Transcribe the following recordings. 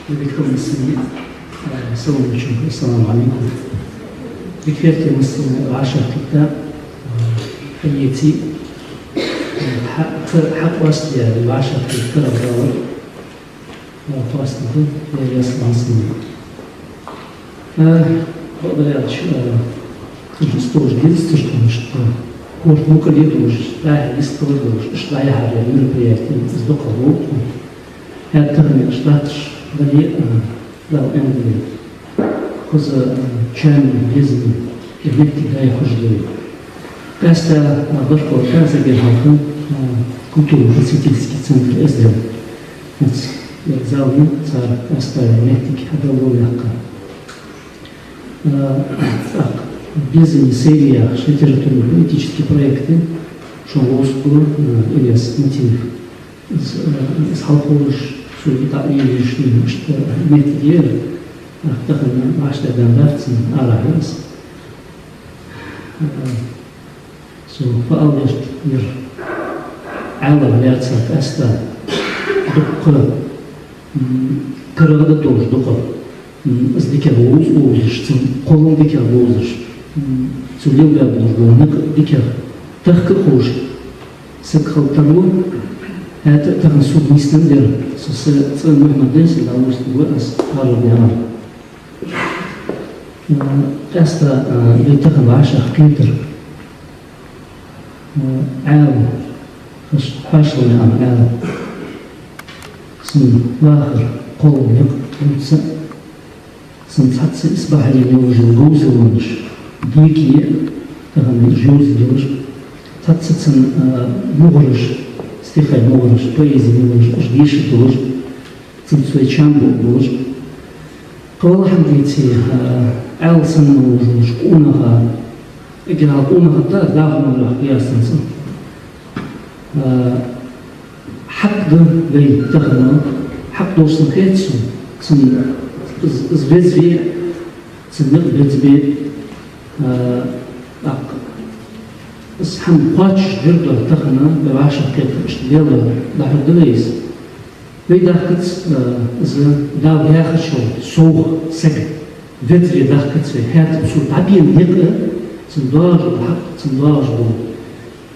بكم السنة السلام عليكم. بكثرة المسلمين العشر كتاب أيتي حق وصل يعني العشر كتاب دور توصله يسمع سنين. هذا يعني تجستوج تجستوج هو ممكن يدوج لا يستوج لا يحرر البرياتين تصدقه هذا تغني اشتاتش بلي لو عندي خذ كان بيزن البيت جاي خجلي بس بركو كان سجل هاكم كنت في سيتي سكتسن إزدل نفس زاوية صار أستاذ نتيك هذا هو الحق بيزن سيريا شترت البوليتيكي проекты شو وصلوا إلياس نتيف إسحاقوش شو يتعيش مش متدير أخذنا عشرة دندرتين على رأس سو فأولش ير عالم لاتسات أستا دقة كرغة دوش دقة أصدق ووزش تم قلم ديك ووزش سوليو بابنور ديك تخك خوش سكخل تنو هذا تغنسود مستندر سو محمد ديس الأوس وأس هارب يعمل أستا يتخذ عشر كيتر عالم حاشل عن عالم سن واخر قوم يقتل سن تحت إصبح اليوج الجوز ونش ديكي تغني جوز ديوش تحت سن مغرج استخاي مغرج بويزي مغرج جديش دوج سن سوي شامبو دوج قول حمديتي عال سن موجوش أونها إجراء أونها داخل الله قياسا حق بي تخنا حق دوسن خيتسو سن زبزبي سن نقبزبي اسحم قاتش جرد تخنا ببعشر كيف اشتغل لحد دليس بيدا كت داو ياخد شو سوق سك فيدري داخل في هات شو تعبين يقرأ تنداج الحق تنداج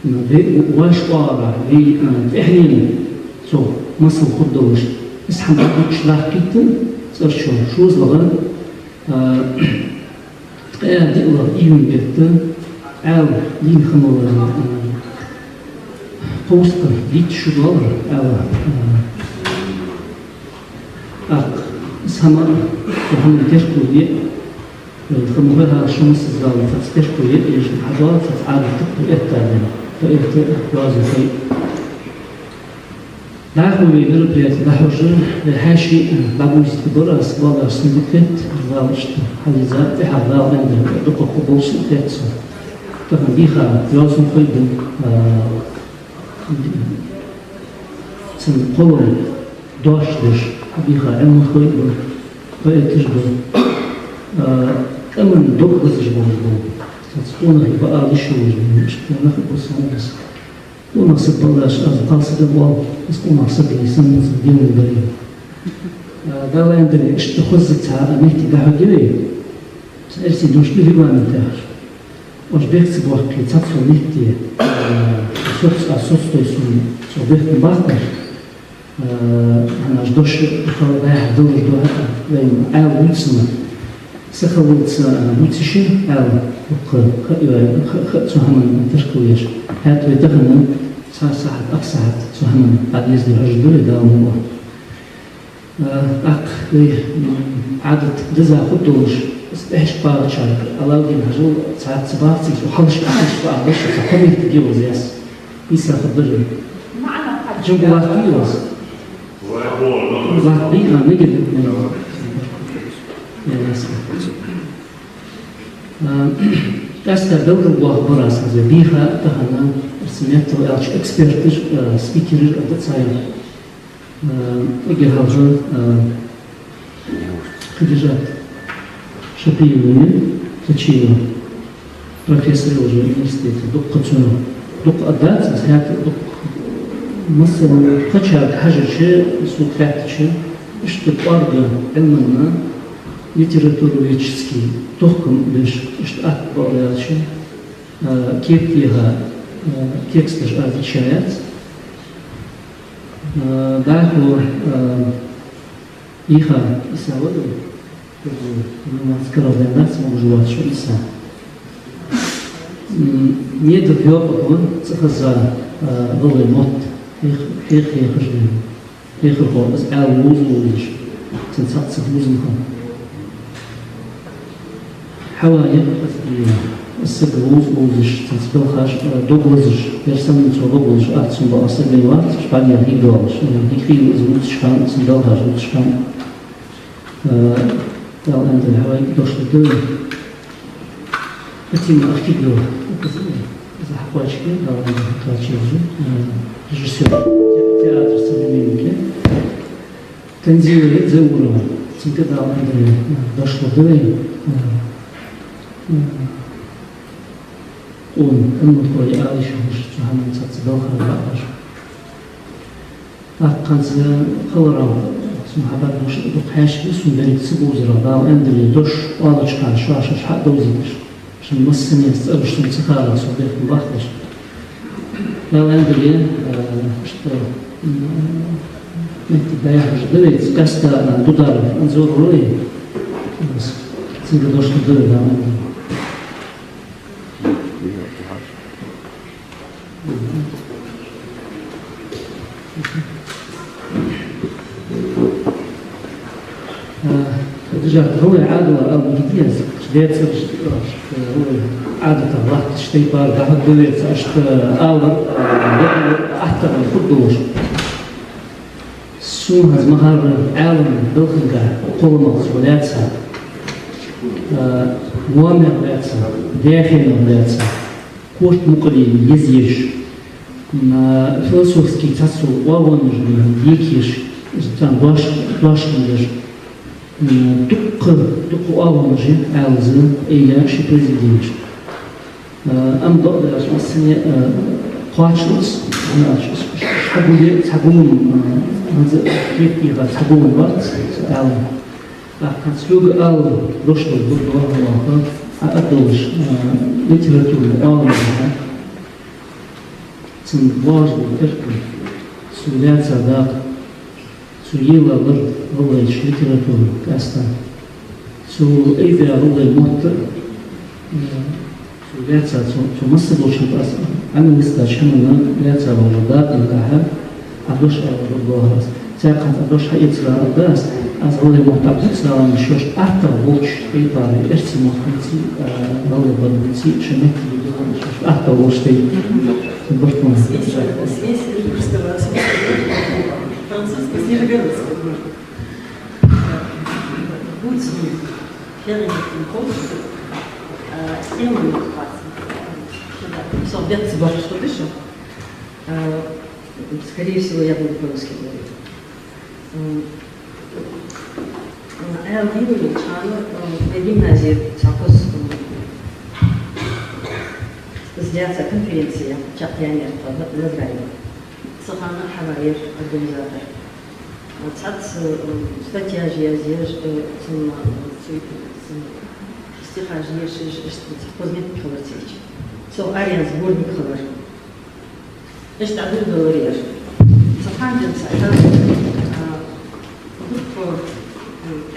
بو واش طارع في إحنا سو مصر خدوش اسحم قاتش لا كتن صار شو زلغن تقيا دي الله إيون جدا أو لين خمر بوستر ديت شو دولار أو سمر وهم تشكوية خمرها شمس الزاوية تشكوية إيش الحضارة تفعل تقوي التعليم فإنت لازم في داخل بالبلاد داخل الحاشي بابو استبرة أسباب سندكت ضاوشت حلزات حضار عند دقة قبوس تاتسو طبعا بيخا لازم خيدم سن قول داشتش بيخا علم خيدم فإتشبه أمن دقة تشبه تسقونه يبقى لشوج مش ناخد بصنا بس ونقصد بلاش قاصد الله بس ونقصد لسان دين البريء ده عندنا اشتخزتها أميتي بحجري سأرسي دوش لي ما نتاعش وش بيكسب وقت تدخل نهتي أسوس تيسون شو بيكتب باقر أنا أجدوش خلاص ده دور ده عاو نسمع سخوت متشي أو سهم تشكويش هات ويتغنى ساعة أقصى سهم بعد يزدي هجدوري ده مو عادة جزء خدوش استحش بارد شارك الله يجين هجول ساعات سبارتي وحلش أحش بارد بس فكمل تجيوز ياس يسا خدري جنب واحد يوز واحد بيها نجد أستر دور الله براس هذا بيها تهنا رسميات وإلش إكسبرتش سبيكر أتصاير إجر هذا خديجات شبيوني تشيله بروفيسور وجه إنستيت دقة شنو دقة أدات هات دقة مثلا خشى حاجة شيء سوق فات شيء что парга именно литературоведческий тохком лишь что отбавляющий кептига текст лишь отличается. Дальше иха исаводу немецкого варианта смогут что иса. Не допьёпок цехаза вылы мот их жили. Их его с алузулиш сенсация музыка. حوالي السجلوز وزش تنسبلخاش دوغلزش يرسم دوغلزش أحسن بأصل الوقت شبعد يعني دوغلش يعني كي زوج شكان سنبلخاش زوج شكان قال أنت الحوالي دوش لدول أتيم أكيد له إذا حقواش كي قال أنت حقواش يجو رجسير تياتر سلمينك تنزيل زورة سنتي قال أنت دوش لدول он المدخول عايش مش فاهم تصدق خلاص أقنص خلرا اسمه حباب مش بقاش اسمه بريد سبوزرا باو أندري دوش والش كان شاش حق دوزيش عشان مسني استقبش تمسخها صديق مباخش باو أندري شت نت بايع جدري كاستا دودار انزور روي بس سيد دوش تدري باو أندري هو عادة أو جديد شديت هو عادة راح تشتري بار راح تقولي أشت أو أحتر الخدوش سو هذا مهار عالم بالخلقة وقول مغز ولاتها موامع ولاتها داخل ولاتها كوشت مقرين يزيش فلسوفسكي تاسو وابونج يكيش زتان باش مدش دق أولنجي عاوزة إلى شي بريزيدنت أم ضد السنة قاتشلس أنا حبولي تحبون هذا كيف تحبون وقت عالم كان سلوك أول رشد ضد الله أقدرش ليتراتور أول تنبواج بالتركي سولات صداق سويلا ضد والله ليتراتور كاستا سو إذا والله الموت سولات سو مصر وشنط أصلا أنا مستشهمنا لا ترى وجدات الكهف أدوش الله ساقط أدوش حياة الأرض أزغل المحتاج سلام مشوش أكتر وش إيطالي إرسي مخلصي والله بدرسي شمتي مشوش أكتر وش تي برضو скорее всего, я буду по-русски говорить. Eğer bir yıl çağrı ve gimnaziye çapız сделать конференция чапьянер в Израиле. Сахана Хаваир, организатор. Цац статья жезж стиха жезж поздний хавартич. Со ариан сборник хавар. إيش تعبير دورير؟ سبحان الله دكتور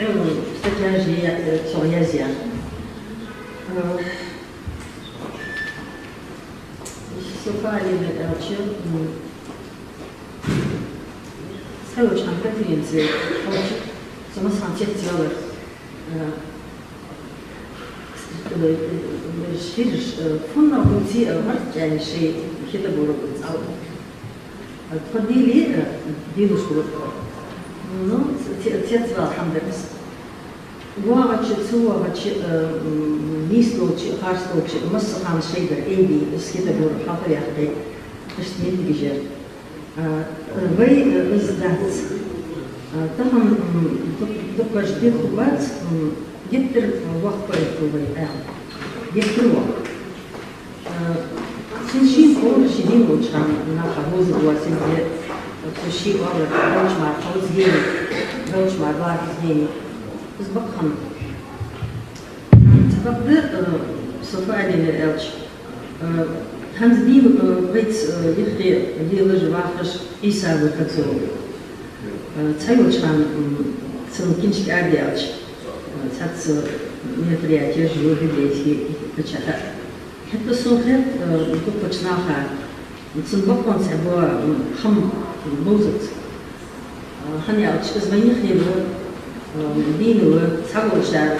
علم استراتيجية سوريازيا سوف أعلن الأرشيف سويش عن كونفرنسي أرشيف سمسح عن شيء تزور شيرش فنا وكنتي مرت يعني شيء كده بقوله أو تفضلي دينو شروطه ну тец ва хамдерс гуагачи цуагачи нислочи харсточи масхан шейдер эйби скита бор хапаяхте эштин гижер вей издат тахам докажди хубат геттер вахт поэтовый геттеро синшин кор шидин учан на хавоз уасиде She was a benchmark, I was here. زوج مع بعض اثنين سبقهم سبق صفاء علينا الألش هنز دي بيت يخي دي لجواخش إيسا وكتو تايوش عن سنكينش كارديالش تاتس мероприятие живой библиотеки почата. Это сухет тут почнаха. Цунбок он себе хам бузет. Ханя звоних не было. Бину сагоча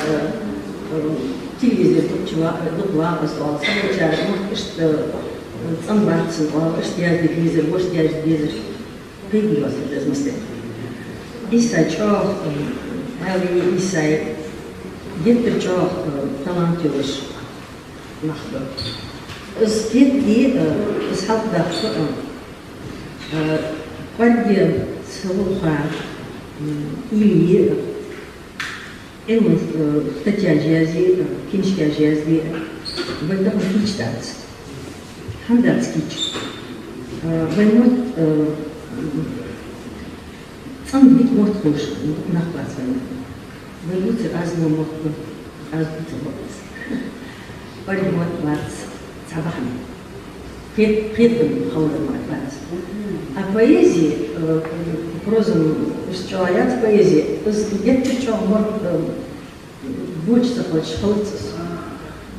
телевизор тут чего два послал. Сагоча что цанбарцин, что я телевизор, что я телевизор. Появился без мысли. Иса чё, Али Иса جبت جاه تلانتوش نخبر. استيت دي اسحاق دخل. قد سوقا إلي إلهم تجازي كينش تجازي بدهم كيش دات. هم دات كيش. بنموت صن بيت موت خوش نخبر صن. Валюты разные могут разбиться в область. Поремонт плац, цабахами. Предпредным холодом плац. А поэзии, прозом, что аят поэзии, где-то что может больше хочешь холодца.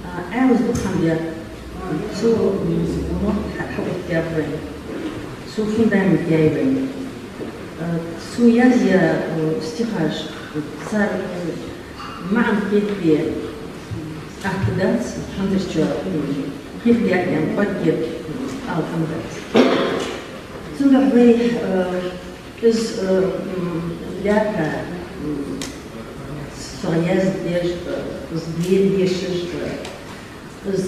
А я воздухом я су может хавать я брать, су фундамент я брать, су язя стихаж. صار معهم كيف أحداث حمد الشعر كيف يعني قد أو حمد ثم بحوي إز لاك صياز ديش إز بيد ديش إز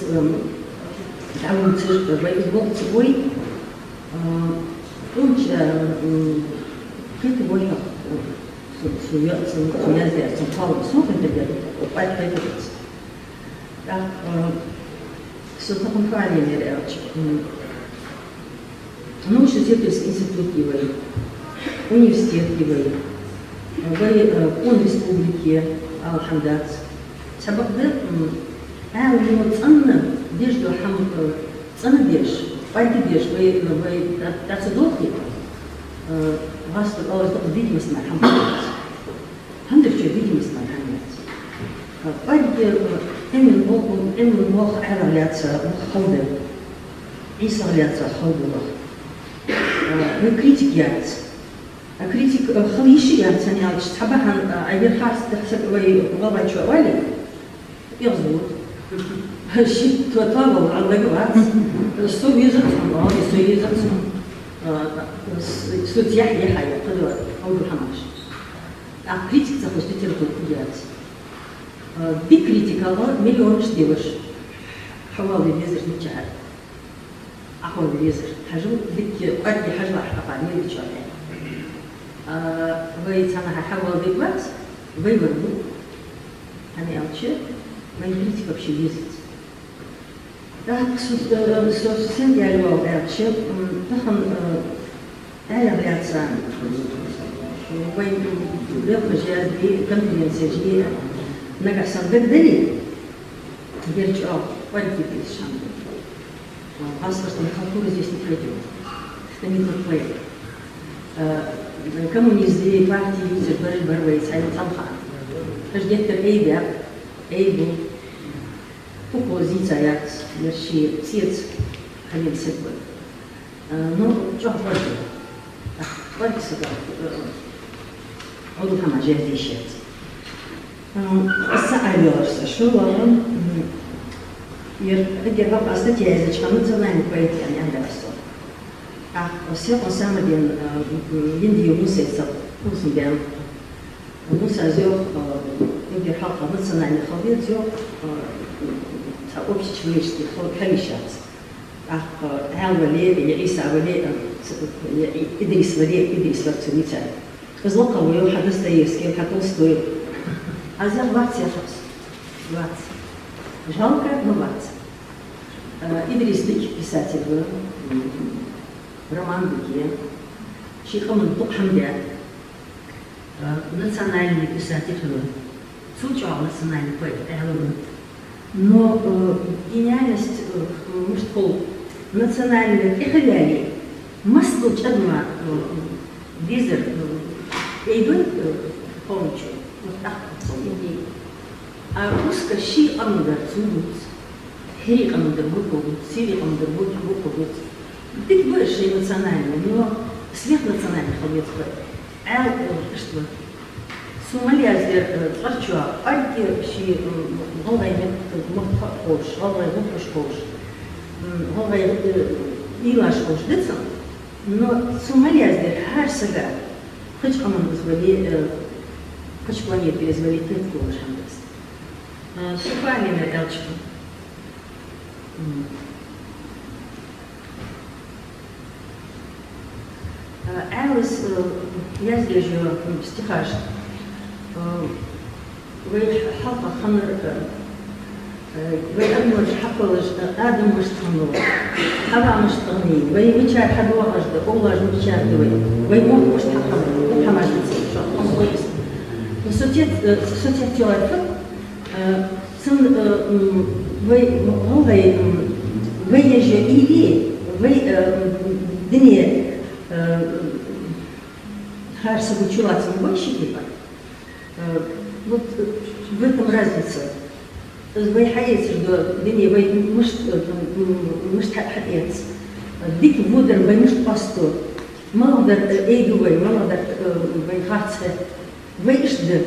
تعاون تش بيد وقت بوي كنت كنت بوي Суязия, Сан-Паулу, смотрим ребята, опять появились. Так, что-то компания реально. Научно-исследовательский институт Ивы, университет Ивы, он республики Алхамдац. Сабакда, у него ценна, дежду хам, ценна деж, пойди деж, вы тацедохи, вас видимость на хамдац. هندرج видимость на границе. Пойди, именно Бог является холодом, и является холодом. Мы критик яйца. А критик халиши яйца не алчит. Сабахан айверхас тахсаковый глава чували, я зовут. Щит твоего аллагват. Совизат, совизат. Судья яхая, кадуа, ауду хамаш. А критик захочет литературу делать. Би критиковал миллион штивыш. حوالي بيزر نجار. أحوال بيزر. حجو بيت قد حجو أحقاني بيجارين. ويتنا حوال بيبات ويبرو. أنا أقول ما يكريتك بشي بيزر. ده سوسن ديالو أقول تخن أنا بيعتسان. وين بيخرج بي كونفرنسية نقصان بدلي يرجع وين في الشام خاصة الخطورة здесь не пройдет это не тот проект коммунизм партии юзер борьбы с Аль-Тамхан ждет эйбу оппозиция мерши сец халил сетбы но что хочет так сюда عضو هم جهدي شيء. السعيرة شو والله يرجع بقى أستطيع إذا كانوا زمان كويس يعني عند الصور. السياق سامع بين يندي وموسى صار موسى بين موسى زيو يبدي حلقة مثلا يعني خبير زيو تأوبش شويش تخل كليشات. هالولي يعيسى ولي إدريس لتونيتا. Злока у Льва Достоевский, как он стоит. А взял 20 раз. 20. Жалко, но 20. Идрис Бик, писатель был. Роман Бики. Шейхом Тухамдя. национальный писатель, случай национальный поэт, но гениальность, может, национальный эхолялий, маслуч одна, визер, эйбен, помню, вот так, а русская щи амудар цудут, хери амудар буквут, сири амудар буквут. Ты больше национальный, но сверхнациональный холодец поэт. Что? Сомалиаздер творчество, альки щи голаймен мохош, голай мохош, голай илаш хош, децам. Но Сомалиаздер харсага, хоть команду звали, хоть планет перезвали тетку шандес. Суханина элчку. Alice, я здесь же стихаш. Вы حلقة خمر ويأمل حقلش آدم مش تغنو حبا مش تغني ويمشار حد واجد أولاج مشار دوي ويموت مش تحقق وحماش بتصير شو الله كويس سوتيت تعرف سن ويجي إلي دنيا Харса училась больше типа. Вот в этом разница. Вы хаете, что дни вы мышт хатец. Дик вудер вы мышт пастор. Молодер эйдувай, молодер вы хатце. Вы ишде.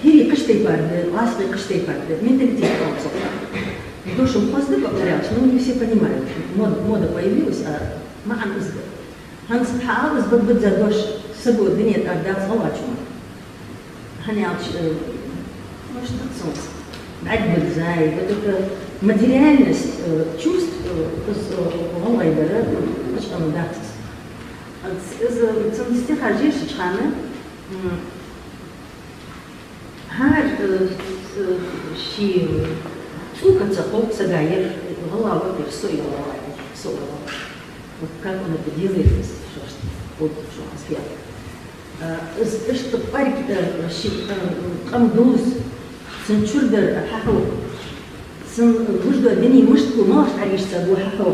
Хири кыштей парды, ласли кыштей парды. Менталитет полцов. Душем хвосты повторялось, но не все понимают. Мода появилась, а маан изда. Ханс хаалыз быт задош собой днет отдал салачу. Ханяч, ну что солнце. Дать бы зай, вот эта материальность чувств с голайбера, почему он датс. Из стиха жишь чхана, хар ши цукаться хок сагайер голова персой голова. Вот как он это делает, вот что свет. Что парик камдуз, сенчурдер хаху, сен вужда дни мышку нож аришься до хаху.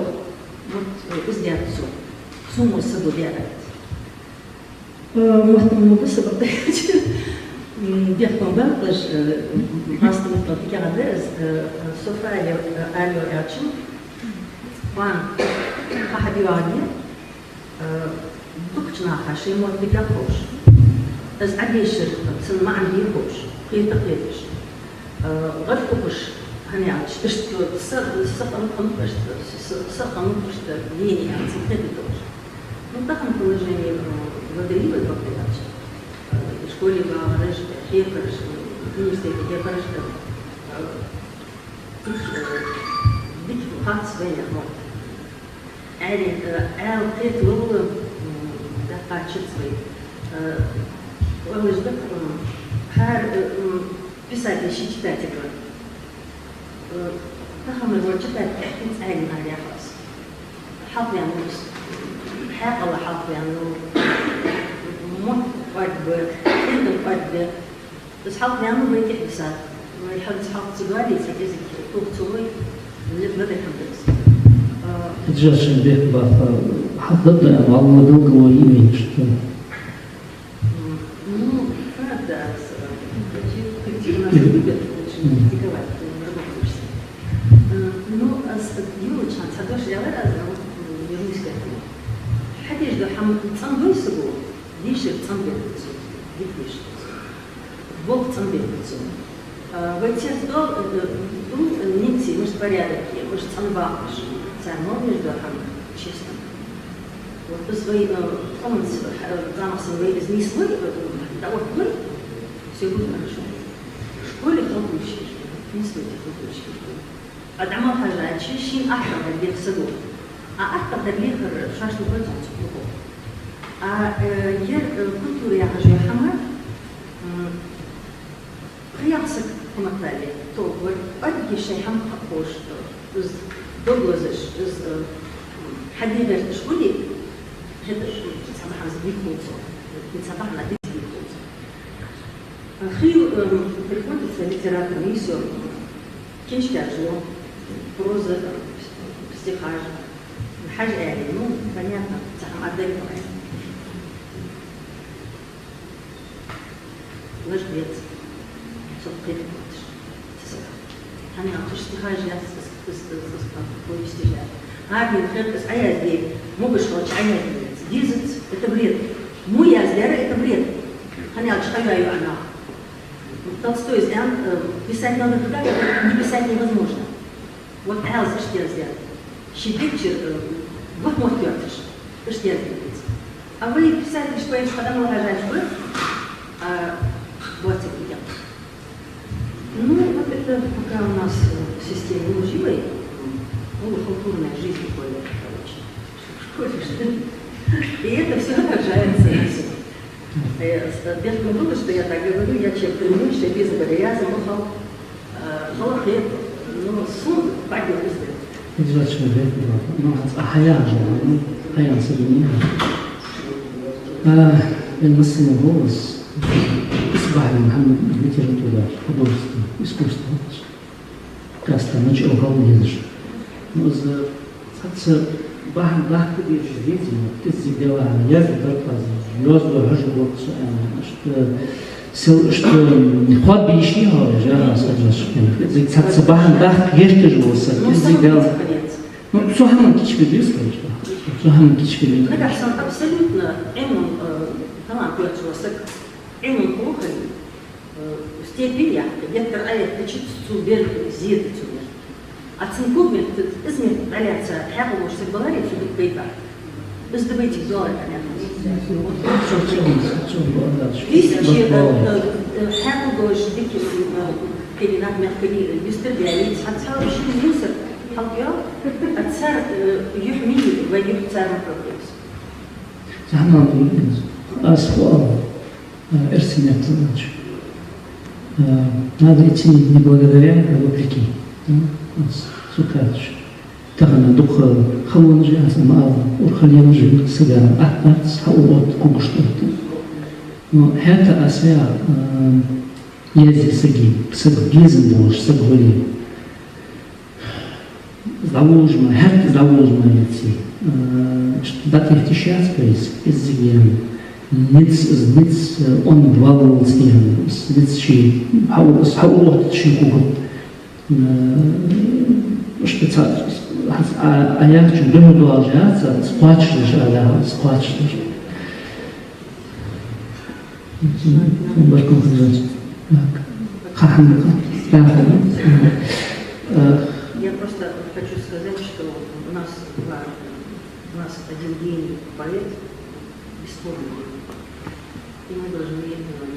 Вот издят все, сумму собой делает. Вот мы высоко Дехтон Бенклеш, мастер Пикарадес, София Алио Элчин, Ван Хахадиуади, Дукчна Хаши, Мот Бикахош. Аз Адишер, Сан Маанди Хош, Хитахлетиш. Гальфуш, Ханяч, что Сахам что линия, Сахедитош. Ну, так он положение Владелива Бактерач. В школе Вараж, Хекарш, в университете Хекарш, Битву Хац Венермот. Элкет Лула, да пачет свой. Лыжбек, хар писатель, читатель. Тахам его читать, эхтинц айлин алияхас. Хапли анус, хапала хапли ану, мот قد انت قد اصحاب يعملوا بيت حساب ويحد اصحاب سجاري سكيزك فوق توي اللي بدا يحدث تجاش بيت بقى حضرت مع الموضوع قوي что ну правда كتير нас любят очень критиковать ну يوم كان 19 يوم вернусь к этому حد يجد حمد تصنبي سبوع ليش تصنبي ليش Бог цанбетницу. Войти в дом, нити, может, порядки, может, цанбакаш, цармон между честно. Вот по своим, он замыслом изнесли, того вы, все будет хорошо. В школе толкучишь, не стоит толкучишь. А дома хожать, чищи ахтар для садов. А ахтар для шашну пойдёт. А я культуру я хожу хамар. خيارسك كمثالي توقف أدي شيء هم خبوش إز دوغوزش إز حديدة شغلي هذا سامح عز بيكوتو بيتسامح على ديك بيكوتو Хил приходится литературой и все. Кинчтяжно, проза, стихаж, хажали, ну, понятно, сам отдельно. Ложбец, собственно, أنا أخشى حاجة повестижать. Армия, херкас, а я здесь. Могу сказать, а я здесь. Дизец – это бред. Муя здесь – это бред. Ханял, что я она. Толстой сделал, писать надо туда, не писать невозможно. Вот Элза что сделал. Щепечер, вот мой тёртыш. Что сделал. А вы писали, что я подумала, что вот это идет. Ну, вот это пока у нас в системе живой, культурная жизнь более, короче. И это все отражается на себе. Без того, что я так говорю, я человек прямой, без барьера, замахал, халахет, ну, суд, пойдет и сделать. Изучать человек, ну, ахаян же, ну, ахаян соединяет. الممثل голос أصبح محمد ليتراتورة художество, искусство. Каста начал говорить. Но за бах кубир видимо, ты сделала, я задал звезду, хожу что ход бишни хожу, я сказал, что за бах есть живоса, ты сделала. Ну, что हम किच भी दिस करते हैं, что हम किच भी. Мне кажется, он абсолютно талант человек, плохо степень, вектор аят лечит субер зиет субер. А цинков метод измер аляция хабу что говорит субер бейта. Издавайте доллар тысячи хабу дольш дикий перенад меркали бестербиалит отцарщик мусор халкиал отцар юхмили воюет царом прогресс. Захнал прогресс. Асфал эрсинет задача. Надо идти не благодаря, а вопреки. Сукач. Тагана духа халон жиаса маа урхалин жи сигара атац хаулот кугуштот. Но это асвя ези саги сагизм бош сагвали. Заложено, херт заложено идти. Дать их сейчас прейс из зиген. Ниц он двалил снегом, ниц чей, хаулот чей кугут. Шпицат, а я хочу думать должаться, сплачешь, а сплачешь. Барком ходить. Хахамка. Я просто хочу сказать, что у нас один гений поэт бесспорный. И мы должны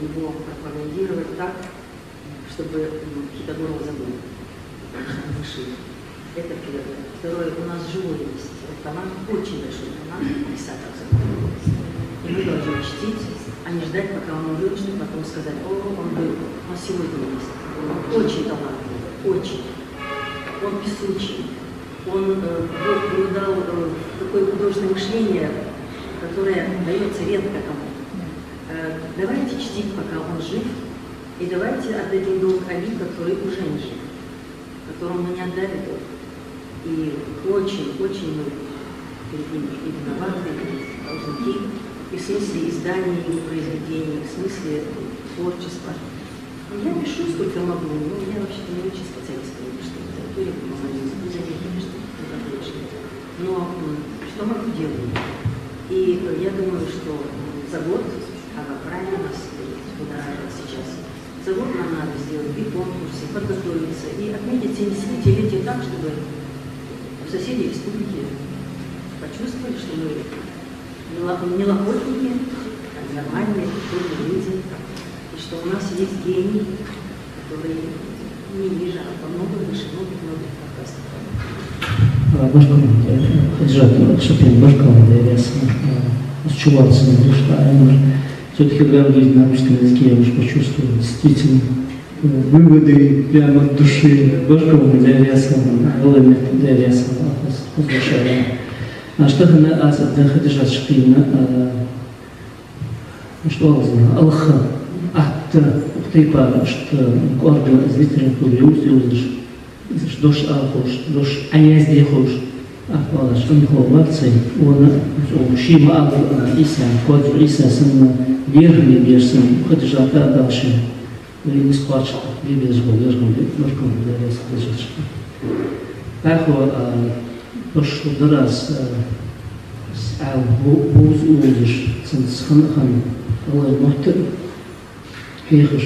его пропагандировать так, чтобы Китагорова забыли. Это первое. Второе, у нас живой есть талант, очень большой талант писать. И мы должны чтить, а не ждать, пока он выручит, потом сказать, о, он был, он сегодня есть. Он очень талантливый, очень. Он песучий. Он дал такое художественное мышление, которое дается редко кому. Давайте чтить, пока он жив, и давайте отдадим долг Али, который уже не жив, которому мы не отдали долг. И очень мы перед ним и виноваты, и должники, и в смысле издания его произведений, в смысле творчества. Я пишу, сколько могу, но я вообще-то не очень специалист по литературе, но что могу делать? И я думаю, что за год, правильно нас будоражит сейчас, за год нам надо сделать и конкурсы, подготовиться, и отметить 70-летие так, чтобы соседи республики почувствовали, что мы не лохотники, а нормальные, культурные люди, и что у нас есть гений, который не ниже, а намного выше многих подкастов. Башком, Шапин, Башком, с чуварцем, все-таки говорить на русском языке, я уже почувствовал действительно выводы прямо от души. Башком, Володимир, возвращаем. А что она держать Шапина, что Аллаха, типа, что орган зрительный приюз, дош ахуш, дош аязди хуш, ахвалаш, он ховарцей, он шима иса, код иса сына верхний берсен, хоть жака дальше, не сплачет, не бежал, верхом, верхом, да, скажешь. Ахо, дош раз, буз улдиш, хан, Allah mochte heger,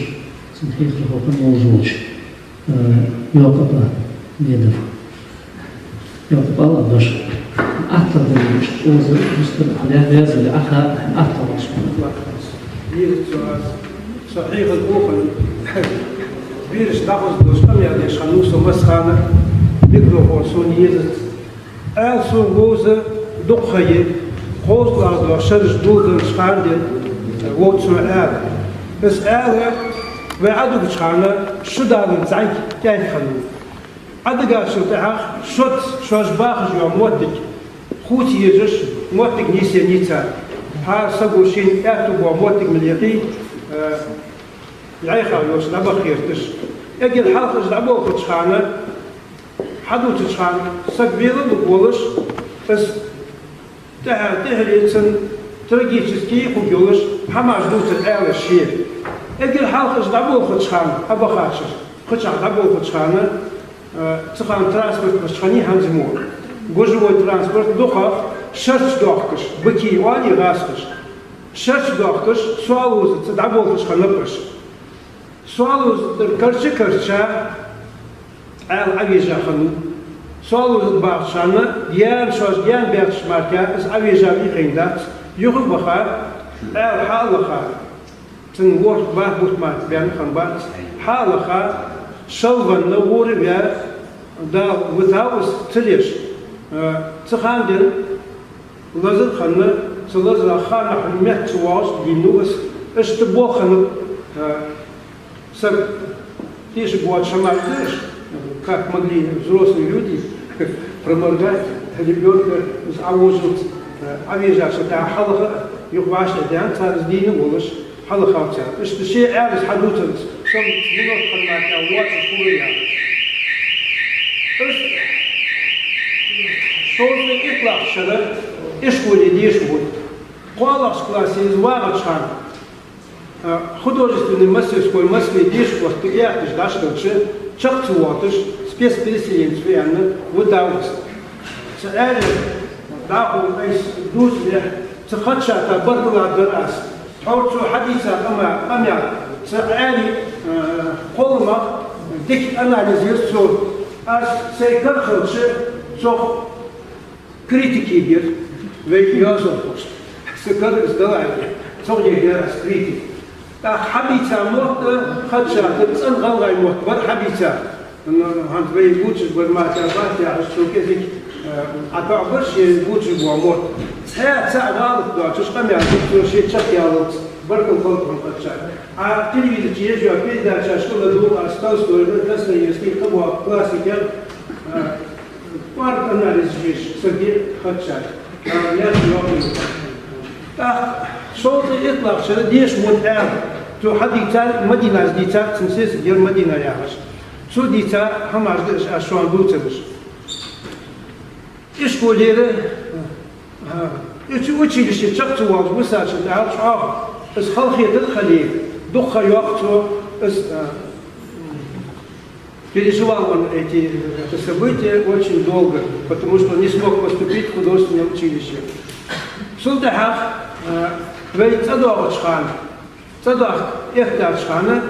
zijn heger op een oorzootje. Jacob Nedef. Jacob Allah dus. Achter de moest, onze moesten alleen wezen, achter was. Hier zo regel open. Weer is dat was dus kan ja dus gaan zo was gaan. Microfoon zo niet is het. Also goze doch je. Goos laat door zelfs doen schade. Wat zo erg. Dus erg, we hadden geschreven, zodat zijn tijd gaan. Hadden zo te erg, zoals baas je moet ik. Goed Jezus, moet ik niet zijn. Haar sagoshin echt op moet ik miljoen. Jij gaat dus naar begeerd. Dus ik heb half eens naar boven geschreven. Hadden we geschreven, ze willen de bolles. Dus tegen трагические художества, хамаш дуцет эле шир. Эгер халкыз дабол хучхан, абахашыр. Хучхан дабол хучхана, цхан транспорт хучхани ханзимур. Гужевой транспорт духа шерч дохкыш, быки вани раскыш. Шерч дохкыш, суалузы дабол хучхана пыш. Суалузы кырча, эл авижахану. Суалузы бахшана, ян шоз ян бахшмарка, из авижави хиндат. Юг бахар, халаха, ten woord waar moet maar ben gaan bad, halach, zelfs de woorden weer, daar without telish, te gaan doen, lazer gaan, zoals de gaan met zoals die nu is te bogen, ze deze woord schamat is, как могли взрослые люди проморгать ребенка с авозут. Авижа, что та халаха, юхваш, да, та сдина волос, халаха та. Ist de zeer ergens hadutens, som minot van maakt aan wat is voor je. Dus, zoals de itlach schade, is voor je die schuld. Kwalachsklasse is waar het schade. Художественный мастерской Москве дешево, спектакль, да, что же, чакчуатыш, спецпереселенцы, выдавался. داخل ايش دوس له تخشى تبرع الدرس حوصو حديثة أميا سأعني قولما ديك أناليزير سو أس سيكر خلش سو كريتيكي بير ويجازر خوش سكر إزدلاعي سو يهير أس كريتيك حديثة موت خدشة تبسن غلغي موت بر حديثة هانت بيقوتش برماتي أباتي عشتو كذيك أتعبرش يقولش بوامور. ساعة غلط ده شو قام يعمل شيء شق يالط بركم خلطهم قدشان. التلفزيون تيجي يقول ده شاشة لدو أستاذ دور الناس يسكت قبوا كلاسيكال. بارك أناليزيش سجل قدشان. ناس يومي. صوت إطلاق شد ديش متعب. تو حديثة مدينة ديتا تنسيس غير مدينة يعيش. شو ديتا هم عندش أشوان دوتش. Школеры, училище, чакчуал, высадчик, арчах, из халхетер хали, духа яхту, переживал он это событие очень долго, потому что не смог поступить в художественное училище. В Султахах, вейт цадуачхан, цадуах эхтачхана,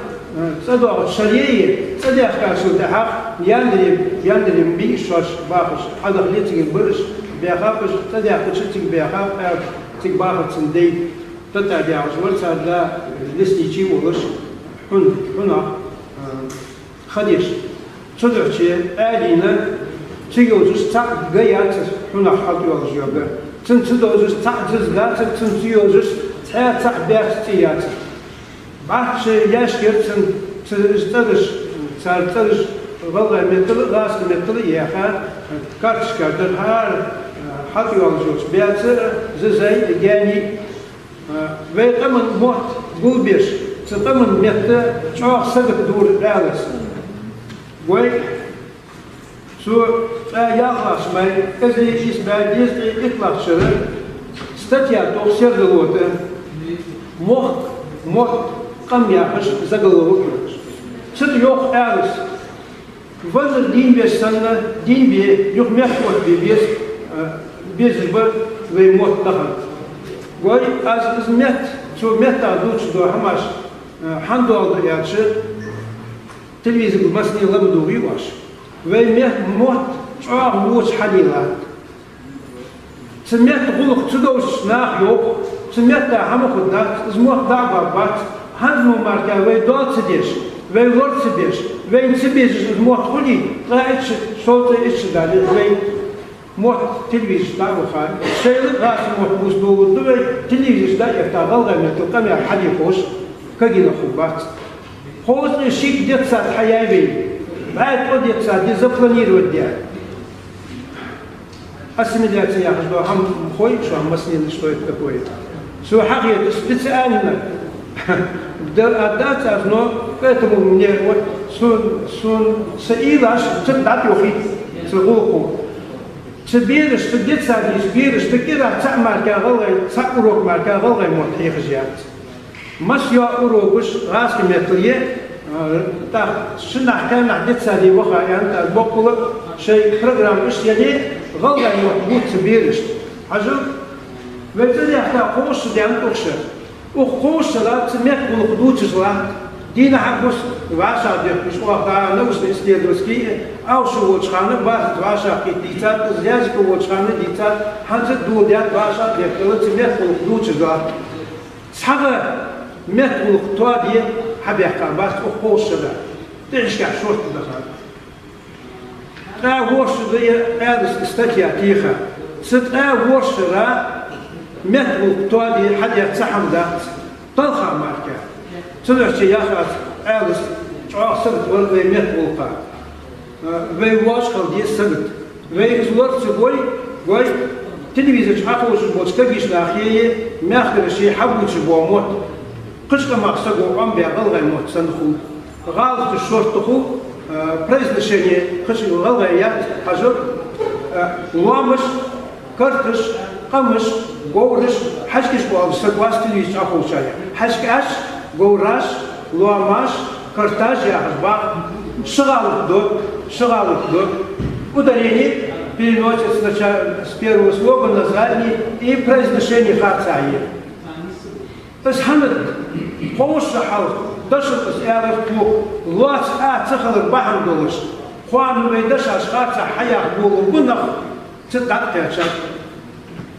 цадуах шалеи, цадуах как Султахах, Яндерим бишаш бахаш, хадах летик бурш, бяхапаш, цадуах учитик бяхап, тик бахат сендей, татадяш, варца для лесничи улыш, хунах, хадиш. Цадуахче, алина, цигозус так гаят, хунах хадуах жёбе. Цинцидозус так згат, цинцидозус так бяхтият. Бахше яшкерцен, цадыш, цадыш, والله مثل راس مثل ياها كاتش كاتر هار حتى يوجد بيات زي جاني ويقمن موت بوبيش ستمن ميت شو سقط دور بالس وي سو يخلص ما إذا اسمه ديزني إطلاق شر ستاتيا توصير دلوقتي مخ قم يعيش زغلوه ست يوق ألس وزن دين بيسنا دين بي يوق مخوت بيز ويموت دخل وي از مت شو مت عدوش دو هماش حندول دياتش تلفزيون مسني لبدو ويواش وي موت شو موت حليلا سمعت غلق تدوش ناح يوق سمعت حمق الناس زموت دعبر بات هنزمو ماركا وي دوت سديش وي ورد سديش وي نسبيش زموت خلي رايتش صوت ايش دالي وي موت تلفزيون دعبو خاي شيل راس موت بوستو دوي تلفزيون دا يفتح غلغة مثل قمع حلي خوش كجينا خوبات خوش شيك ديت سات حياة بي بعد قد ديت سات دي زفلانير وديا ассимиляция я что хам хой что масни что это такое все حقيقة специально отдать одно поэтому мне вот сон саилаш цедат йохи цегуку цебирш цедит садиш бирш текира цамарка галай цакурок марка галай мот хижят масья урогуш раски метлие так шнах كان عدت سادي وخا يعني بقول شيء برنامج إيش يعني غلط يوجد تبيرش حاجة وبالتالي إحنا قوش ديان توكشر وقوش لا تسميك بالقدوش زلا دينا حبوس وعشا ديك مش واقع نوش نستيدرسكي أو شو وجهنا بعض وعشا كتيتات زيادة وجهنا ديتات حنزت دو ديات وعشا ديك لا تسميك بالقدوش زلا صحابة ميت بالقطوع دي حبيحكا بس وقوش لا تعيش كعشورت دخل وش ذي هذا استكيا تيخا ست وش را مثل توادي حد يتسحم ذات طلخة ماركة تدرس ياخذ هذا شو سبت ولا مثل وقع وي واش خلدي سبت وي زورت سبوي تلفزيون شحاقه وش بوش كبيش ناخيه ماخذ شيء حبوش بوموت قش كما سقوا عم بيعقل موت سنخو غالط الشورت تخو произношение хочу غلغيات حجر وامش كرتش قمش غورش حشكش بوال سقواس تليش أخو شايا حشكاش غوراش لواماش كرتاج يا حبا شغالك دو ударение переносится сначала с первого слога на задний и произношение хацаи. То есть хамед خوش حال دشت إسرائيل كوك لوات تخل البحر دولش خوان ويدش أشخاص حياة بول بنخ تدعك تشاف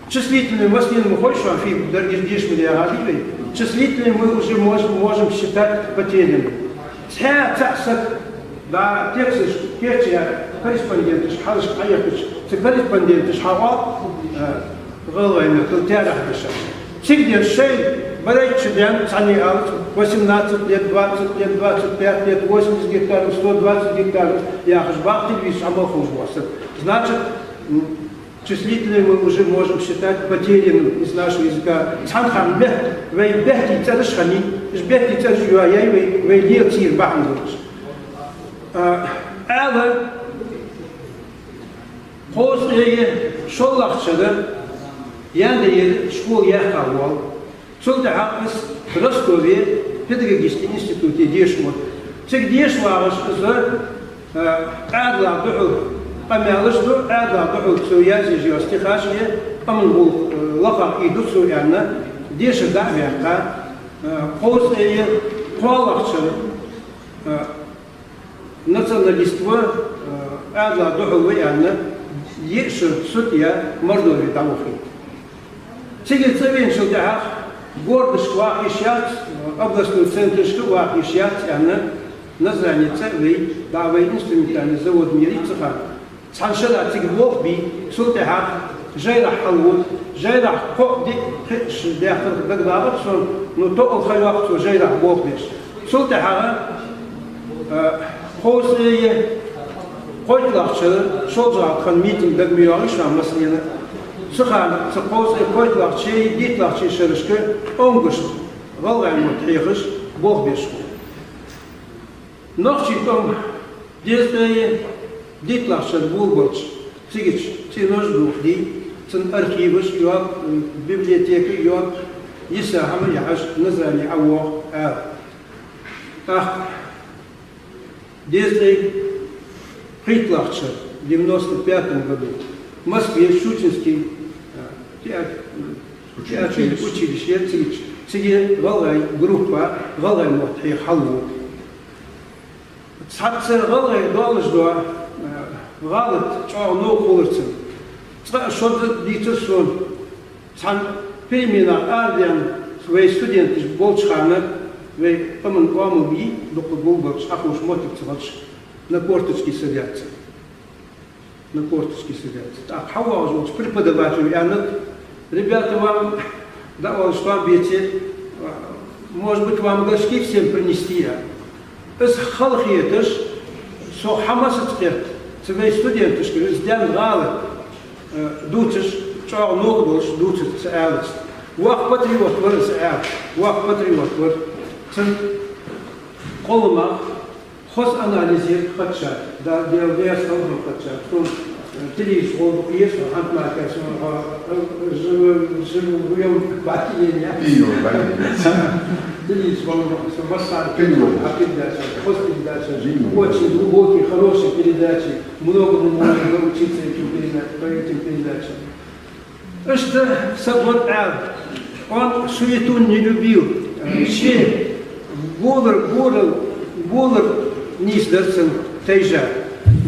числительные мысли мы хочем في дорогие дишь миллиардеры числительные мы уже можем считать потерянными. Цесак да тексты печья корреспонденты шхалш аяхич корреспонденты шхава головами культурах пишет. Всегда шей Барайт Чудян, Цани Алт, 18 лет, 20 лет, 25 лет, 80 гектаров, 120 гектаров. Я хашбах телевизор, амахуш восят. Значит, числительные мы уже можем считать потерянным из нашего языка. Цанхан бех, вей бехти царшхани, бехти царшюаяй, вей дел цир бахандурш. Ала, хоз ее шоллахчада, янда ел школ яхавал. Султа хакс в Ростове педагогический институт Дешмот. Цик Дешмараш за Адла Духу Памялыш до Адла Духу Цуязи Жиостихашье Памнгул Лаха и Дуцуяна Деша Дахвяха После Куалахча националиства Адла Духу Вяна Ешер Сутья Мордовии Тамухи. Цигель Цавин Шултахах город Шквахишят, областной центр Шквахишят, она название целый, давай инструментальный завод Мирицаха. Саншала Тигблох би, Султахах, Жайрах Халвуд, Жайрах Ходи, Шдяхтар Дагдават, но то Алхайлах, то Жайрах Бохбиш. Султахара, Хосе, Хотлахча, Шолжаххан митинг Дагмиоришна, Маслина. Сухан, suppose a point lachche, dit lachche, шершке, ongest, wel wij moet ergens, Бог бешку. Ночи там действие дитлашен булбоч, цигич, цинож духли, цин архивыш, юак, библиотека, юак, иса хамаяш, назрани авох, так, действие притлахча в 95 году в Москве, Щучинский училище, цигич, галай, группа, галай мотхи халу. Цацер галай далждуа, галат, чау но холерцем. Что-то дитерсон, цан перемена ардиан, свои студенты болчхана, вы помн амуби, доктор Булбакс, ахуш мотикцевач, на корточке садятся. На корточке садятся. Так, хавауз, преподаватель, ребята, вам давалось, что обете, может быть, вам горшки всем принести. Из халхиетыш, со хамасацкет, свои студенты, сделан галы, дутиш, чау ногдош, дутиш, цеалис. Вах патриот, вар цеал, вах патриот, вар. Колыма, хос анализе хатча, да, делая столбы хатча, что телевизор волк есть, антмарка, живем батиления. Телевизор волк, передача, хос-передача, очень глубокие, хорошие передачи, много можно научиться по этим передачам. Это Сабот Ад, он суету не любил, все Голер низ дерцен тейжа,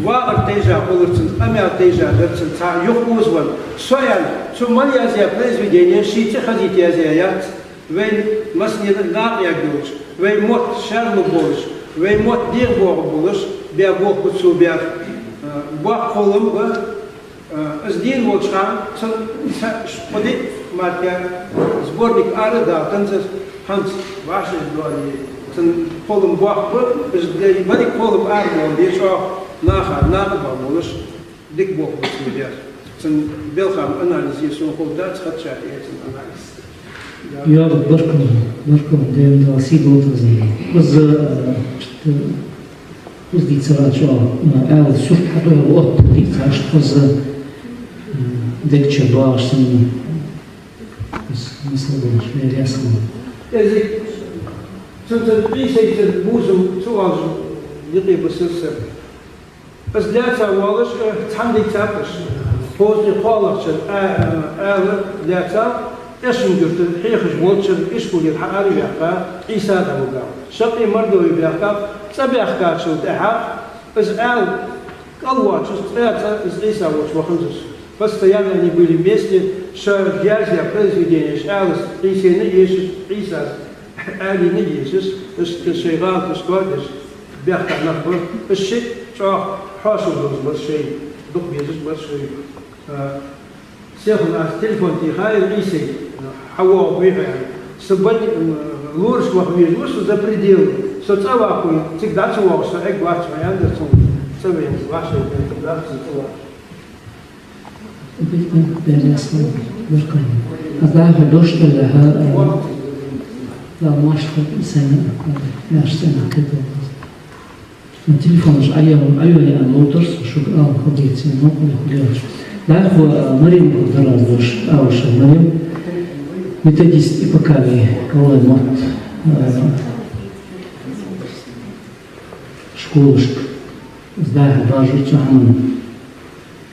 вагар тейжа олерцен, амя тейжа дерцен, ца юх узван, соян, сумали азия произведение, шите хазите азия, вейн маснир нагия гулш, вейн мот шарлу болш, вейн мот дирбор болш, бя бог куцу бя, бах холм ба, сдин волчхан, подит матья, сборник арада, танцев ханс ваши двори. Полом бахбы, бадик полом армон, дешо наха бамулыш, дик бог бусмидер. Цен белхам анализ, если он холдат, хатча этим анализ. Я барком, дем да сигл тазни. Уз дицара чо, эл сюрт хадо от дицара, что за декче баш сами. Мисловыш, верясам. Sunt piețe buzul suazul de pe băsăsă. Îți leața oalăș, țan de țapăș. Poți de xoalăș, ălă leața, ești îngârtă, hechăș bolțăr, ești cu el haari beaca, isa da mugau. Șapte mărdoi beaca, să beaca cel de ha, îți ăl, calvaci, îți leața, îți isa voci, văhânzăs. Постоянно они были вместе, что дядя произведения, ălăs, isene, ești, isa. Ali ne Jesus, este șeiral pe scoates, beata nafăr, și cea hasul dos bășei, după Jesus bășei. Sehun as telefon ti hai ise, hawa biha, să bani lor și wahviz, nu să predel, să țava cu, țic dați o să ec vați mai andă să vem vașe pentru dați să țava. Бересно, барком. Азах дошта леха. لا ماشطة سنة ياش سنة كده التليفون مش أيوة يعني موتورس شو خديت سنة خديت لا هو مريم قدرات دوش أوش مريم متجس إبكالي كوال مات شكولش زداه باجر تحمل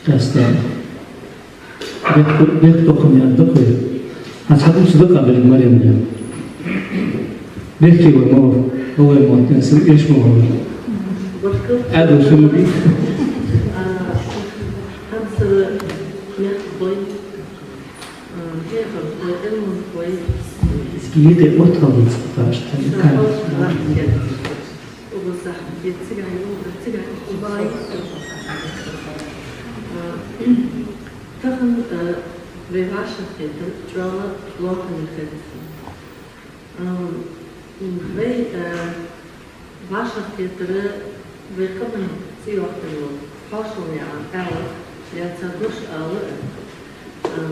كاستا بيختوكم يعدكوا هتحدث صدقة بالمريم يعني بيحكي هو المعتنس ايش هو هذا شو بيه خمسة يخبي سكيدة أطول من 16 كان وبصح بيتسجع وباي تخن بيعشر خيطر جرانا واقع الخيطر Vei vaša tjetre velkommen til åkne forskjellige alle leter dusch alle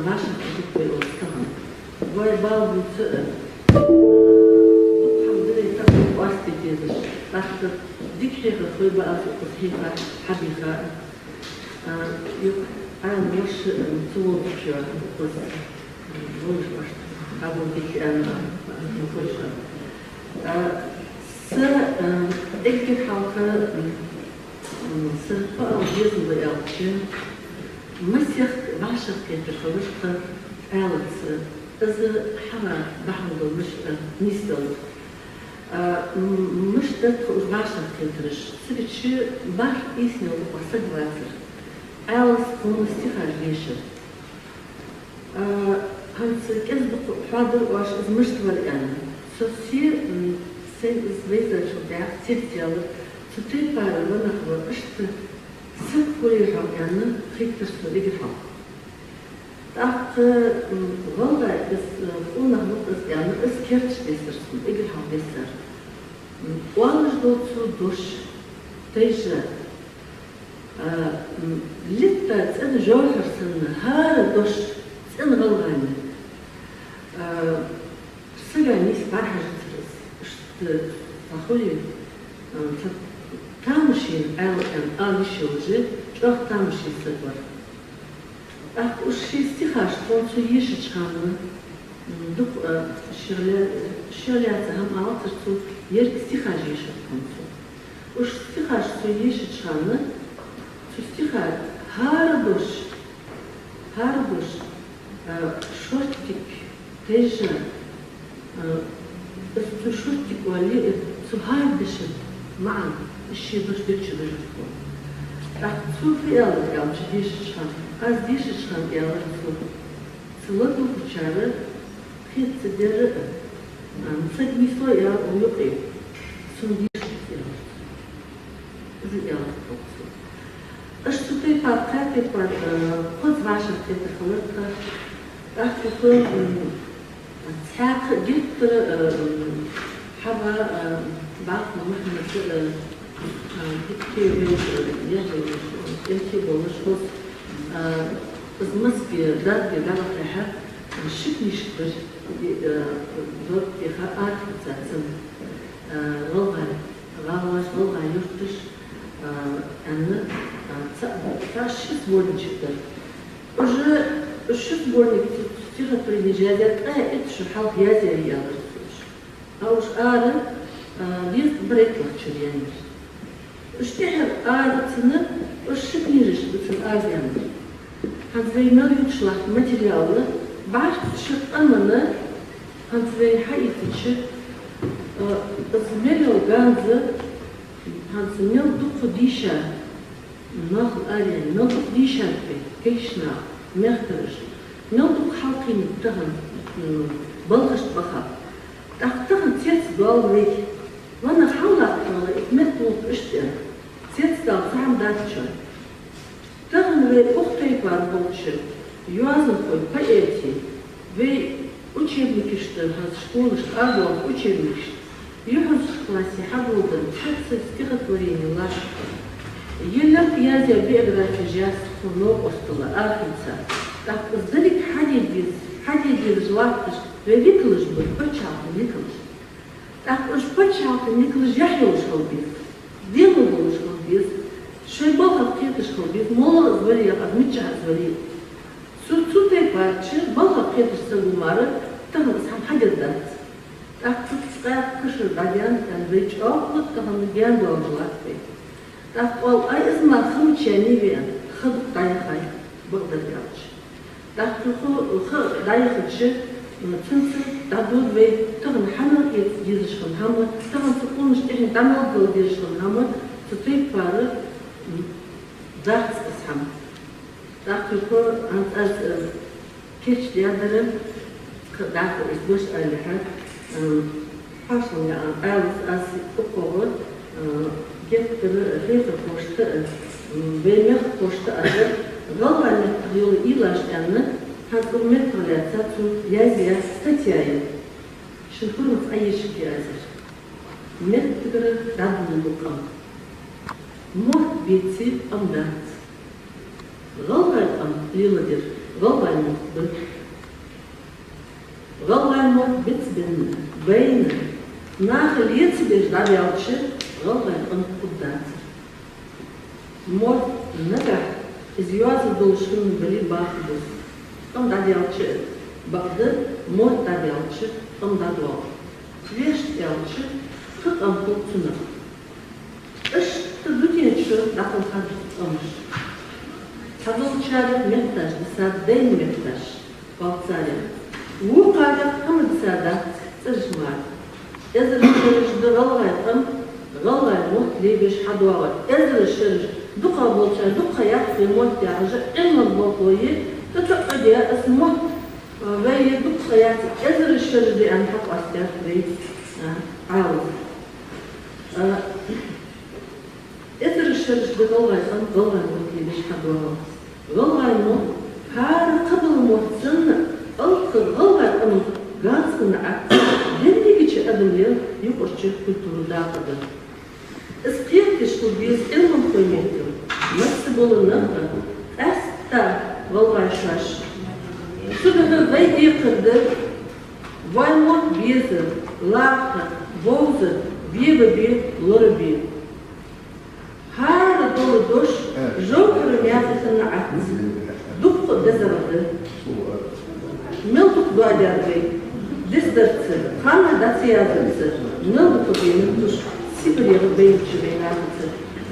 vaša tjetre og stan. Hvor er bare til بيزش تحت ديك حيخة خوي بقى حيخة حبيخة أنا مش مصور بشيء بس مش أبو ديك أنا مفرش إكتب حلقة سرقة أو جزء بيالتين مسيح بعشق كتير خلصت آلت إذا حنا بحمد مش نيستل مش تدخل بعشق كتيرش سبت شيء بار إسمه وصد واتر آلت مستيقظ ليش هنس كذب حاضر واش إذا مش تولي سوسي سين إزبيزة شو ده تيجي سوتي بارا لنا هو أشت سكوري هم خيتر سوري هم تاخ والله بس قلنا نقص إس كيرتش بيسر سون هم بيسر والله دوتو دوش تيجا لتا تن جوهر سن هار دوش تن غلغاني سجاني سبارها جترس أخوي تامشين آلي شوجي جوخ تامشين سدور وشي استخاش تونسو يشي چخانه دوك شغلات هم عاطرتو يرك استخاش يشي تونسو وش استخاش تو يشي چخانه تو استخاش هاردوش شورتك تيجا بس تو شورتك ولي تو هاردشن معا الشي دوش ديتشو بجفو راح تسوق في يالك عم تديش شخان از ديش شخان يالك تسوق سلطو بچاره خيط تدير مسك ميسو يال ويقيم سون ديش يالك زي يالك تسوق اشتو تي فاقاتي بار خود واشر تيتا خلطة راح تكون تحاق جيت حبا بعض محمد يحكي بولشوس زمسكي داربي داربيها شكني شكر دور فيها تاتسن غلغة يفتش أنا تاش سبورني شكر уже شو سبورني كتير برينجازات إتش حال يازي يالرسوش أوش بيز بريكلك شريانير اشتهر آرتنا وشكنيرش بتن آريانير هاد زي مليون شلاح ماتريالنا بعد شق أمنا هاد زي حقيقتش زميلو غانزا هاد زميل دوكو ديشا ناخل آريان ميل دوك ديشا كيشنا مخترش ميل دوك حلقي متغن بلغشت بخاب تغن تيتس دوال ريك وانا حاولت على إكمال اشتر سيتستال سام داتشر تغن ري أختي باربوتشر يوازن كوي بايتي في учебникишты хаз школыш адол учебникиш юхус классе хабулдан хатса стихотворение лаш еллак язя биография жас хуно остала ахица так сдалик хадидиз жлактыш великылыш бы почалты никылыш так уж почалты никылыш яхилыш холбиз делылыш холбиз шойбалхав кетыш холбиз мола звали адмича звали Суцутай парчы балға кетірсі ұмары тағын сан қадердат. Тақпыт қайық кіші дадян тәнбейч оғылық тағын ген болжылат бей. Тақ ол айызма қымчәне бен қыдық дайықай бұғдар ялчы. Тақпы дайықычы түнсі дадур бей тағын ханық езішқын хамы, тағын сұқыныш тегін дамалғыл езішқын хамы, сутай пары дағыз қысхамы. Дақиқо аз кеш диадырым дақиқ избош алиха пашня аз оқоғы гектер хейфа пошты беймех пошты азыр ғалғаны қиылы илаш әні хазғырмет қылятса цу язия статьяйы шынқырмыз айешіке азыр мет тігірі дадыны мұқам морт бетси амдат غلغة أم ليلدر غلغة المقبل غلغة المقبت بين Nachher sich da welche, Rollen und Kudanz. Mord naga, is yoaz dolshun beli bakhdus. Tam da welche, bakdı, mord da welche, tam da do. Svesh welche, kıt am kultuna. İşte dünyacı da kultanmış. Tadıl çare mehtaş, sadden mehtaş, baltsare. Bu kadar tam sada tsajmar. Ezra şerj de galgaytam, galgay mot lebeş hadwa. Ezra şerj duqa bolça, duqa yakfi mot yağıcı, elma boltoyu, tutaqadiya ismot ve duqa yakfi. Ezra şerj de anhaq asker ve ağız. Ezra şerj de galgaytam, galgay mot lebeş hadwa. Galgay mot, har qabıl motsun, alqı galgaytam, gazkın ak. Dendigiçi adımlar yukarıcı kültürü dağıdır. Iskiyetiş bu biz ilmin koymaydı. Nasıl bulunur? Esta valvaşaş. Sudağı vay yıkırdı. Vaymot bizi, lafı, boğazı, bir, lorı bir. Her dolu doş, jokuru nefesini attı. Dukku dezavadı. Miltuk duadardı. Дистарцы, хана дацияцы, мелдуку бейнутуш, сибирьевы бейнчи бейнагцы,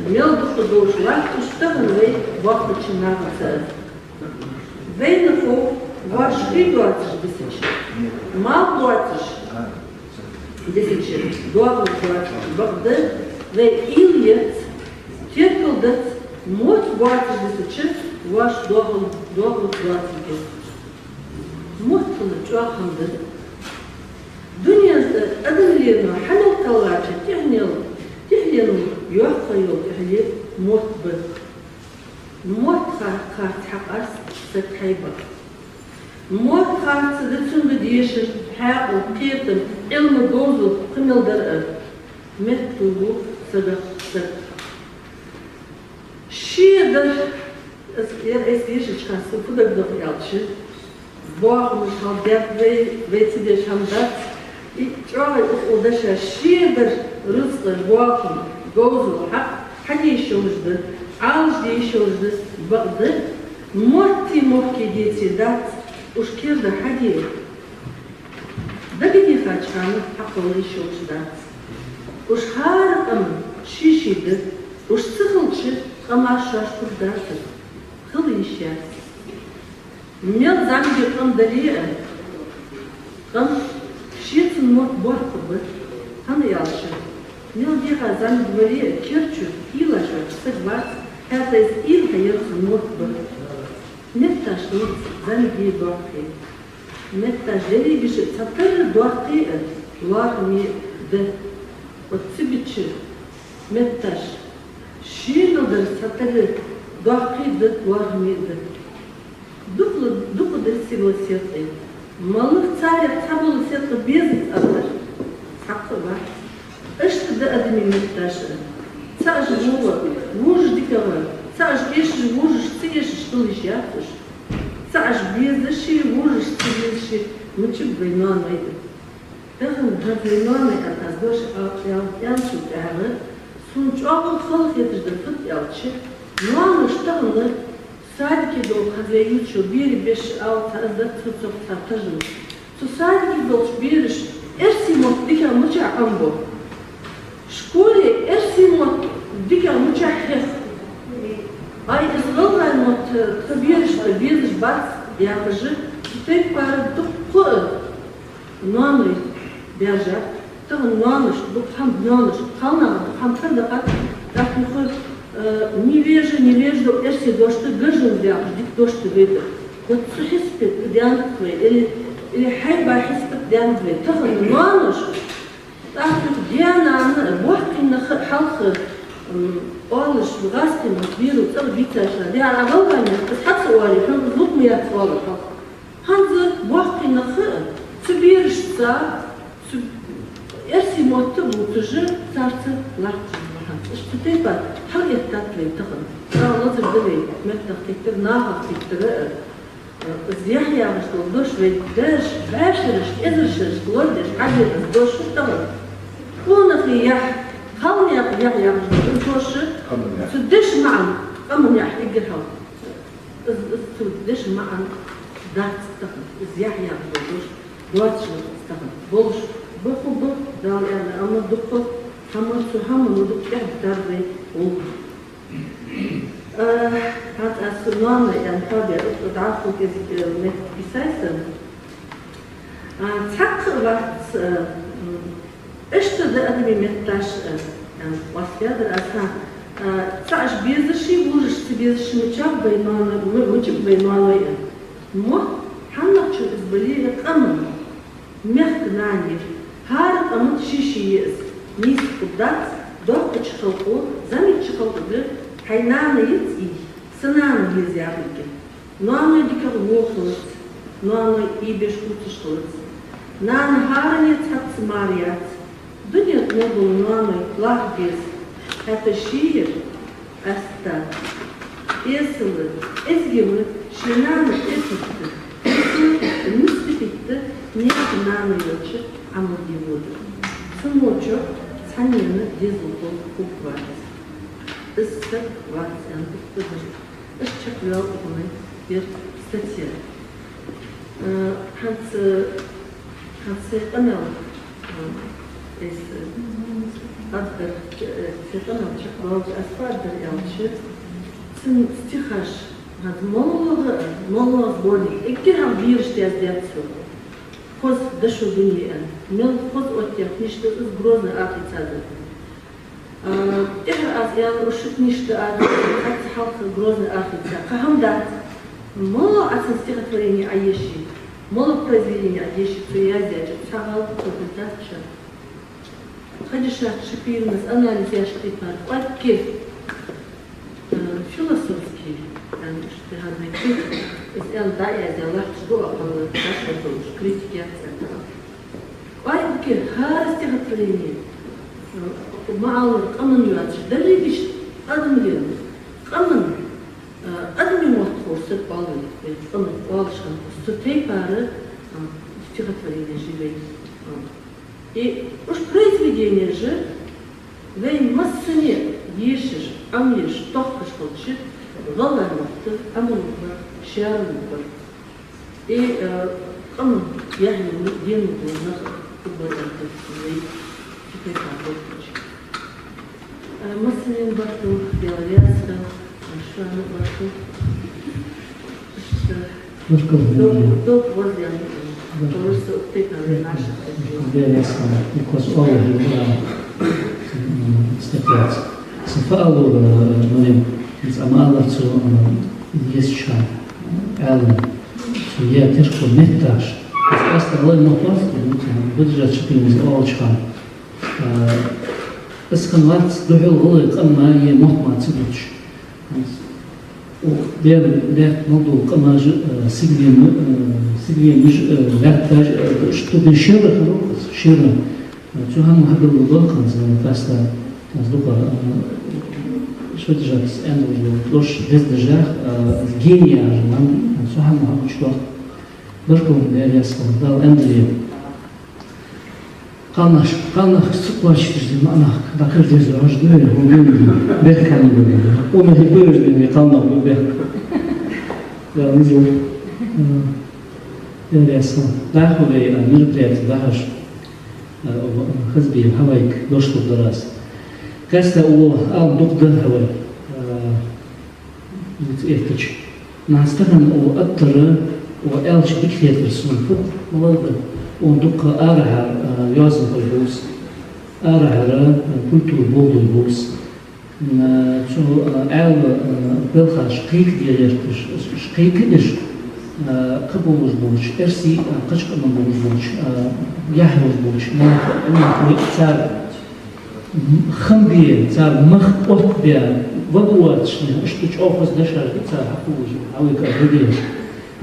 мелдуку душ лактуш, тагынвей вахтучи нагцы. Вейнафу ваш 20 мал 20 барды, вей ильец, теркалдыц, мот 20 ваш догл 20. Мот чуахамды. Dünyada adamlarına hanım kalacak tehliyenin yuhayol tehliye mutbu. Mut kart hakas sekayba. Mut kart sıdıçın değişir haqqı qiytim ilmi dozu qimildar mettubu sıdık. Şiirdir eskiye çıkarsa kudak da yalçı. Boğmuş halde ve size şamdat. Çoğu udaşa şiirdir rızkı, boğum, gozu, hadi işoğuzdu, ağız değişoğuzdu, bağdı, muhti muhki diyetidat, uşkirdi hadi. Da bir kaçkanı hakkılı işoğuzdat. Uş harikam şişidir, uş sıkılçı ama şaşkırdadır. Kıl işe. Mel zamge kandaliye, kan Шиетін мот бұрқыбы, қаны ялшы. Мел деға заңы дворе керчу, илаша, сығват, әтайыз ил қайырқы мот бұр. Метташ нұр заңге бұрқы. Метташ жәрі біші цатыры дұақы лағыме ді. Отсы бітші, метташ. Шиынылдыр цатыры дұақы ді лағыме ді. Дұқы дұрсылы сеті. Mallık çare tabulu setli bezit alır. Saklı var. İşte de adımı mektaşı. Sadece vuruş dikavı. Sadece eşi vuruş, eşi ştılış yapmış. Sadece bezişi, vuruş, eşi mıçık veymanaydı. Dağın veymanay ataz doş yançı dağı. Sonuç ağıl kalık yetişdir fıt yalçı. Nuanış dağını Sadece de o kadar yutuşu, 1, 5, 6, 9, tartışın. Sadece de o bir ersimot dikkat mıça ambo. Şkole ersimot dikkat mıça hef. Ay izgalay mot tabirişte bir bat yapıcı. Tek para dukku nuanı berjak. Tağın nuanış, dukham nuanış. Kalna, dukham kırdıkat. Dakmıkı невежда, если дождь гажен взял, дик дождь выйдет. Вот хиспет дянквы, или хайба хиспет дянквы. Тахан нуаныш, так дяна, бохкина халхы, олыш, вгастин, виру, цел биташа. Дяна галвани, тхатса уали, хан злук мият валы халх. Ханзы бохкина хы, цубиришца, эрси мотты бутыжы, царцы ларчы. İşte teyba, her tatlı takın. Sağlığı zırdığı, mettaktiktir, nahaktiktir, ziyah yağışlı, doş ve derş, başırış, ezirşiriş, glordiş, acıdız, doşu takın. سكون خياح خلني يا توش سدش معا أمن يا حقيقة هوا سدش معا دات استخدم زياح يا توش دواتش استخدم بولش بخو دار يعني أما الدكتور حمل سحمل ودك يحضر بي هذا السنوان يعني هذا تعرفوا كذا من بيسايسن تحقق وقت اشتد أدمي متلاش يعني واسيا دراسة تعش بيزشي وجش تبيزشي متشاب بيننا متشاب بيننا ويا مو حنا شو إزبالي أمن مخ ناني هارب أمن شيء يس نيس قدات دوق تشخلقو زمي تشخلقو ده حينانا يتي سنانا يزيابك نانا ديك الوخلت نانا يبيش كوتشخلت نانا هارني تحت ماريات دنيا تنبو نانا يطلع بيز هذا الشير أستا يسلت إزجمت شنانا إسكت المستفيد نيت نانا يوتش عمل ديود سموتشو سانينا ديزوتو كوبرات السك واتس أن تكتبش الشكل الأغني ير ستير هنس أنا إس أقدر سيطلع شكل أسفادر يالشيء سن استخاش هذا مولو بورني إكتر هم بيرش تيازديات سو خوز دشو دنيا مل خوز أوتيات نشت إز غروزنا آخي تادر إحر أزيان وشت نشت آخي حتى حلق غروزنا آخي تادر كهم دات مولو أسن استخاش فريني عيشي مولو برزيليني عيشي تيازديات تشغل تبدات شا خدشات شبير مسألة لزياش قيتار وقت كيف فيلسوفسكي يعني هذا كيف اسأل داعي زي شدوء على تشرح كريتيكات وقت كيف هذا استغفريني مع القمن يواتش دري بيش أدم اليوم قمن أدم يوات فرصة بالي قمن والش كان ستي بارة استغفريني جيبي и уж произведение же вей массане ешешь амеш тохкаш холчит галанты амунба шарунба и ам яхни дену на кубарата вей теперь работаешь массане барту беловязка шану барту до возле because all of you статья. Сфалу мы из Амала zu есть шаг. Ален. Я тяжко метаж. Просто лой на пласт, будет же из олчха. Эсканват довел голый кама и мохма цибуч. Der Modul kann Sigli Werktage, Studien Schirren, zu haben Hageludokans, fast das Duka, Schwedisch Ende, durch das Jahr, Genial, zu haben Schloss, Durchkommen der Jasko, da Ende. Kanach сплачешь, манах, да каждый рождает, он бег канибали, он не будет, не канах бег. Да, не знаю. Интересно. Да, хули, мероприятие, да, аж хазби, хавайк, дошло до раз. Кажется, у доктор хавай, этич. На стороне у аттера, у элч бикхетер сунфут, молодой. وندق أرها يوازن البوس أرها كلتور بولد البوس شو عال بلخا شقيق ديالش شقيق كدش قبول بولش إرسي قشق من بولش يحوز بولش ما تار خمبيه تار مخ قط بيا وبواتش اشتش أوفز دشار تار حقوج عوي كأبديش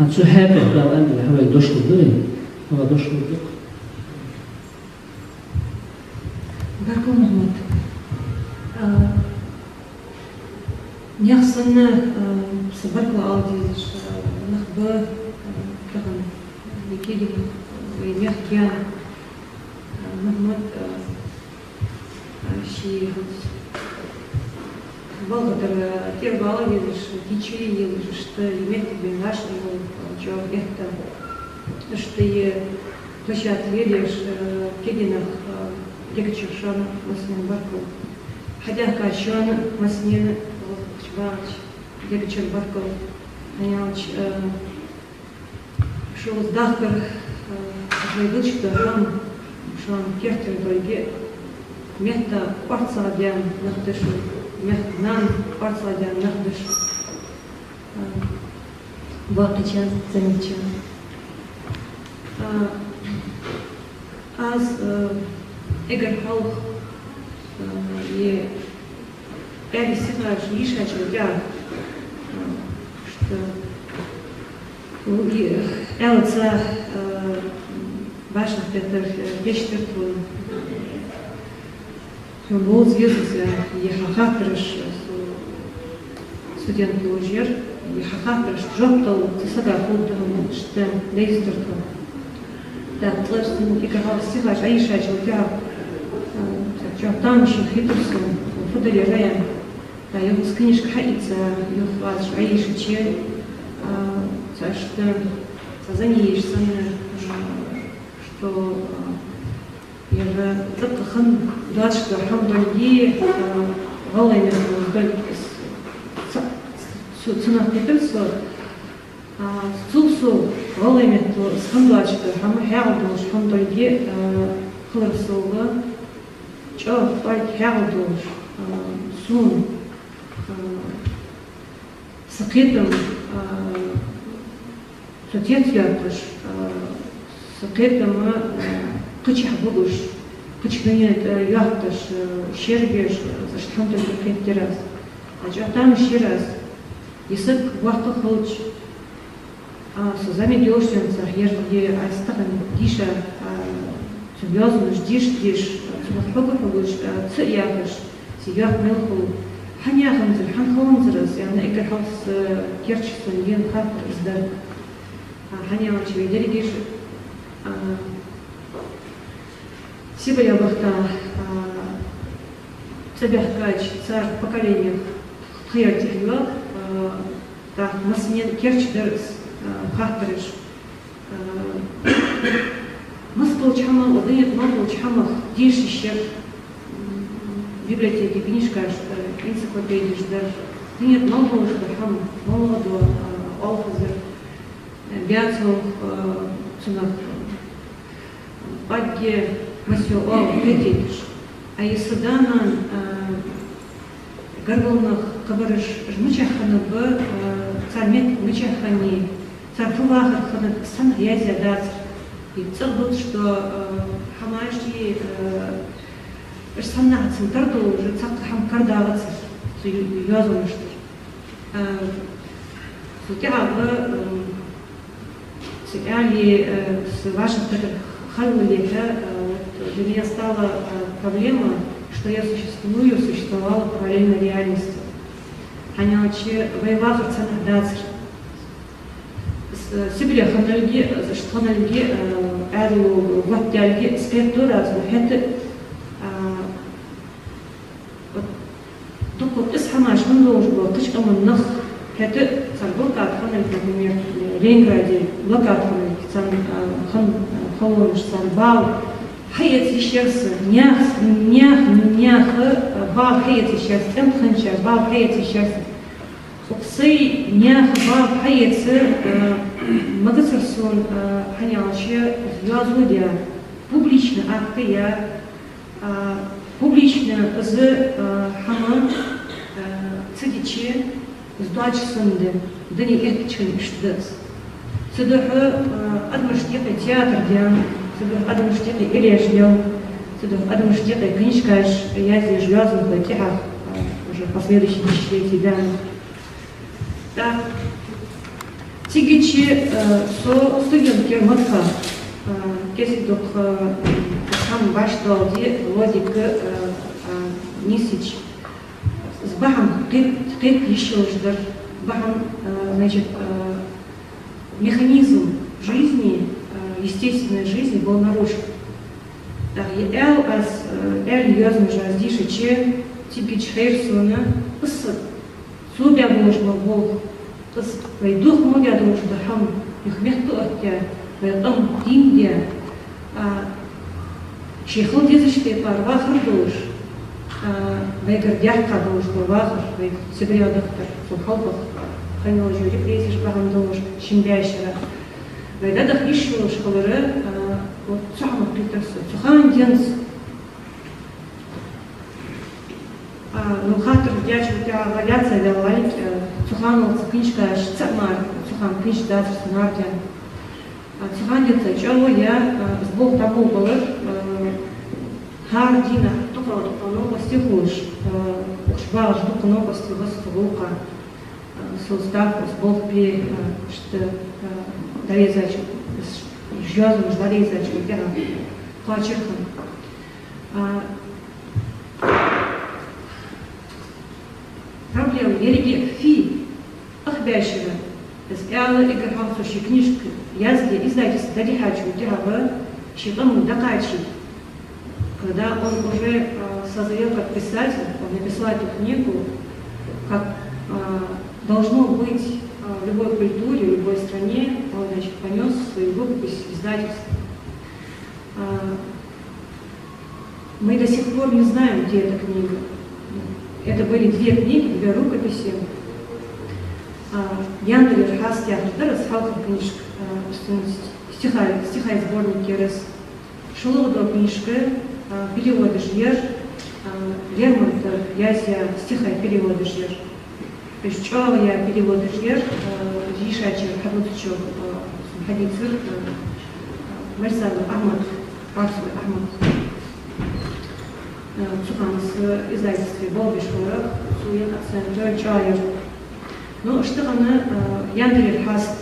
عن شو هابه قال أنا هواي دوش الدنيا هو دوش الدنيا Barko Mahmud, нyaxsını sabırla aldığınız nahba takım dikili ve nahkiyan Mahmud чи благодаря тербала видишь, дичи видишь, что имеет тебе наш его это, что и площадь видишь, кединах, легче шана маснин барку. Хотя качан маснин чвач, легче барку. Аняч шел с дахкар, заявил, что шан кертер дойге, место парцадян нахдышу. Нан парцадян нахдыш. Бакичан замечан. Аз эгер халк и объясняешь лишь очередя, что элца важно это вещь был звездный и хахатрыш студент лужер и хахатрыш жоптал цесада ходом что лейстерка. Да, тлэшин и как стихаш Аиша чултя там еще хитрсон фудали район. Да, его с книжка хаица его фаз Аиша че что сознаешь что я же только хан дальше хан другие голые цена петерсо сулсу голые с хан дальше хан хялдуш хан другие хлебсова чё пать хялдуш сун сакетом сотец яркош сакетом кычах будуш, кычгынет яхташ, шергеш, за что он только пять раз. А там еще раз, если вахта холч, созами делаешься, ежели астаган диша, связан ждишь, свахпага холч, цияхаш, сиях мелху, ханяханзер, ханханзерас, я на экахалс керчисон, ген хатр издар, ханяханчеве делегиш. Сегодня я бахта цабяхкач царь поколения хьертихлак, так масмен керчдерс хахтриш. Мас получама одни мас получама дешищер библиотеки книжка энциклопедия ждер. Нет много что хам молодо алфазер биацов цунак падге Масё, глядишь, а если данан горболнах кабарыш жмучахана б цармет мучахани царфулахар хана сан язя дац и царбут что хамаши санна центарду уже цак хам кардавац язон что сутя б сяли с ваших халилиха. Для меня стала проблема, что я существовала параллельно реальности. Они очень воевали в ценах дацер. Сибиря ханальги, что ханальги, эру ваттяльги, спектура, это только из хамаш мы должны был точка маннах. Это царбурка ханальги, например, в Ленинграде, блокад ханальги, хан холоныш, царбал. Hayat işlerse, niyah, bal hayat işlerse, emthançar, bal hayat işlerse. Oksay niyah, bal hayatı, magazerson, hanyalışı yazıya, publiczne aktyja, publiczne z hamam, cydici, zdłaczsındı, dani erkçin iştdız. Sıdığı admıştıqı teatr diyan, Сюда одну штуку или ждем, сюда одну штуку книжка, я здесь железных латихах уже последующие десятилетия да. Так, тигичи со студент керматка, если только сам ваш толди лодик нисич с бахом кет еще ждал бахом значит механизм жизни естественной жизни был нарушен. ел аз язм жаздиши че типич хейрсуна пс субя можно бог пс вайдух мудя душ дахам ихмехту атя вайдам диндя шейхул дизиште парва хардуш вайгар дяхка душ парва вайг себе ядахтар сухалбах ханил жюри пресиш багам душ шимбяшера вайдадах ишву школары вот цахмат притарсы цухан денс ну хатр дячу тя валяться вялайт цуханул цкничка шцамар цухан книч дас нардя цухан денса чало я сбол тому балыр хардина тукала тукано стихуш ушбаш тукано постигас тугука состав сбол пе что дорезачу жёзым ждорезачу я плачерхан проблема ерге фи ахбяшева с эла играл суши книжка язги издательство дарихачу тяга щитом дакачи когда он уже созрел как писатель, он написал эту книгу, как должно быть в любой культуре, в любой стране, он, значит, понес свою рукопись издательства. Мы до сих пор не знаем, где эта книга. Это были две книги, две рукописи. Яндалер Хастяр, раз халка книжка, стиха и сборники раз. Шуловодова книжка, переводы жьер, Лермонтов, Язя, стиха и переводы жьер. То есть чего я переводы жьер, Жишачер, Хабутчок, Хадицир, Марсал Ахмад, Парсуй Ахмад. Цуханс издательстве Болбишкора, Суен Акцентер, Чайер. Ну, что она, Яндалер Хаст,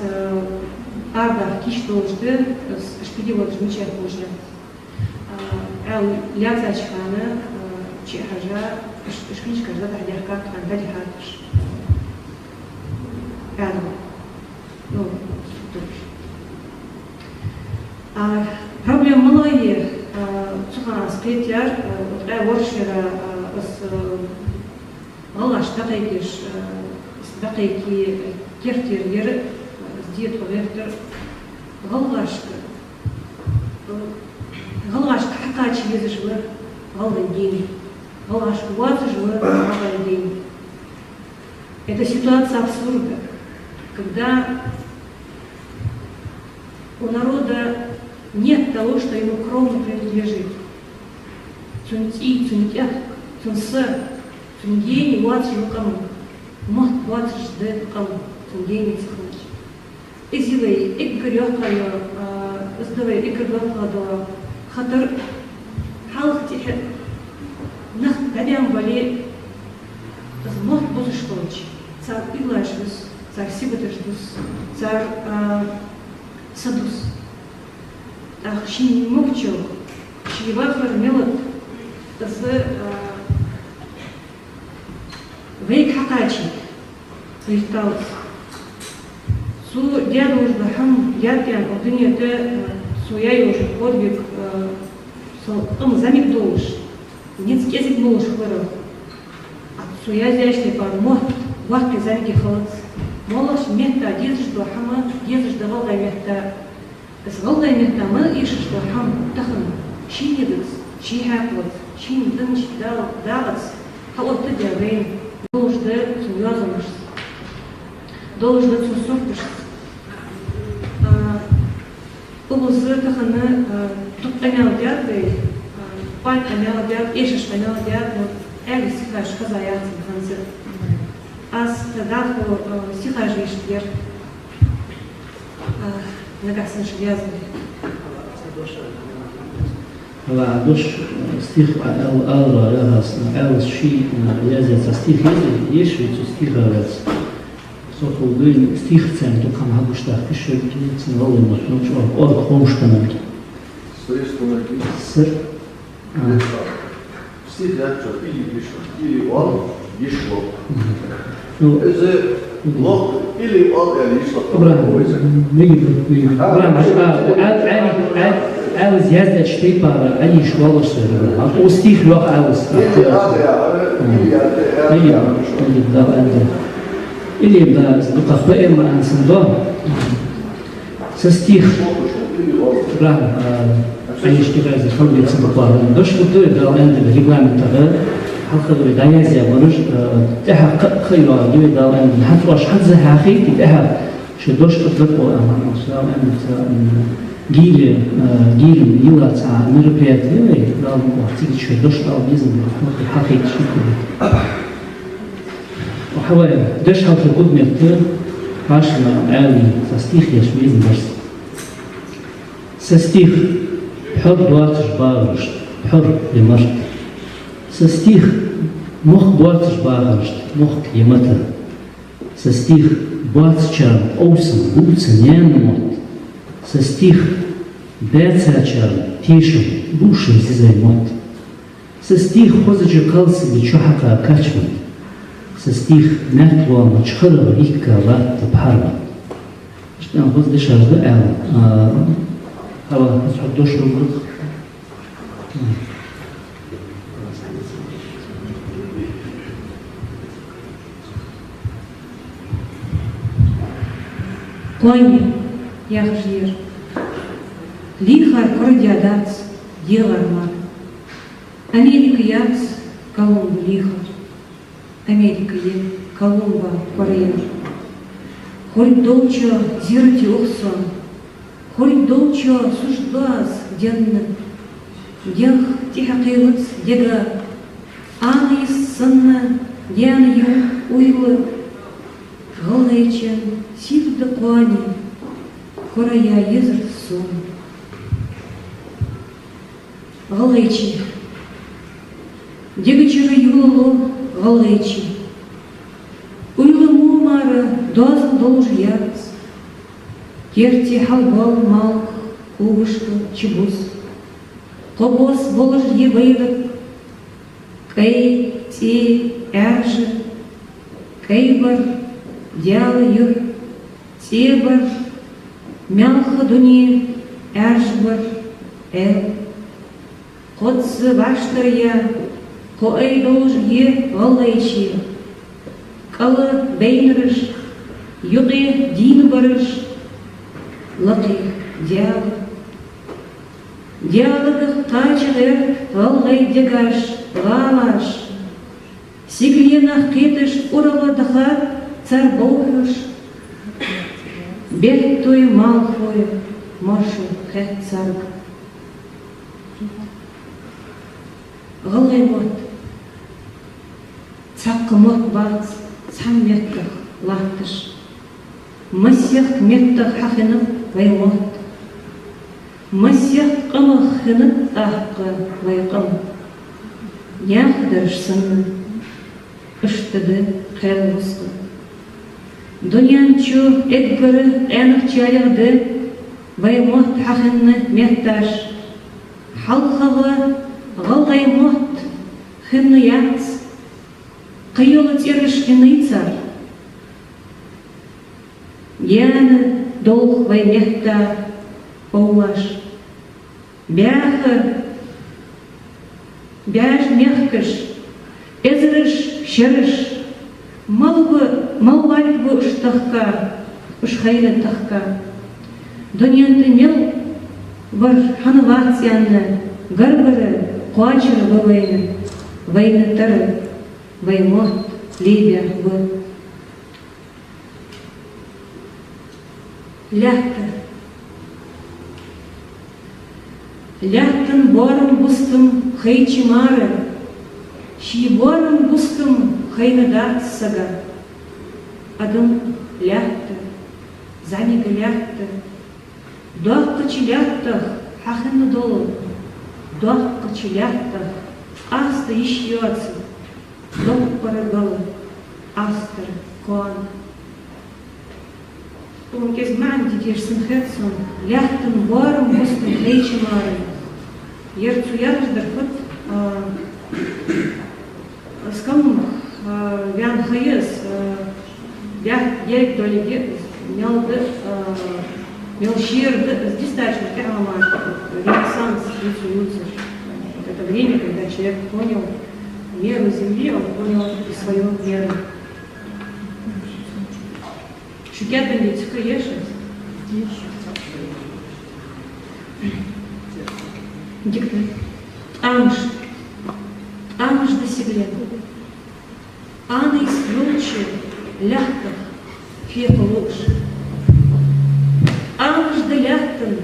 Арда, Киштолжды, перевод жмичай позже. Ляцачхана, Чехажа, Шкничка, Жадардяхка, Дарихатыш. Рядом. Ну, проблема многие, Цухан Спетяр, Воршера, Галаш, Дакайкиш, Дакайки, Кефтер, Сдет, Вектор, Галашка. Галашка хакачи езжила голый день. Галашка вазжила голый день. Это ситуация абсурда, когда у народа нет того, что ему кровно принадлежит. Цунти, цунтях, цунса, цунгени вазжила кому. Мот вазжда кому. Цунгени цхуч. Изилей, игрёкаю, сдавай, игрёкаю, خطر حالك تحت نخ بديم بالي زموت بوزشتوش صار إلاجلس صار سيبتشلس صار سدوس أخشين مكتشو شيء وافر ملت بس ويك حقاچي ويستاوس سو ديانوش بحم ياتيان الدنيا ده суя уже подвиг, он замик душ, нет язык душ хваров, а суя здесь не пармо, вахки замки холод, молож мета дизж до хама, дизж до волда мета, с волда мета мы ишь до хам тахан, ши недус, ши хаклот, ши недунч далац, холод ты дявей, долж да суязамш, долж да сусурташ. Улузы таханы туптамял дядый, пальтамял дяд, ешештамял дяд, вот эли сихаш казаяцын ханзы. Аз тадаху сихаш иштер, нагасын швязный. Ладуш стих алра рахас ал ши язец стих ешвит стих арец. Сохулгын стихцем то кам хагуштах кишерки цнолым ну чё ор хомштанам. Сыр. Стих я чё или пишу или он يشلط. نو إذا لق إلي قال يعني يشلط. إبراهيم نيجي إبراهيم عاوز يزداد شيء بار أي شغل صار أوستيخ لوح عاوز إلي بس دقة بقى ما أنسندون سستيخ إبراهيم أي شيء غير خلوا يتصل بقارن دوش بطول ده عند الرجال متغير حلقة بداية زي برج تحقق خيرا جوي ده عند حتى واش حد زي حقيقي تحقق شدوش أطلقوا أمام مسلم أن جيل يلا تاع مربيات يوي لا وقتي شدوش أو بيزن حقيقي شكل وحوالي دش حلقة قد مرتين عشنا عالي سستيخ يشويزن بس سستيخ حر بواتش بارشت حر لمرت سستيخ مخ بواتش بارشت مخ يمتر سستيخ بواتشر أوسن بوتسن ينموت سستيخ باتشر تيشم بوشن زي موت سستيخ خوزج قلس بشحقا كاتشمت سستيخ نتوى مشخرة إيكا لا تبحرة اشتنا خوز دشار دقال هوا تحطوش رمض Кони, яхжир, лихар кордиадац, елармар. Америка яц, Колумбу лихар. Америка е, Колумба Корея. Хоть долчо зирти ухсон, хоть долчо суждбаз денны. Дех тихакилыц дега, аны сынна, ден ю уйлы. Голечен, сив до кони, корая езер сон. Голечи, дегачера юлу голечи. Уйлы мумара дозын долж яц. Керти халбал мал, кувышка чебус. Кобос болж ебейдок, кей ти эржи, кейбар. Дялы тебар, мялха дуни, әржбар, Қодсы баштар я, қоай долж е ғалайши. Қалы бейніріш, юғи дин барыш, лақи дялы. Дялыгы қачығыр ғалғай дегаш, ғалаш. Сиглена қетіш ұралы дұға, царь Богуш, бед той малхой, маршу хэт царг. Голый мот, цакы мот бац, цам меттах лахтыш. Мысях меттах хахынып ваймот. Мысях қымық хынып ахқы вайқым. Яхдырш сынны, үштіді қэлғысқы. Дунянчу эдгары энық чалырды, ваймот хахынны метташ. Халқығы ғалғаймот хынны яц, қиылы теріш хынны цар. Яны долг вайметта оулаш. Бяхы, бяж мехкыш, эзіріш шырыш. Малваль бы уштахка, ушхайны тахка. Дунянты мел бар ханавациянны, гарбары, қуачыры бы вайны, вайны тары, ваймот, лебя бы. Ляхта. Ляхтын борым бустым хайчы мары, ши борым бустым хайнадат сага. Адым ляхта, занига ляхта. Доққычы ляхтах хахынны долу. Доққычы ляхтах аста ишьёцы. Доқ парагалы, астыр, кон. Он кез ма'n дидерсін хэтсон, ляхтын борым бустым хайчы мары. Ерцу ядыждар хыт, скалым Вян Хайес, я долги, Мелшир, здесь дальше, Ренессанс, вот это время, когда человек понял меру Земли, он понял и свою меру. Шукятан ведь конечно. Диктор. Амш до Сиглета. Ана из Юлчи, Ляхта, Фека Луш. Амш до Ляхтан,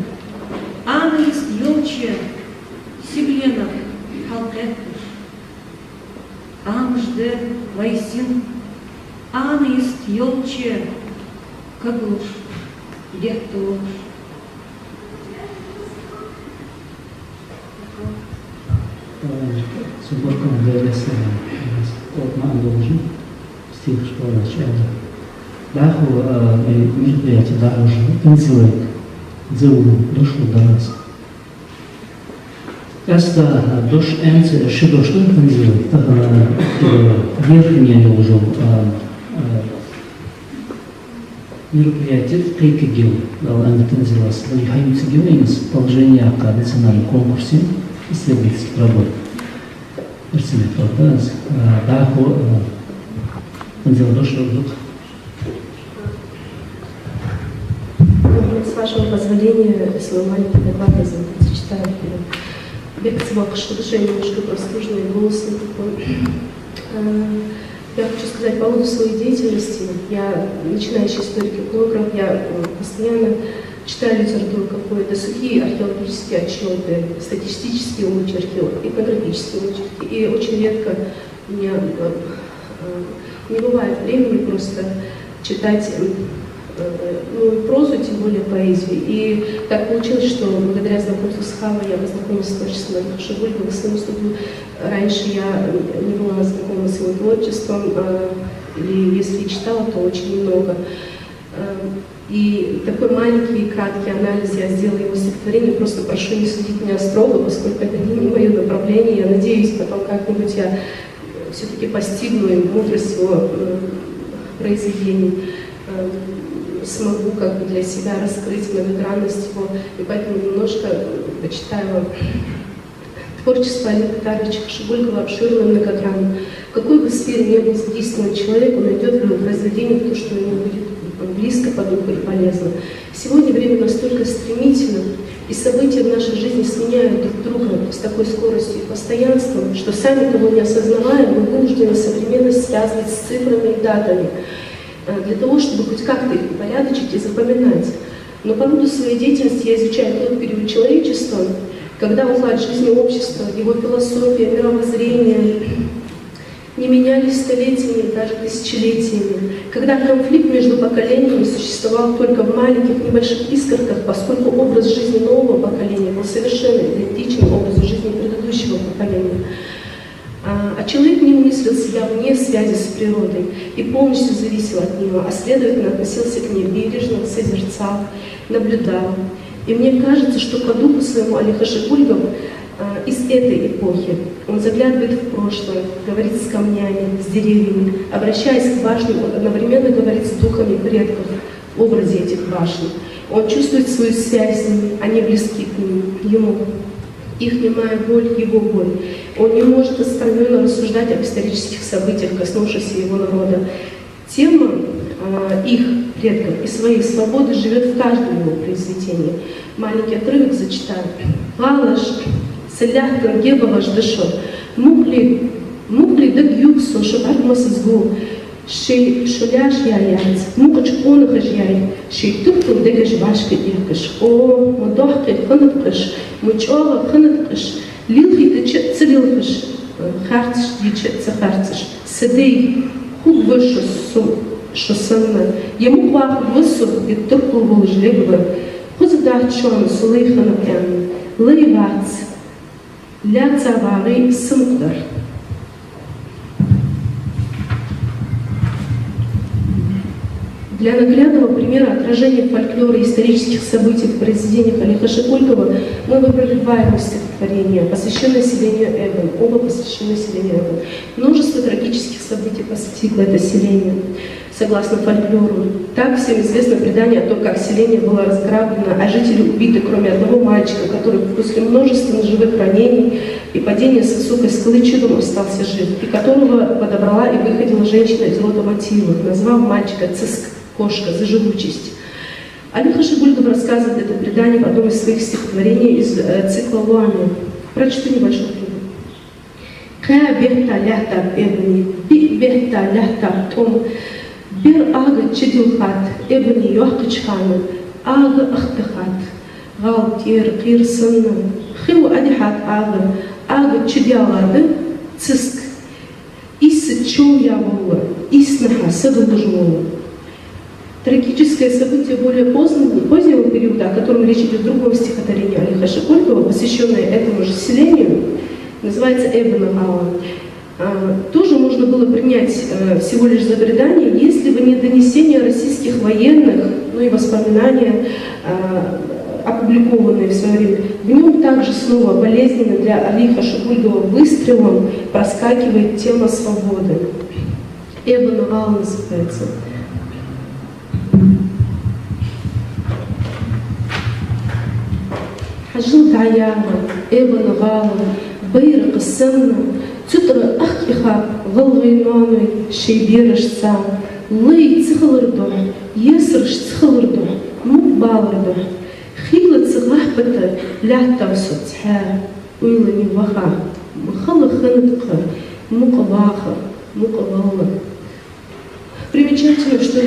Ана из Юлчи, Сиглена, Халкетыш. Амш до Вайсин, Ана из Юлчи, Каглуш, Дехтулуш. Суборком говорится, от нам должен стих школы начала. Даху мероприятие дороже, танцевает, дзеу дошло до нас. Эста дош энце шидошло танцевает, верхний должен мероприятие в Кейкегил, дал она танцевалась, но я не сидел положение о национальном конкурсе исследовательских работ. Даху танцевал дошло вдруг. С вашего позволения, свой маленький доклад я зачитаю. Бегцева душа немножко простуженный, голос не такой. Я хочу сказать по поводу своей деятельности. Я начинающий историк-этнограф, я постоянно читаю литературу какую-то, сухие археологические отчеты, статистические очерки, этнографические очерки. И очень редко у меня не бывает времени просто читать прозу, тем более поэзию. И так получилось, что благодаря знакомству с Хавой я познакомилась с творчеством Алихаша Гульгова, с ним раньше я не была знакома с его творчеством, или если читала, то очень немного. И такой маленький, краткий анализ я сделала его стихотворение, просто прошу не судить меня строго, поскольку это не мое направление. Я надеюсь, потом как-нибудь я все-таки постигну мудрость его произведений, смогу как бы для себя раскрыть многогранность его, и поэтому немножко почитаю творчество Олега Петровича Хашигульгова обширно, многогранно. В какой бы сфере ни был задействован человек, он найдет в его произведениях то, что ему будет близко по духу и полезно. Сегодня время настолько стремительно, и события в нашей жизни сменяют друг друга с такой скоростью и постоянством, что сами того не осознавая, мы вынуждены современность связывать с цифрами и датами, для того, чтобы хоть как-то их упорядочить и запоминать. Но по роду своей деятельности я изучаю тот период человечества, когда уклад жизни общества, его философия, мировоззрение не менялись столетиями, даже тысячелетиями, когда конфликт между поколениями существовал только в маленьких, небольших искорках, поскольку образ жизни нового поколения был совершенно идентичен образу жизни предыдущего поколения. А человек не мыслил себя вне связи с природой и полностью зависел от нее, а следовательно относился к ней бережно, созерцал, наблюдал. И мне кажется, что по духу своему Алихаш Гульгов из этой эпохи он заглядывает в прошлое, говорит с камнями, с деревьями, обращаясь к башням, он одновременно говорит с духами предков в образе этих башен. Он чувствует свою связь с ними, они близки к ему. Их немая боль, его боль. Он не может отстраненно рассуждать об исторических событиях, коснувшихся его народа. Тема их предков и своей свободы живет в каждом его произведении. Маленький отрывок зачитаю. «Галаш, селяхтан гебалаш дышо, мукли даг юксо, шабармас изгу, шей шуляш яяц, мукач понахаш яй, шей туктун дегаш башка иркаш, о, мадохки ханаткаш, мучова ханаткаш, лилхи цилилхаш, харцш дичет цахарцш, седей хук выше шосанна, ему квах высух и туркул волжлебва, хузадах чон сулейхана пян, лейвац, ля цавары сымдар». Для наглядного примера отражения фольклора и исторических событий в произведениях Олега Шипулькова мы выбрали два его стихотворения, посвященные селению Эбен, оба посвящены селению Эбен. Множество трагических событий постигло это селение. Согласно фольклору, так всем известно предание о том, как селение было разграблено, а жители убиты, кроме одного мальчика, который после множества ножевых ранений и падения с высокой скалы чудом остался жив, и которого подобрала и выходила женщина из рода Матилов, назвав мальчика Циск, кошка, за живучесть. Олег Хашибульков рассказывает это предание в одном из своих стихотворений из цикла «Луами». Прочту небольшой фрагмент. Бир ага чидилхат, эбни йохкичхана, ага ахтахат, гал тир кирсанна, хиу адихат ага чидиалады, циск, иссы чоуявола, иснаха садуложуола. Трагическое событие более позднего периода, о котором речь идет в другом стихотворении Олега Шипулькова, посвященное этому же селению, называется Эбен-Ала. Тоже можно было принять всего лишь за предание, если бы не донесения российских военных, ну и воспоминания, опубликованные в свое время. В нем также снова болезненно для Олега Шипулькова выстрелом проскакивает тема свободы. Эбен-Ала называется. Хажил Таяна, Эбен-Ала, Бейр Касанна, Цутра ахкиха валгайнаной шейберышца, лей цихалырдо, есрыш цихалырдо, мукбалырдо, хила цихлахбата лятав соцха, уйлани ваха, махала ханатха, мукаваха, мукавала. Примечательно, что в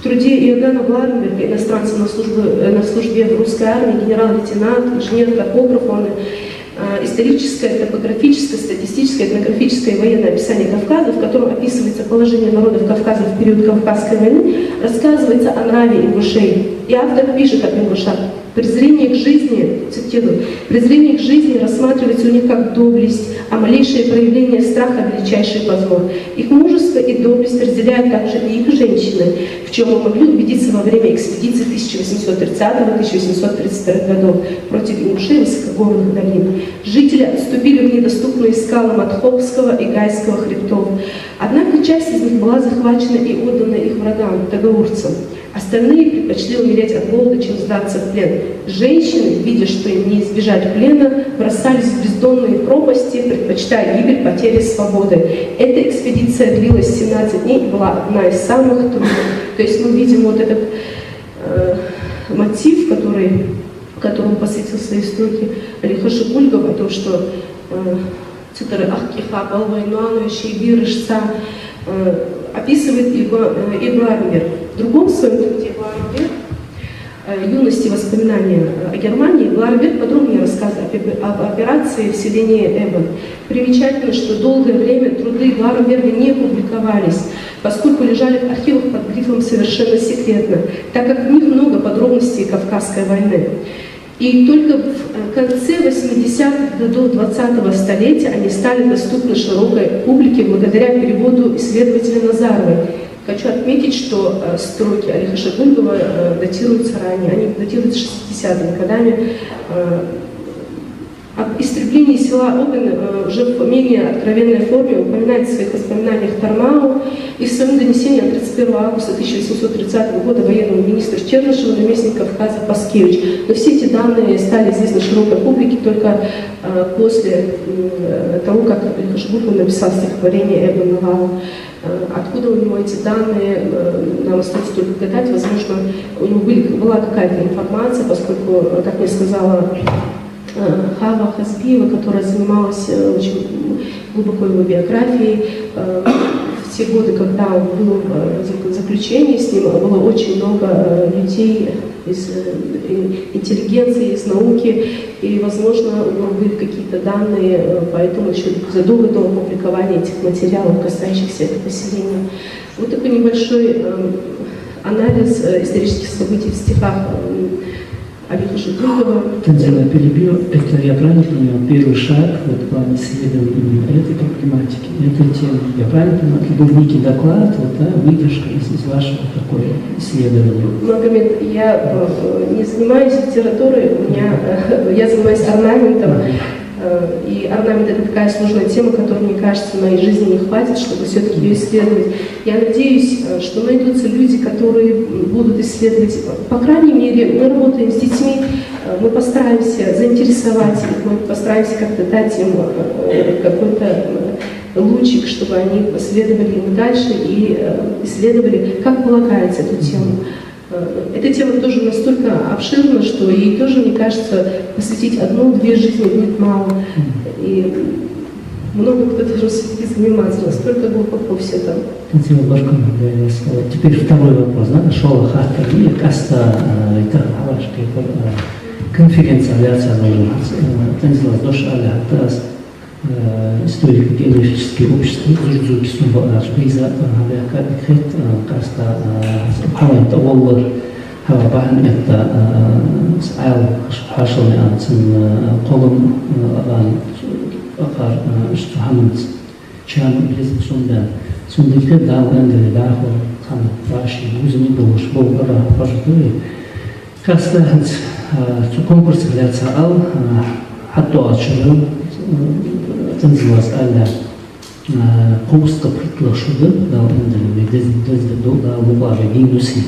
труде Иоганна Бларенберга, иностранца на службе в русской армии, генерал-лейтенант, инженер-топограф, он историческое, топографическое, статистическое, этнографическое и военное описание Кавказа, в котором описывается положение народов Кавказа в период Кавказской войны, рассказывается о нраве ингушей. И автор пишет об ингушах. Презрение к жизни, цитирую, презрение к жизни рассматривается у них как доблесть, а малейшее проявление страха – величайший позор. Их мужество и доблесть разделяют также и их женщины, в чем мы могли убедиться во время экспедиции 1830-1832 годов против ингушей высокогорных долин. Жители отступили в недоступные скалы Матховского и Гайского хребтов. Однако часть из них была захвачена и отдана их врагам, тагаурцам. Остальные предпочли умереть от голода, чем сдаться в плен. Женщины, видя, что им не избежать плена, бросались в бездонные пропасти, предпочитая гибель потери свободы. Эта экспедиция длилась 17 дней и была одна из самых трудных. То есть мы видим вот этот мотив, которому посвятил свои строки Олег Шипульков, о том, что цитары «Ахкиха, Балвайнуану, Шейбирышца» описывает и Бларенберг. В другом своем труде Бларенберг «Юность и воспоминания о Германии» Бларенберг подробнее рассказывает об операции в селении Эбен. Примечательно, что долгое время труды Бларенберга не публиковались, поскольку лежали в архивах под грифом «совершенно секретно», так как в них много подробностей Кавказской войны. И только в конце 80-х годов 20-го столетия они стали доступны широкой публике благодаря переводу исследователя Назаровой. Хочу отметить, что строки Олега Шипулькова датируются ранее, они датируются 60-ми годами. Об истреблении села Обен уже в менее откровенной форме упоминает в своих воспоминаниях Тармау и в своем донесении от 31 августа 1830 года военному министру Чернышеву, наместник Кавказа Паскевич. Но все эти данные стали известны широкой публике только после того, как Олег Шипульков написал стихотворение Эбен-Ала. Откуда у него эти данные, нам остается только гадать. Возможно, у него была какая-то информация, поскольку, как мне сказала Хава Хазбиева, которая занималась очень глубокой его биографией. В те годы, когда он был в заключении, с ним было очень много людей из интеллигенции, из науки, и, возможно, у него были какие-то данные, поэтому еще задолго до опубликования этих материалов, касающихся этого поселения. Вот такой небольшой анализ исторических событий в стихах Олега Шабулькова. Танзила, перебью. Это, я правильно понимаю, первый шаг вот, в плане исследования именно этой проблематики, этой темы. Я правильно понимаю, это был некий доклад, вот, да, выдержка из вашего такого исследования? Магомед, я не занимаюсь литературой, я занимаюсь орнаментом. И орнамент — это такая сложная тема, которой, мне кажется, в моей жизни не хватит, чтобы все-таки ее исследовать. Я надеюсь, что найдутся люди, которые будут исследовать. По крайней мере, мы работаем с детьми, мы постараемся заинтересовать их, мы постараемся как-то дать им какой-то лучик, чтобы они последовали дальше и исследовали, как полагается, эту тему. Эта тема тоже настолько обширна, что ей тоже, мне кажется, посвятить 1-2 жизни будет мало. И много кто должен все-таки заниматься, настолько глубоко все там. Теперь второй вопрос. Шола Хатаги, Каста, это конференция авиации Танзила Доша Алятас, историко-географические общества, Зурзуки Сумба Ашбиза, Авиакадикхет, Каста, Хавайт Аволлар, Хавабан, это Сайл Хашални Ацин, Колом, Акар, Штухаманц, Чан, Близк Сундан. Сундикте дал Эндери Дахо, Хан, Раши, Гузини Душ, Болгара, Паждури. Каста, конкурс является Ал, Хатто Ачуру, Танзила Аля, Кумска Притлашуды, дал Эндери, дал Лубари, Гинуси.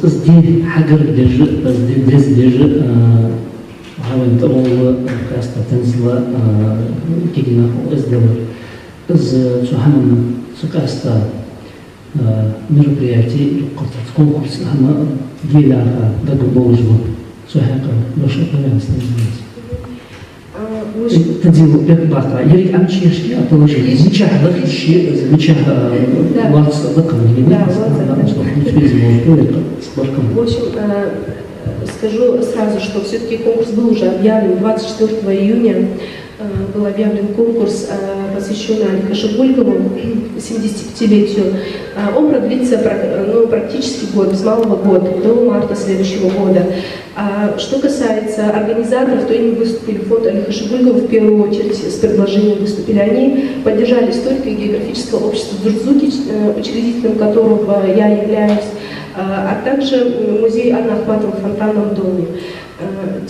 Здесь Хагар Держи, Хавайт Аволла, Каста, Танзила, Кигинаху, Эздевар. С Суханом Сукаста мероприятий, конкурс, она геляха, году Божьего, Сухака, Доша Павянства. Танзилу Бекбаха, Ярик Амчешки, а положили. Ничах, лакиши, ничах, варца, лаками, да, в общем, скажу сразу, что все-таки конкурс был уже объявлен 24 июня. Был объявлен конкурс, посвященный Олегу Шабулькову, 75-летию. Он продлится практически год, без малого года, до марта следующего года. Что касается организаторов, то ими выступили фонд Олега Шабулькова, в первую очередь с предложением выступили они, поддержали историко-географическое общество Дзурзуки, учредителем которого я являюсь, а также музей Анны Ахматовой в Фонтанном доме.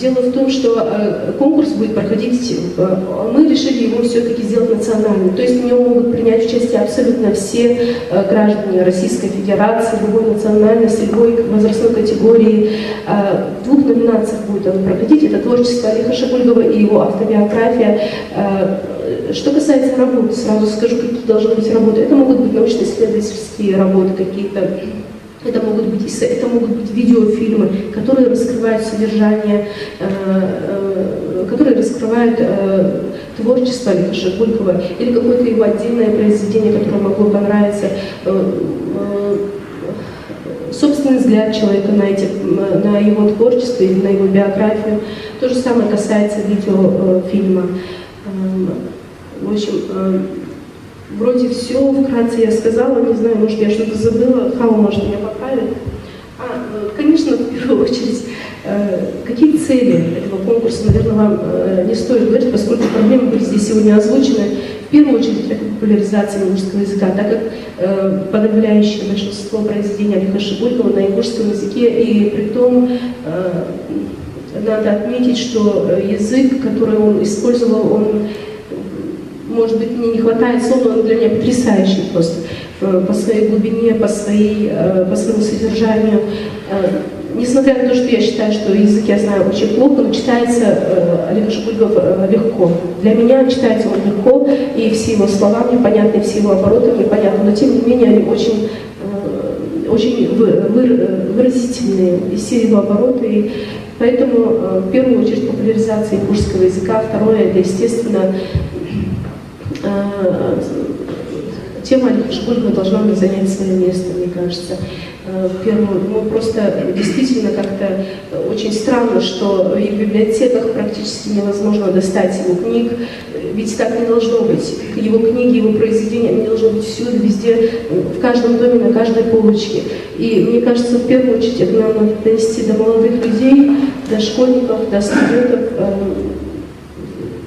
Дело в том, что конкурс будет проходить, мы решили его все-таки сделать национальным, то есть в нем могут принять участие абсолютно все граждане Российской Федерации, любой национальности, любой возрастной категории. В 2 номинациях будет он проходить, это творчество Олега Шабулькова и его автобиография. Что касается работы, сразу скажу, какие должны быть работы. Это могут быть научно-исследовательские работы какие-то. Это могут быть видеофильмы, которые раскрывают содержание, которые раскрывают творчество Олега Шабулькова или какое-то его отдельное произведение, которое могло понравиться, собственный взгляд человека на его творчество или на его биографию. То же самое касается видеофильма. В общем, вроде все, вкратце я сказала, не знаю, может я что-то забыла, Хава может меня поправить. Конечно, в первую очередь, какие цели этого конкурса, наверное, вам не стоит говорить, поскольку проблемы были здесь сегодня озвучены. В первую очередь, это популяризация ингушского языка, так как подавляющее большинство произведений Олега Шабулькова на ингушском языке, и при том надо отметить, что язык, который он использовал, он, может быть, мне не хватает слов, но он для меня потрясающий просто по своей глубине, по своему содержанию. Несмотря на то, что я считаю, что язык я знаю очень плохо, но читается Олег Шабульков легко. Для меня читается он легко, и все его слова мне понятны, все его обороты мне понятны, но тем не менее они очень выразительные, и все его обороты. И поэтому в первую очередь популяризация ингушского языка, второе, это, естественно, тема Алиха Школьникова должна быть занять свое место, мне кажется. Первое, ну просто действительно как-то очень странно, что и в библиотеках практически невозможно достать его книг, ведь так не должно быть. Его книги, его произведения, они должны быть всюду, везде, в каждом доме, на каждой полочке. И мне кажется, в первую очередь это надо донести до молодых людей, до школьников, до студентов.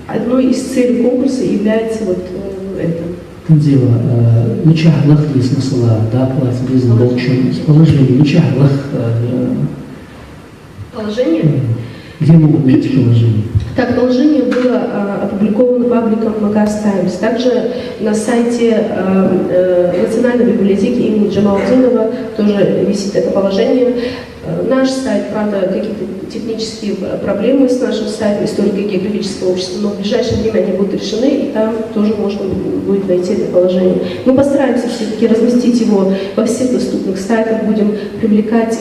Одной из целей конкурса является вот это. Тандила, ничаглах есть насла, да, платит без болчон. Положение, ничаглах. Положение? Где могут найти положение? Так, положение было опубликовано пабликом Магаз Таймс. Также на сайте Национальной библиотеки имени Джамалдинова тоже висит это положение. Наш сайт, правда, какие-то технические проблемы с нашим сайтом историко-географического общества, но в ближайшее время они будут решены, и там тоже можно будет найти это положение. Мы постараемся все-таки разместить его во всех доступных сайтах, будем привлекать,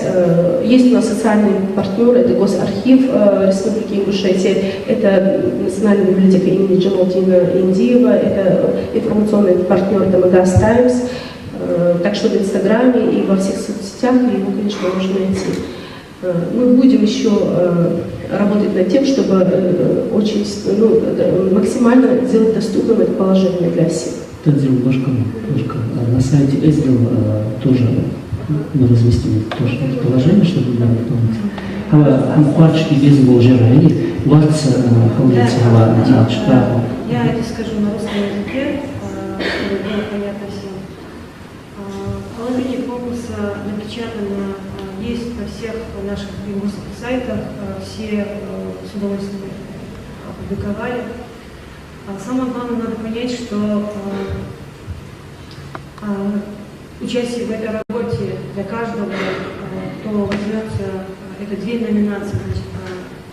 есть у нас социальные партнеры, это Госархив Республики Ингушетия, это Национальная библиотека имени Джамалдина Индиева, это информационный партнер, это Магаз Таймс. Так что в Инстаграме и во всех соцсетях его, конечно, можно найти. Мы будем еще работать над тем, чтобы очень, максимально сделать доступным это положение для всех. Тандила, на сайте Эздил тоже мы разместим тоже это положение, чтобы не надо помнить. Парчики без Болжеры, ватса Халдецова, я это скажу на русском языке, чтобы было понятно всем. Положение конкурса напечатано есть на всех наших приморских сайтах, все с удовольствием опубликовали. Самое главное, надо понять, что участие в этой работе для каждого, кто возьмется, это две номинации. Значит,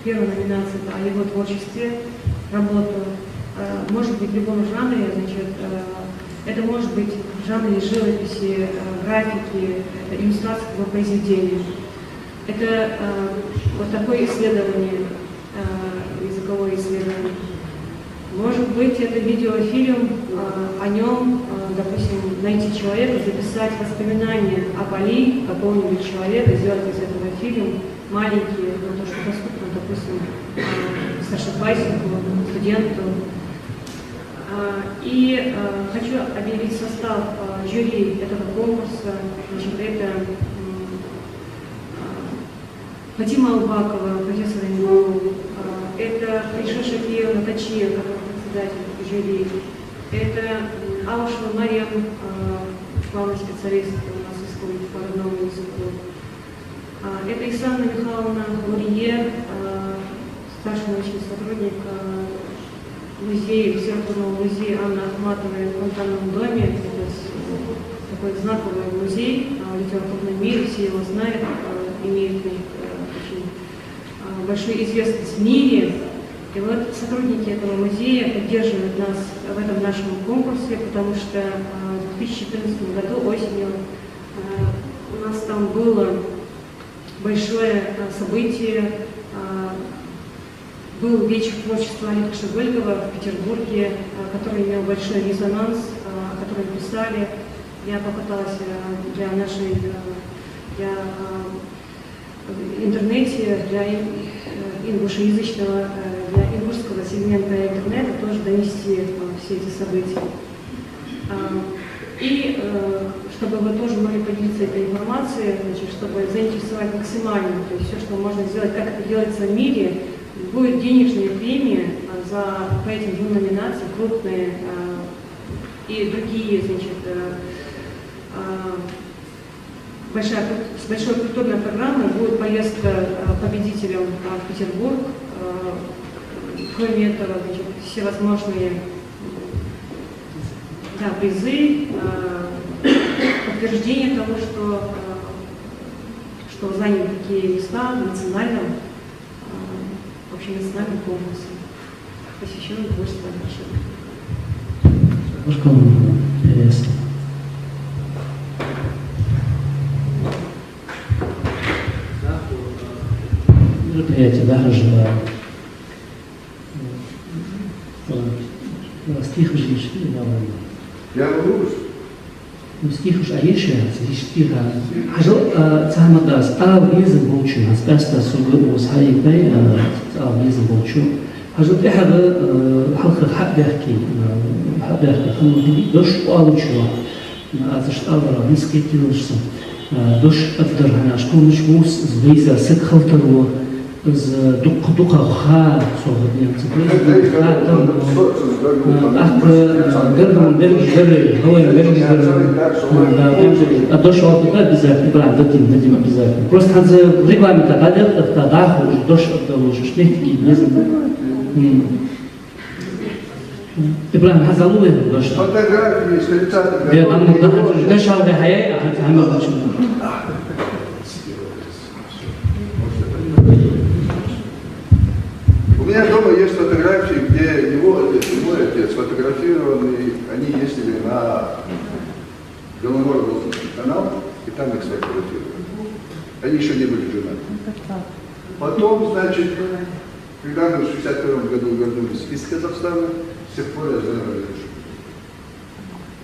первая номинация – о его творчестве, работу. Может быть в любом жанре, значит, это может быть в жанре живописи, графики, иллюстрации его произведения. Это вот такое исследование, языковое исследование. Может быть, это видеофильм, о нем, допустим, найти человека, записать воспоминания об Али, какого-нибудь человека, сделать из этого фильм маленький, то, что доступно, допустим, старшекласснику, студенту. И хочу объявить состав жюри этого конкурса. Значит, это Фатима Албакова, профессор МГУ, это Айша Шакиевна Тачиева, который председатель жюри, это Аушева Марьям, главный специалист у нас исходит по родному языку, это Исанна Михайловна Лурье, старший научный сотрудник музея, литературного музея Анны Ахматовой в Фонтанном доме. Это такой знаковый музей в литературном мире, все его знают, имеет очень большую известность в мире. И вот сотрудники этого музея поддерживают нас в этом нашем конкурсе, потому что в 2014 году осенью у нас там было большое событие. Был вечер творчества Алиха Школьникова в Петербурге, который имел большой резонанс, о котором писали. Я попыталась для интернете, для ингушеязычного, для ингушского сегмента интернета тоже донести все эти события. И чтобы вы тоже могли поделиться этой информацией, значит, чтобы заинтересовать максимально, то есть все, что можно сделать, как это делается в мире, будет денежная премия по этим двум номинациям, крупные и другие, значит, с большой культурной программой будет поездка победителям в Петербург. Кроме этого, значит, всевозможные призы, подтверждение того, что заняли такие места в национальном конкурсе, посвященном творчеству Алиха. Интересно. Мероприятие, да, же стих же Я говорю, Стихуш аешается, стиха. Хажал цамадас виза болчу, аспаста сугу схайбай виза болчу. Хажал эхага халка хабдахки хамуди дош алучу. Азаш алра вискетилушса. Дош аддархана школныш мус звейза сыкхалтару з дуqa ха соғаден цыплез ха там герман бергер хавай бергер да дош алда обязательно правда дадим обязательно просто ханза регламента гадер тогда уже дош отдаложишь нехтики не знаю Ибрахим хазалу это дош Фотографии с 30-х я там дош алда хаяй хамер бачу У меня дома есть фотографии, где его отец и мой отец сфотографированы, они ездили на Беломорский канал, и там их сфотографировали. Они еще не были женаты. Потом, значит, когда мы в 1961 году вернулись из Казахстана, с тех пор я знаю Илюшу.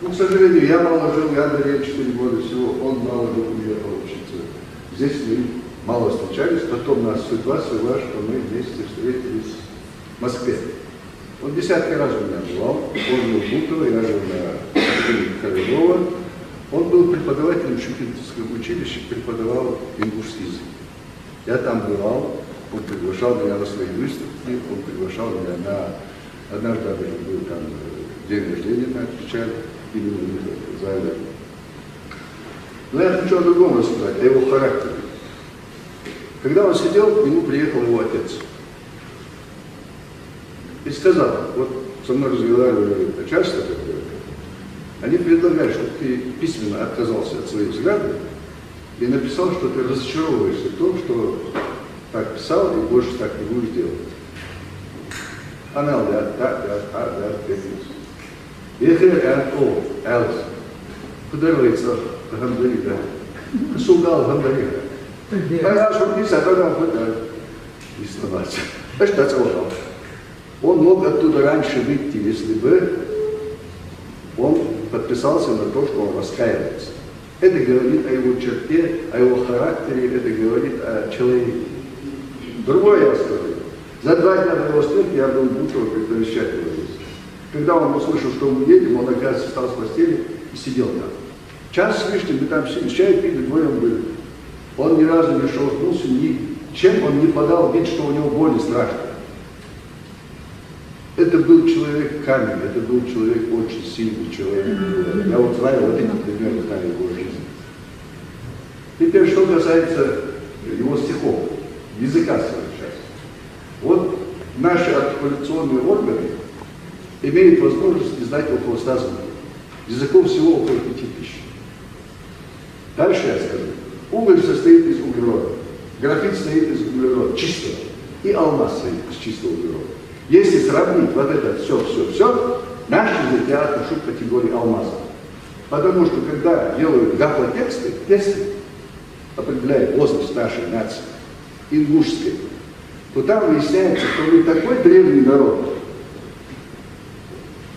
Ну, к сожалению, я мало жил, я Андрей 4 года всего, он мало жил, уехал учиться. Здесь мы мало встречались, потом нас судьба свела, что мы вместе встретились в Москве. Он десятки раз у меня бывал, он был в Бутово, я жил на Королева. Он был преподавателем в Шуфетском училище, преподавал ингушский язык. Я там бывал, он приглашал меня на свои выставки, он приглашал меня на... Однажды был там день рождения, мы отвечали, именно за это. Но я хочу о другом рассказать, о его характере. Когда он сидел, к нему приехал его отец. И сказал, вот со мной разговаривали часто, они предлагают, чтобы ты письменно отказался от своих взглядов и написал, что ты разочаровываешься в том, что так писал и больше так не будешь делать. Она подорвается Гамдарида. Сугал Гамдарида. А что писать, тогда не сломаться. А что это? Он мог оттуда раньше выйти, если бы он подписался на то, что он раскаивается. Это говорит о его черте, о его характере, это говорит о человеке. Другое я скажу. За 2 дня до его смерти я был в Бутово, когда вещать его здесь. Когда он услышал, что мы едем, он, оказывается, встал с постели и сидел там. Час с лишним мы там все чай пили, вдвоем были. Он ни разу не шелохнулся, ничем он не подал вид, что у него боль страшная. Это был человек камень, это был человек очень сильный человек. Я вот знаю, вот эти примеры знаю его жизни. Теперь, что касается его стихов, языка своего сейчас. Вот наши артикуляционные органы имеют возможность издать около 100 звуков. Языков всего около 5000. Дальше я скажу. Уголь состоит из углерода, графит состоит из углерода, чистого, и алмаз состоит из чистого углерода. Если сравнить вот это все, наш язык я отношу к категории алмаза. Потому что когда делают гаплотексты, тесты определяют возраст нашей нации, ингушской, то там выясняется, что мы такой древний народ,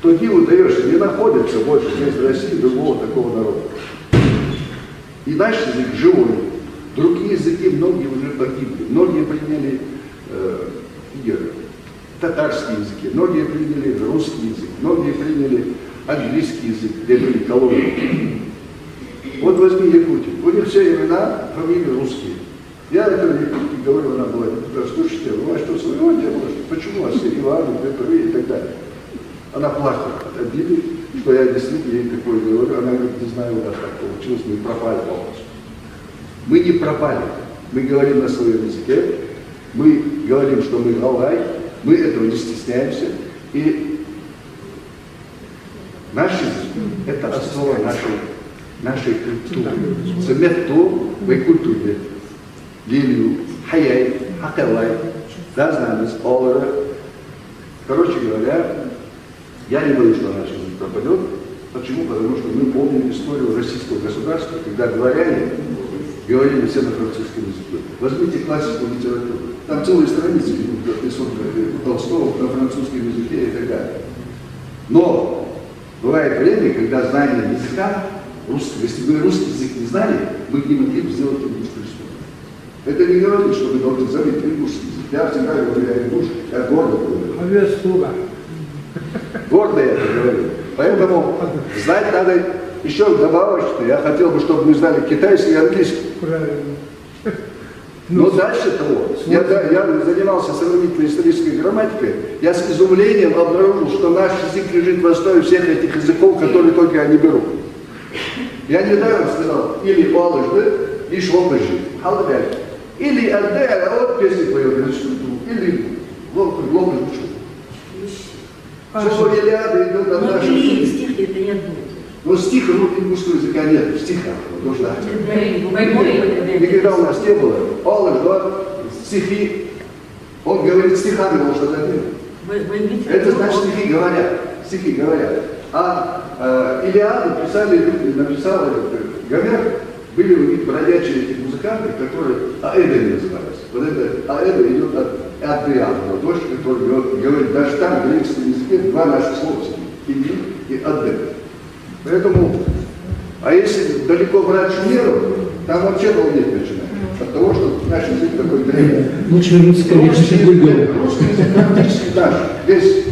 то диву даешься, не находится больше здесь в России другого такого народа. И наш язык живой. Другие языки, многие уже погибли. Многие приняли татарские языки, многие приняли русский язык, многие приняли английский язык, где были колонии. Вот возьми Якутию. У них все имена, фамилии русские. Я это в Якутии говорю, она была, слушайте, у вас что своего не было? Почему вас Иваны, Петровы и так далее? Она плакала от обиды, что я действительно ей такое говорю. Она говорит, не знаю, у нас так получилось, мы пропали полностью. Мы не пропали. Мы говорим на своем языке, мы говорим, что мы галай, мы этого не стесняемся. И наш язык – это основа нашей культуры. Цеметту в культуре. Лилию, хаяй, хакалай, дазнамис, олара. Короче говоря, я не боюсь, что наш язык пропадет. Почему? Потому что мы помним историю российского государства, когда дворяне говорили все на французском языке. Возьмите классику литературы. Там целые страницы пишут Толстого на французском языке и так далее. Но бывает время, когда знание языка русского. Если бы русский язык не знали, мы не могли бы сделать ингушскую историю. Это не говорит, что мы должны забыть ингушский язык. Я всегда говорю, я ингуш, я гордо говорю. Гордо я это говорю. Поэтому знать надо еще добавочно. Я хотел бы, чтобы мы знали китайский и английский. Но дальше того, я занимался сравнительной исторической грамматикой, я с изумлением обнаружил, что наш язык лежит в основе всех этих языков, которые только они берут. Я недаром сказал, или олыжды, и швопыжи, халдаль, или ардаль, а вот песни поют, или лопыжи. Чего Илиада идет от нашего языка. Стих это не одно. Но стиха, ингушского языка нет, стиха. Никогда у нас не было. Олыжды, стихи, он говорит стихами, потому что это нет. Это значит стихи говорят. А Илиаду писали люди, написал Гомер, были у них бродячие эти музыканты, которые аэдами назывались. Вот это аэда идет от Илиаду, дочь, который говорит, даже там в греческом языке два наших слова, иди и адем. Поэтому, а если далеко брать Шумеру, там вообще балдеть начинает. От того, что наш язык такой древний. Лучше русский язык. Русский язык практически наш. Весь.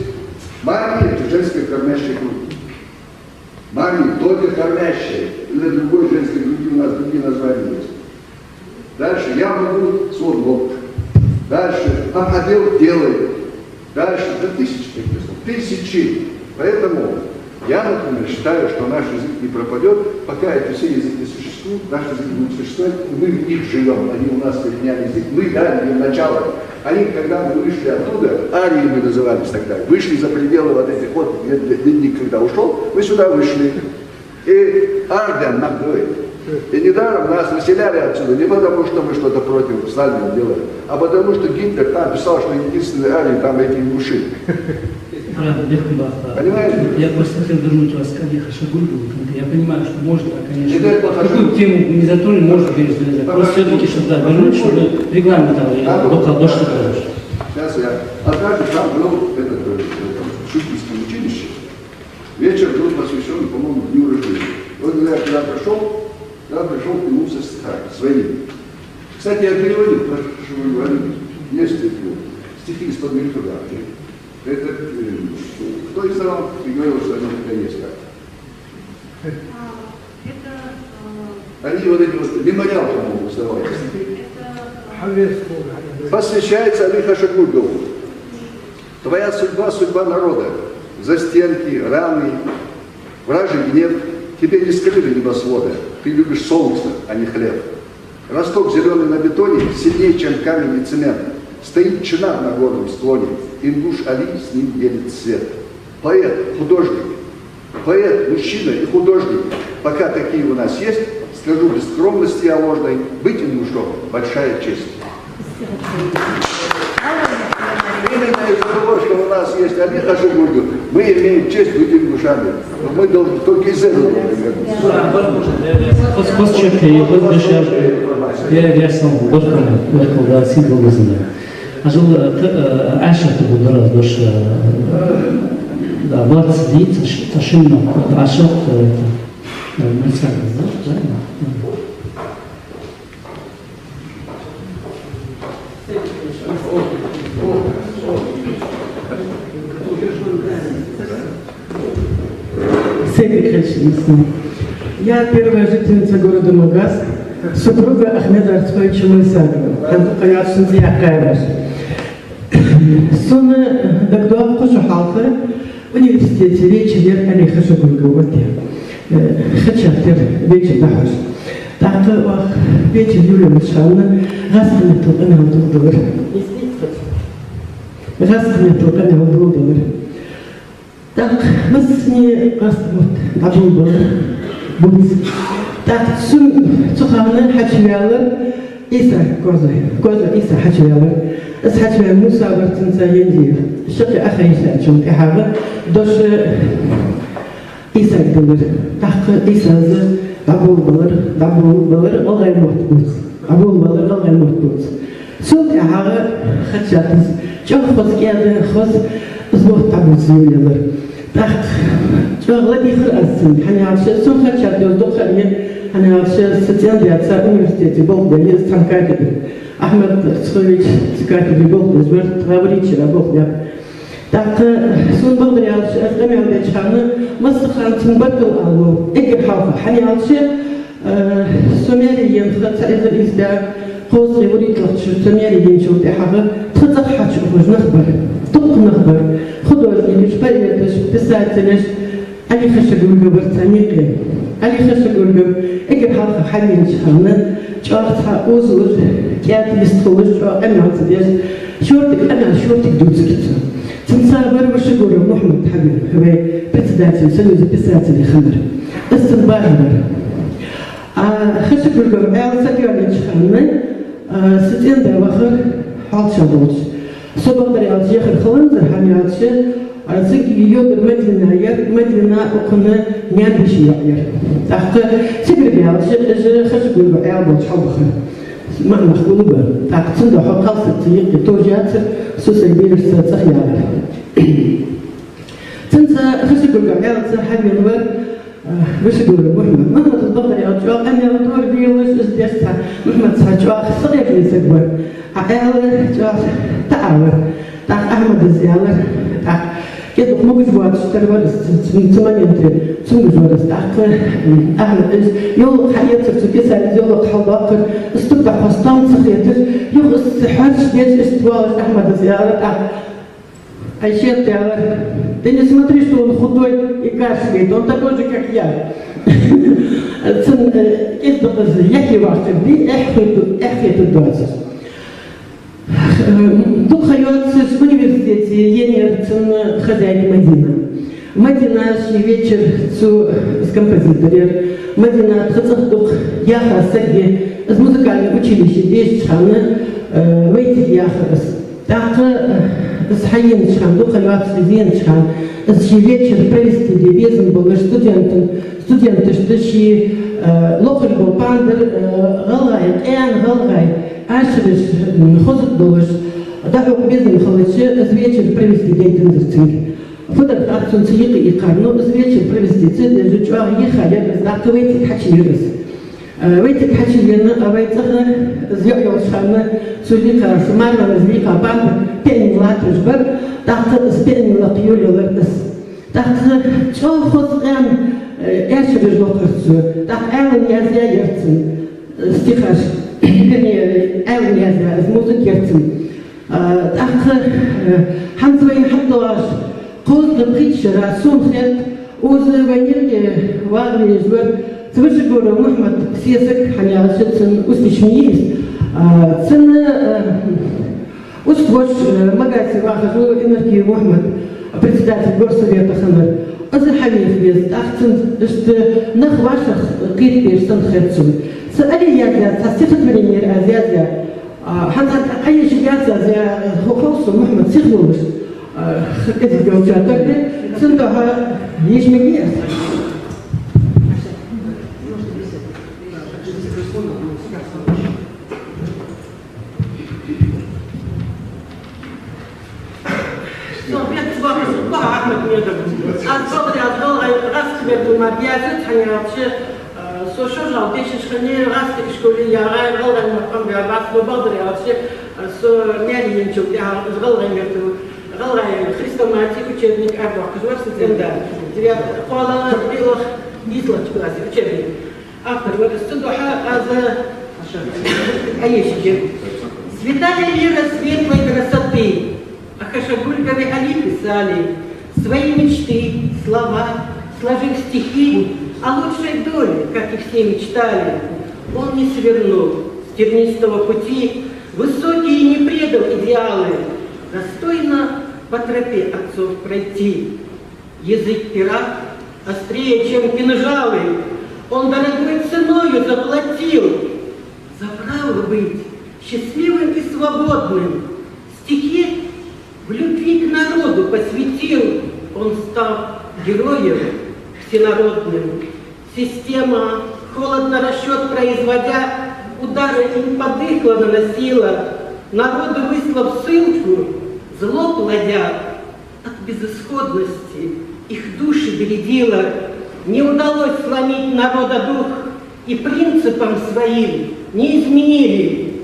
Мария – это женская кормящая грудь. Мария – только кормящая. Или другой женской груди у нас другие названия есть. Дальше я могу свой лоб. Дальше отдел делает. Дальше до тысячи таких слов. Тысячи. Поэтому я, например, считаю, что наш язык не пропадет, пока эти все языки существуют, наш язык будет существовать, мы в них живем, они у нас коренный язык, мы дали им начало. Они, когда мы вышли оттуда, арии мы назывались тогда, вышли за пределы вот этих вот, ледник когда ушел, мы сюда вышли. И Арден нам говорит. И недаром нас выселяли отсюда, не потому что мы что-то против Сталина делали, а потому что Гитлер там писал, что единственные арии там эти ингуши. Понимаете? Я просто хотел вернуть вас к Олегу Шагульгу. Я понимаю, что можно, конечно, такую тему не затронуть, можно пересказать. Просто все-таки, чтобы вернуть, чтобы регламентовали, дошло дальше. Сейчас я однажды там был в Шуйском училище. Вечер был посвящен, по-моему, дню рождения. Вот когда пришел к нему со стихами своими. Кстати, я переводил, что вы говорили, есть стихи из-под Мельхиора. Это кто издавал и говорил, что они у тебя есть как? Они вот эти вот мемориал, по-моему, издавали. Посвящается Олегу Шагульгову. Твоя судьба – судьба народа. Застенки, раны, вражий гнев. Тебе не скрыли небосвода. Ты любишь солнце, а не хлеб. Росток зеленый на бетоне сильнее, чем камень и цемент. Стоит чинар на горном склоне. Ингуш Али с ним делит свет. Поэт, художник. Поэт, мужчина и художник. Пока такие у нас есть, скажу без скромности я ложной, быть ингушом – большая честь. Именно из-за того, что у нас есть Олег Шагульгов, мы имеем честь быть ингушами. Мы должны только из этого Я первая жительница города Магаз, супруга Ахмеда Арцковича Мойсагова. Соны доктором Кошухалфы в университете вечер Олега Шагульгова. Хачатер вечер Дахаш. Так вечер Юлия Мишановна рассказывала $1 $1. Так, мы с ней $1 Так, Цуханы Хачвялы, Иса Коза Иса Хачвялы, Хачвялы Муса Вартинца Ендиев, Шаки Ахаиса Чункахава, Доше Иса Гдылыр, Так, Иса Абул Балыр, Олай Мортбуц, Абул Балыр, Олай Мортбуц. Сулки Ахара Хачатис, Чох Хоскеды Хос, Злот Табуц Юлялыр. Так, Чоглади Храсин, Ханиавше, Сухача, Дохарье, Ханиавше, Сатьяндиаца, университете Болга, есть там кафедры. Ахмед Цхович с кафедры Болга, звер Тавричера Болга. Так, сон Болгариалше, Афгамиалбечхана, Мастахан Тимбакал Алло, Эгерхауха, Ханиавше, Сумериен, Хацаиза Изда, Хоз Револитлахчу, Сумериен, Чултехага, Тхацахачу, Нахбар, Тук Нахбар, художник, поэт, писатель, Али Хашагурга Барцаники, Али Хашагурга, Эгерхауха, Ханинчхана, Чарта Озур, Кят Листхолыш, Эммацадеш, Шортик, она Шортик Дуцкица. Цинцар Барбашагура Мухаммад Хабиб, председатель Союза писателей Хамар. Эстен Барбар. Хашагурга Элсагёрнич Ханны, Сатенда Вахар, Халчадоч. Собакари Алжехар Халанзар Хамиадше, Зыги Йодер Медлина Яр, Медлина Окуна Нябиши Яр. Так, Сибири Алже, Хашагурга Элбоч Халбахар. Махна Хулуба. Так, Цинда Хакалса Тиек, Тожиатер, Сусайбирш Цахьяр. Цинца Хашагурга Элца Хабилвар, Вышагурга Мухаммад. Махмад Албахари Алжуак, Ами Алдор Биолиш, Издеста, Мухаммад Сачуак, Садек Лисагвар. Аэлэ, Таавар, так Ахмад Зиалар, так, я тут могу жвать, что рвались, цимаменты, цунгжвались, так, Ахмад, йол хаятер, цукисали, йол халбакер, ступта хостан, цахетер, йол сахарш, здесь иствалась Ахмад Зиалар, так, Айшет Зиалар, ты не смотри, что он худой и кашляет, он такой же, как я. Есть доказы, я кивахтер, ты эхету 20. Тут хайотся в университете Енерцен хозяйка Мадина. Мадина вечер с композитором. Мадина отхацах яха саги с музыкальным училищем здесь Чхана выйти яхарас. Так с Хаин Чхан, тут хайотся Вен Чхан. С вечер провести дебезом был студенты, что щи локаль был пандер галгай. Ашриш хозок долаш, даже бездом халаче, с вечер провести деятельность. Фотографию цвета и карну, с вечер провести цвет, жучуа ехали, знаковые хачирис. В этих хачирина, а в этих зьёшхана, сулика, смарна, злика, бан, пень латышбар, так с пень латюлилердес. Так чё хозгам, эшриш локарцу, так элен язяерцин, стихаш. Вернее, Элмеза, с музыкерцем. Так, Ханзвей Хаттуаш, Козда Притчера, Сунхет, Узы Ванирки, Вагли, Жвер, Цвышегора, Мухаммад, Сесек, Ханяшицын, Устичмиис, Цена, Уствош, Магаси Вахажу, Энергии Мухаммад, председатель Горсовета Хамар, Азерхамиев Вест, Ахцин, что нах ваших китпеш Санхетцун. سألي يا تصيغت مني أزياء حتى أي شيء أزياء خصوص محمد سيخلوش كذا جوجات تقدر سندها ليش مجيء Сошо жалдеш шхане расти школе яра галган мақам биабас бабадри арше со мяли инчо я галган гату галган христоматик учебник арбах кжварс ценда девят қала билох излач класс учебник автор вот студуха аза аеши святая лира светлой красоты Ахашагулькове Али писали свои мечты слова сложив стихи о лучшей доле, как и все мечтали, он не свернул с тернистого пути, высокие не предал идеалы, достойно по тропе отцов пройти. Язык пера острее, чем кинжалы, он дорогой ценою заплатил за право быть счастливым и свободным. Стихи в любви к народу посвятил, он стал героем всенародным. Система, холодно расчет производя, удары им подыхло наносила, народу выслав ссылку, зло плодя, от безысходности их души бередило, не удалось сломить народа дух и принципам своим не изменили.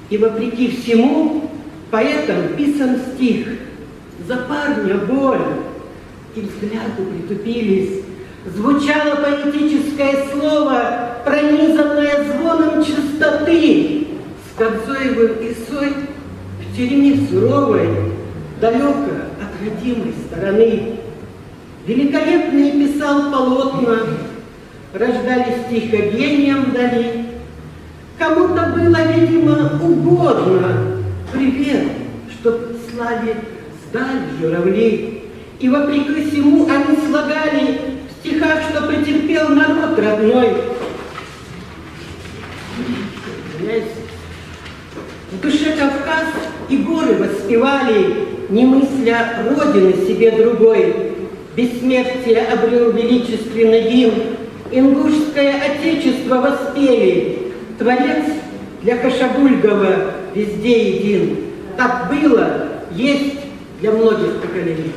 И вопреки всему поэтам писан стих: за парня боль, и взгляды притупились. Звучало поэтическое слово, пронизанное звоном чистоты. С Кобзоевым Исой в тюрьме суровой, далеко от родимой стороны. Великолепно писал полотна, рождались стихогением вдали. Кому-то было, видимо, угодно привет, чтоб славе сдали журавли. И вопреки всему они слагали в стихах, что претерпел народ родной. В душе Кавказ и горы воспевали, не мысля родины себе другой. Бессмертие обрел величественный гимн, ингушское отечество воспели. Творец для Кашабульгова везде един. Так было, есть для многих поколений.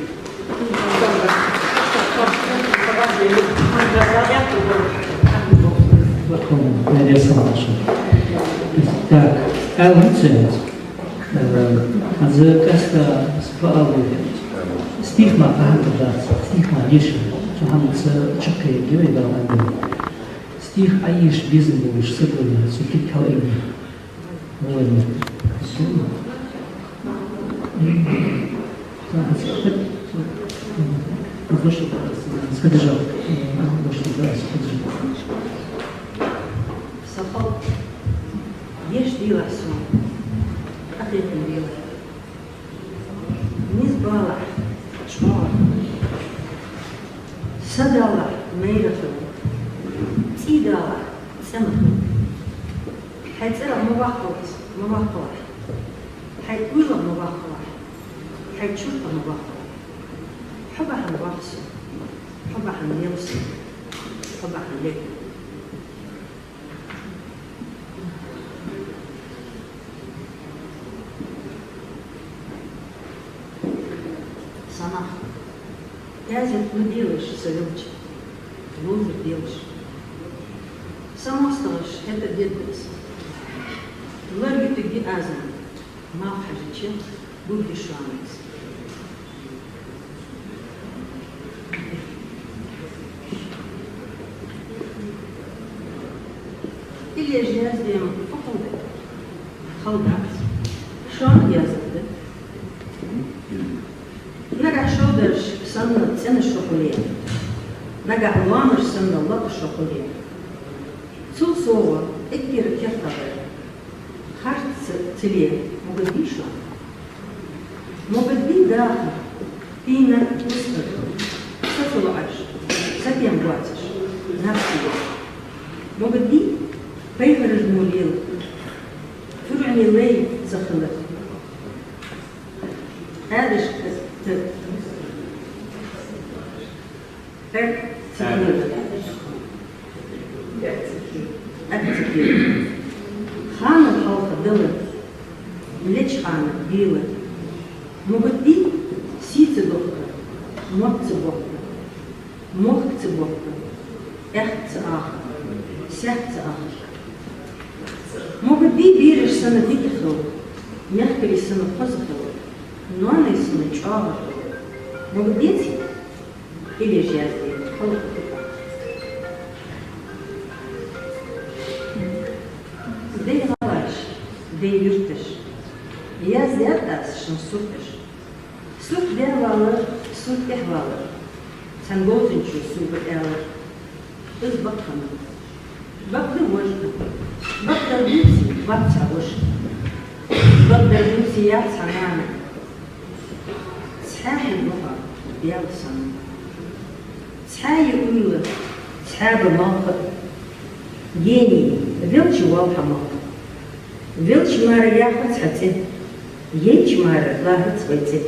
Так, Алвицент, Азекаста Спаалу, Стихма Ахатадас, Стихма Лиши, Шахамца Чакай, Гевайда Лади, Стих Аиш Бизнес, Сабуна, Сукит Калайни, Владимир. Скажи, Сахал, ешь дела сон, ответ не делай. Не сбала, шмор, садала, мейрату, тидала, самаху. Хайцера мувахалась, мувахала. Хайкула мувахала, хайчурка мувахала. حبها الوحش حبها اليوسف حبها الليل Сама. Язик не делаешь, совелчик. Лузер делаешь. Сама сталаш, это бедность. Ларги ты где азан. Мав хажичем, будешь шамец. Или я сделаю покуда. Халдакс. Шон я забыл. Нага шодерш санна цена шоколе. Нага уламыш санна лата шоколе. Цул слова эккер кертавы. Харц целе могут быть шо. Могут быть даха. Пина пусто. Сотулаш. Затем платишь. На все. Могут быть пейхарыш мулил. Фурани лей захылır. Әдіш Әттікер. Ханы халқы дылы, леч ханы билы. Мұғытти сицы доқты, моқцы боқты, моқцы боқты, әхтцы ақы, сәхтцы ақы. Мұғытти береш саны дикіхыл, мягкари саны қозықылы. Но она и смычала. Могут дети или же я сделаю холодно. Дей лаваш, дей юртыш. Я зятас, шым сутыш. Сут дервалы, сут дервалы. Sen boltunçu su bıdalı. Iz bakkanı. Baktı vojdu. Baktı dümsi, bakça vojdu. Baktı dümsi ya sanana. صحاب اللغة ديال الصنم صحاب يقول صحاب الموقع جيني فيلش والحا موقع فيلش مارا ياخد حتى ينش مارا لاهد سويتي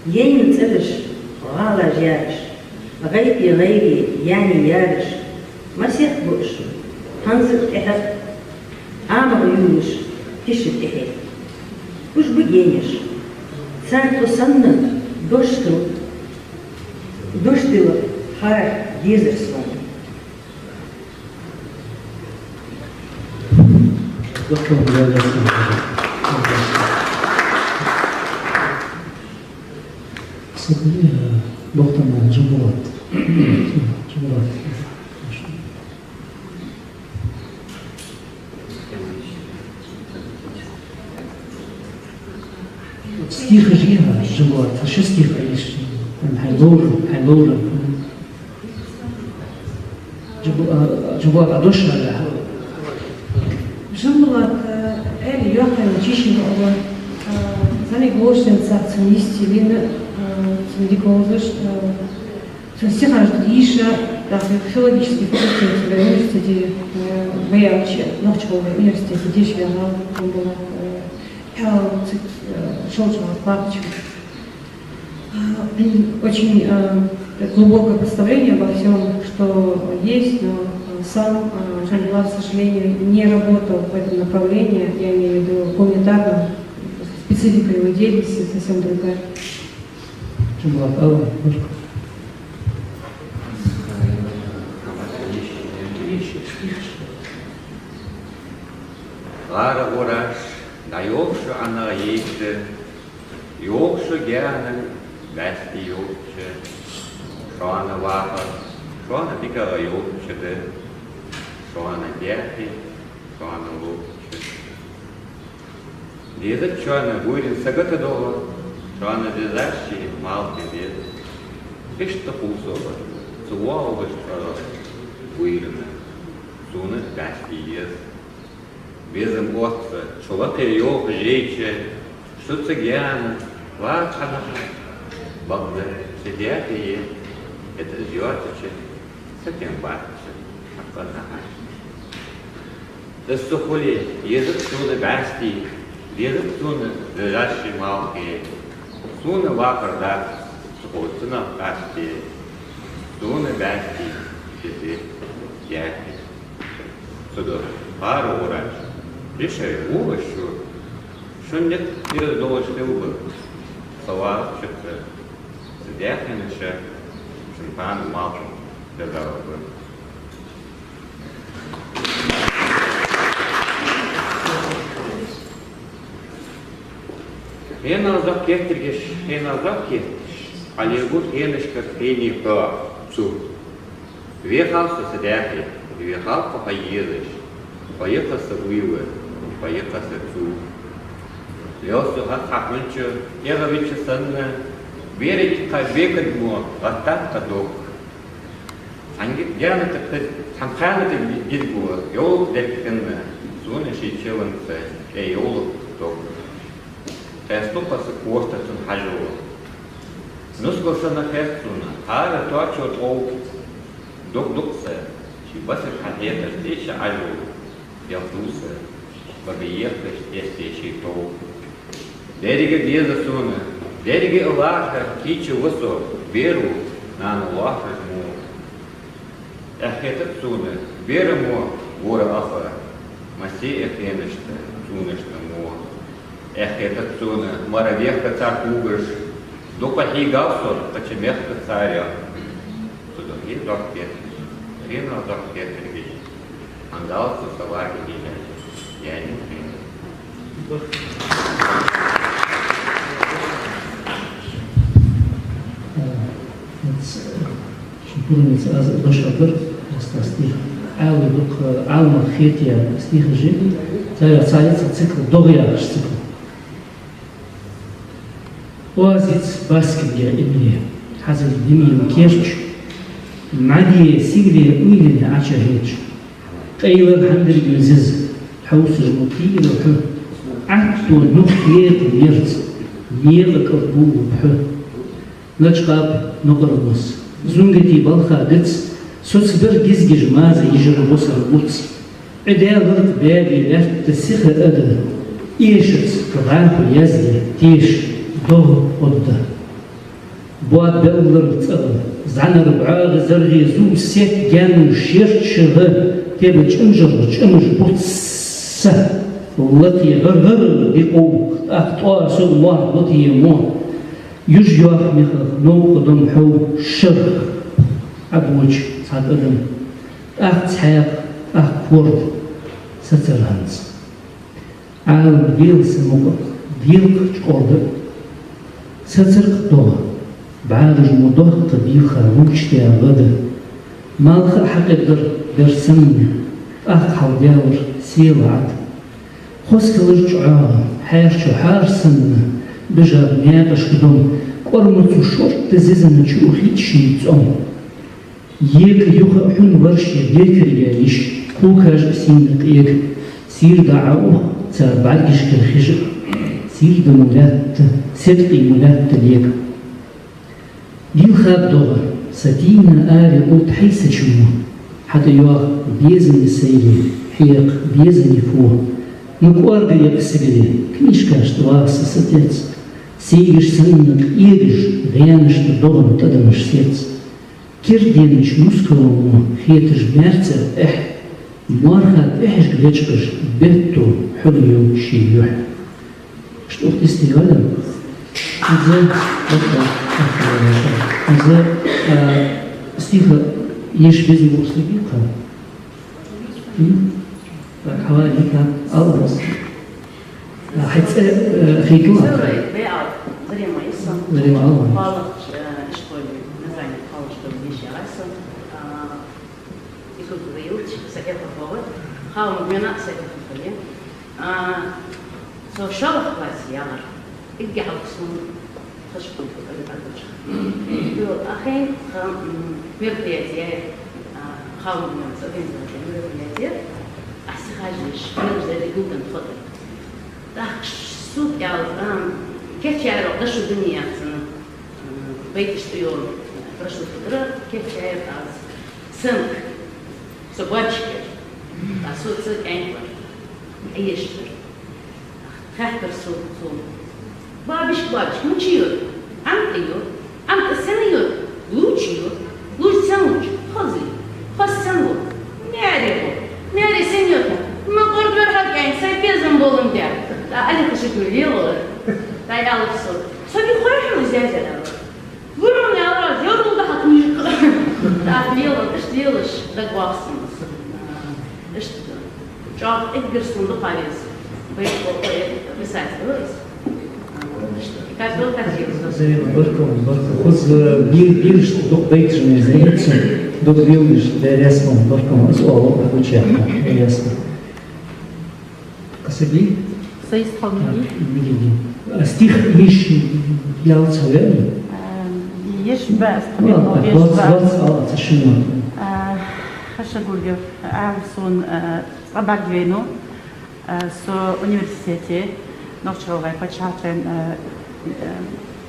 ين تلش غالا جارش غيبي غيري يعني يارش مسيح بوش هنزل تحت عامر يونش تشت تحت وش بجينش سانتو سنن Доштылы хара езер с вами. Доктор Джабулат. Стих же Джабулат, что стих есть? Хайлора. Джабулат Адошна. Джабулат Эль Йохан Чишинова. Зани Голшин Царцунисти Лина Цундиковыш. Цунстихаш Иша, филологический факультет в университете Баяучи, Новчкового университете, где живет он был Шолчева, Папочка. Очень глубокое представление обо всем, что есть, но сам Джабулат, к сожалению, не работал в этом направлении, я имею в виду гуманитарно, специфика его деятельности совсем другая. Lara Orash, da Yorkshire Anna Yekte, Yorkshire Gerne, Westi Yorkshire, Shana Waha, Shana Dikara Yorkshire, Shana Gerti, Shana Yorkshire. Deze Shana Wurin Sagatadova, Shana Dizashi, Malki Did, Fishta Husova, so Walvish Wurin, Suna Westi Yes. Везем Господа, человека его жече, что цыгяна, ватхана, богда, сидят и это зёртиче, совсем батче, акваднаха. Да сухоли, езет суна басти, езет суна лежащий малки, суна вакарда, сухоцина басти, суна басти, сиди, яки. Сюда, пару урач. Решай, что нет передолочного слова, что-то сидяхнешь, шампан, малку, додал бы. Хена закептергеш, а не гуд хенешка хени по цу. Вехался сидяхи, вехал по поедешь, поехался уивы. Поехал сюда. Лёсу хахманчу, я вижу санна, верить как векать мо, ватта док. Анги я на так самхана ты гидгуа, ёл декенна, зуна шичеванца, ёл док. Тесто пас коста тун хажуа. Нусгоса на хестуна, ара точо тол, докса, чибаса хадета, стеча ажу, я туса. Побеехать, если еще то. Дерега где засуна, дерега Аллаха, кичи высо, веру на Аллаха му. Эхета цуна, веру му, вора афа, маси эхенешта, цунешта му. Эхета цуна, маравеха цар кугаш, допахи галсор, пачемехта царя. Туда е докпет, рина докпет ревич, андалцу салаги дина. Я не понимаю. Шипурница Дошабыр, стих. Алма Хетия, стих жизни, царится цикл, догляж цикл. Оазиц Баския Эмилия, Хазель Демием Кешч, Надия Сигли Уилина Ачахич, Кайлан Хандер Гюзиз. حوس المطيل وحه عدتو نخيط اليرز يلك الضوء بحه لجقاب نقربوس زنجتي بالخا قدس سوسبر جزجج مازا يجر بصر بوتس عدا غرط بابي لفت تسيخ أدى إيشت كغانكو يزدي تيش دوه قدى بواد بأولر تقل زعنا ربعاغ زرغي زو سيك جانو شيرت شغل تبج امج بوتس التي غرغر بقوة أخطاء سوء الله التي يمون يجيوخ مخخ نو قدم حو شر عبوج صاد أدم تحيق كورد سترهنز عالم ديل سموك ديل كورد سترق دوه بعالج مدوه تبيل خاروش تيا غدا مالخ حقدر برسمنا حال ديور سيلعد خسكلر جعاه حيرشو حارسنا بجاب نيابش كدوم قرمتو شورت تزيزنا شوخيت شيتهم يك يوخ حن ورشي بيكر يعيش كوكاج سينك يك سير دعوه تابعكش كالخشب سير دمولات صدقي مولات اليك ديو خاب دوغا ستينا آري قلت حيث شمو حتى يوخ بيزن السيري حيق بيزن يفوه نكوار قريق سيري كنيش كاش تواس ستيتس سيجش سنك إيجش غيانش تدوغن تدمش سيتس كيردينش مسكرو خيتش بيرتر مارخات إحش قلتشكش بيتو حليو شيوح شتوخ تستيوالا إذا استيخا يش بيزي بوصليقا حوالي كان ألبس حيث خيطوها زريم الله Хау мена сәкәфәле. So шалах класс яар. Ik ga ook zo'n gesprek met de ouders. Door acheen merkwaardig gaan we met z'n merkwaardig. Als je gaat dus met de goede foto. Dat zoek je al kijk je er op de dunia zijn. Weet je stuur прошло утро kijk je er als сынк. Собачки. А соци энквар. Эйштер. Хахтер соцу. Бабиш, мучиyor. Амтиyor. Амта сенyor. Лучиyor. Луч sen луч. Хозы. Хоз sen луч. Нере сенyor. Мы гордвер хакян. Сайпезом болым der. Да, али кашикую лило. Да, я лупсу. Соби хорхим зязера. Вырум не алраз. Yoruldu hatmıyık. Да, лилыш. Да, главсымыз. Job Edgerson do Paris. Foi começar a fazer isso. Caso do Brasil. Barco. Os bilhos do Patreon do bilhos da resposta barco as all a kuchaka. Ясно. Касабли? Соисполнили. Стих лишь я уцелел. Есть бас. Хашагулев, Арсон, Абагдвейну, с университете, Новчеловой початен,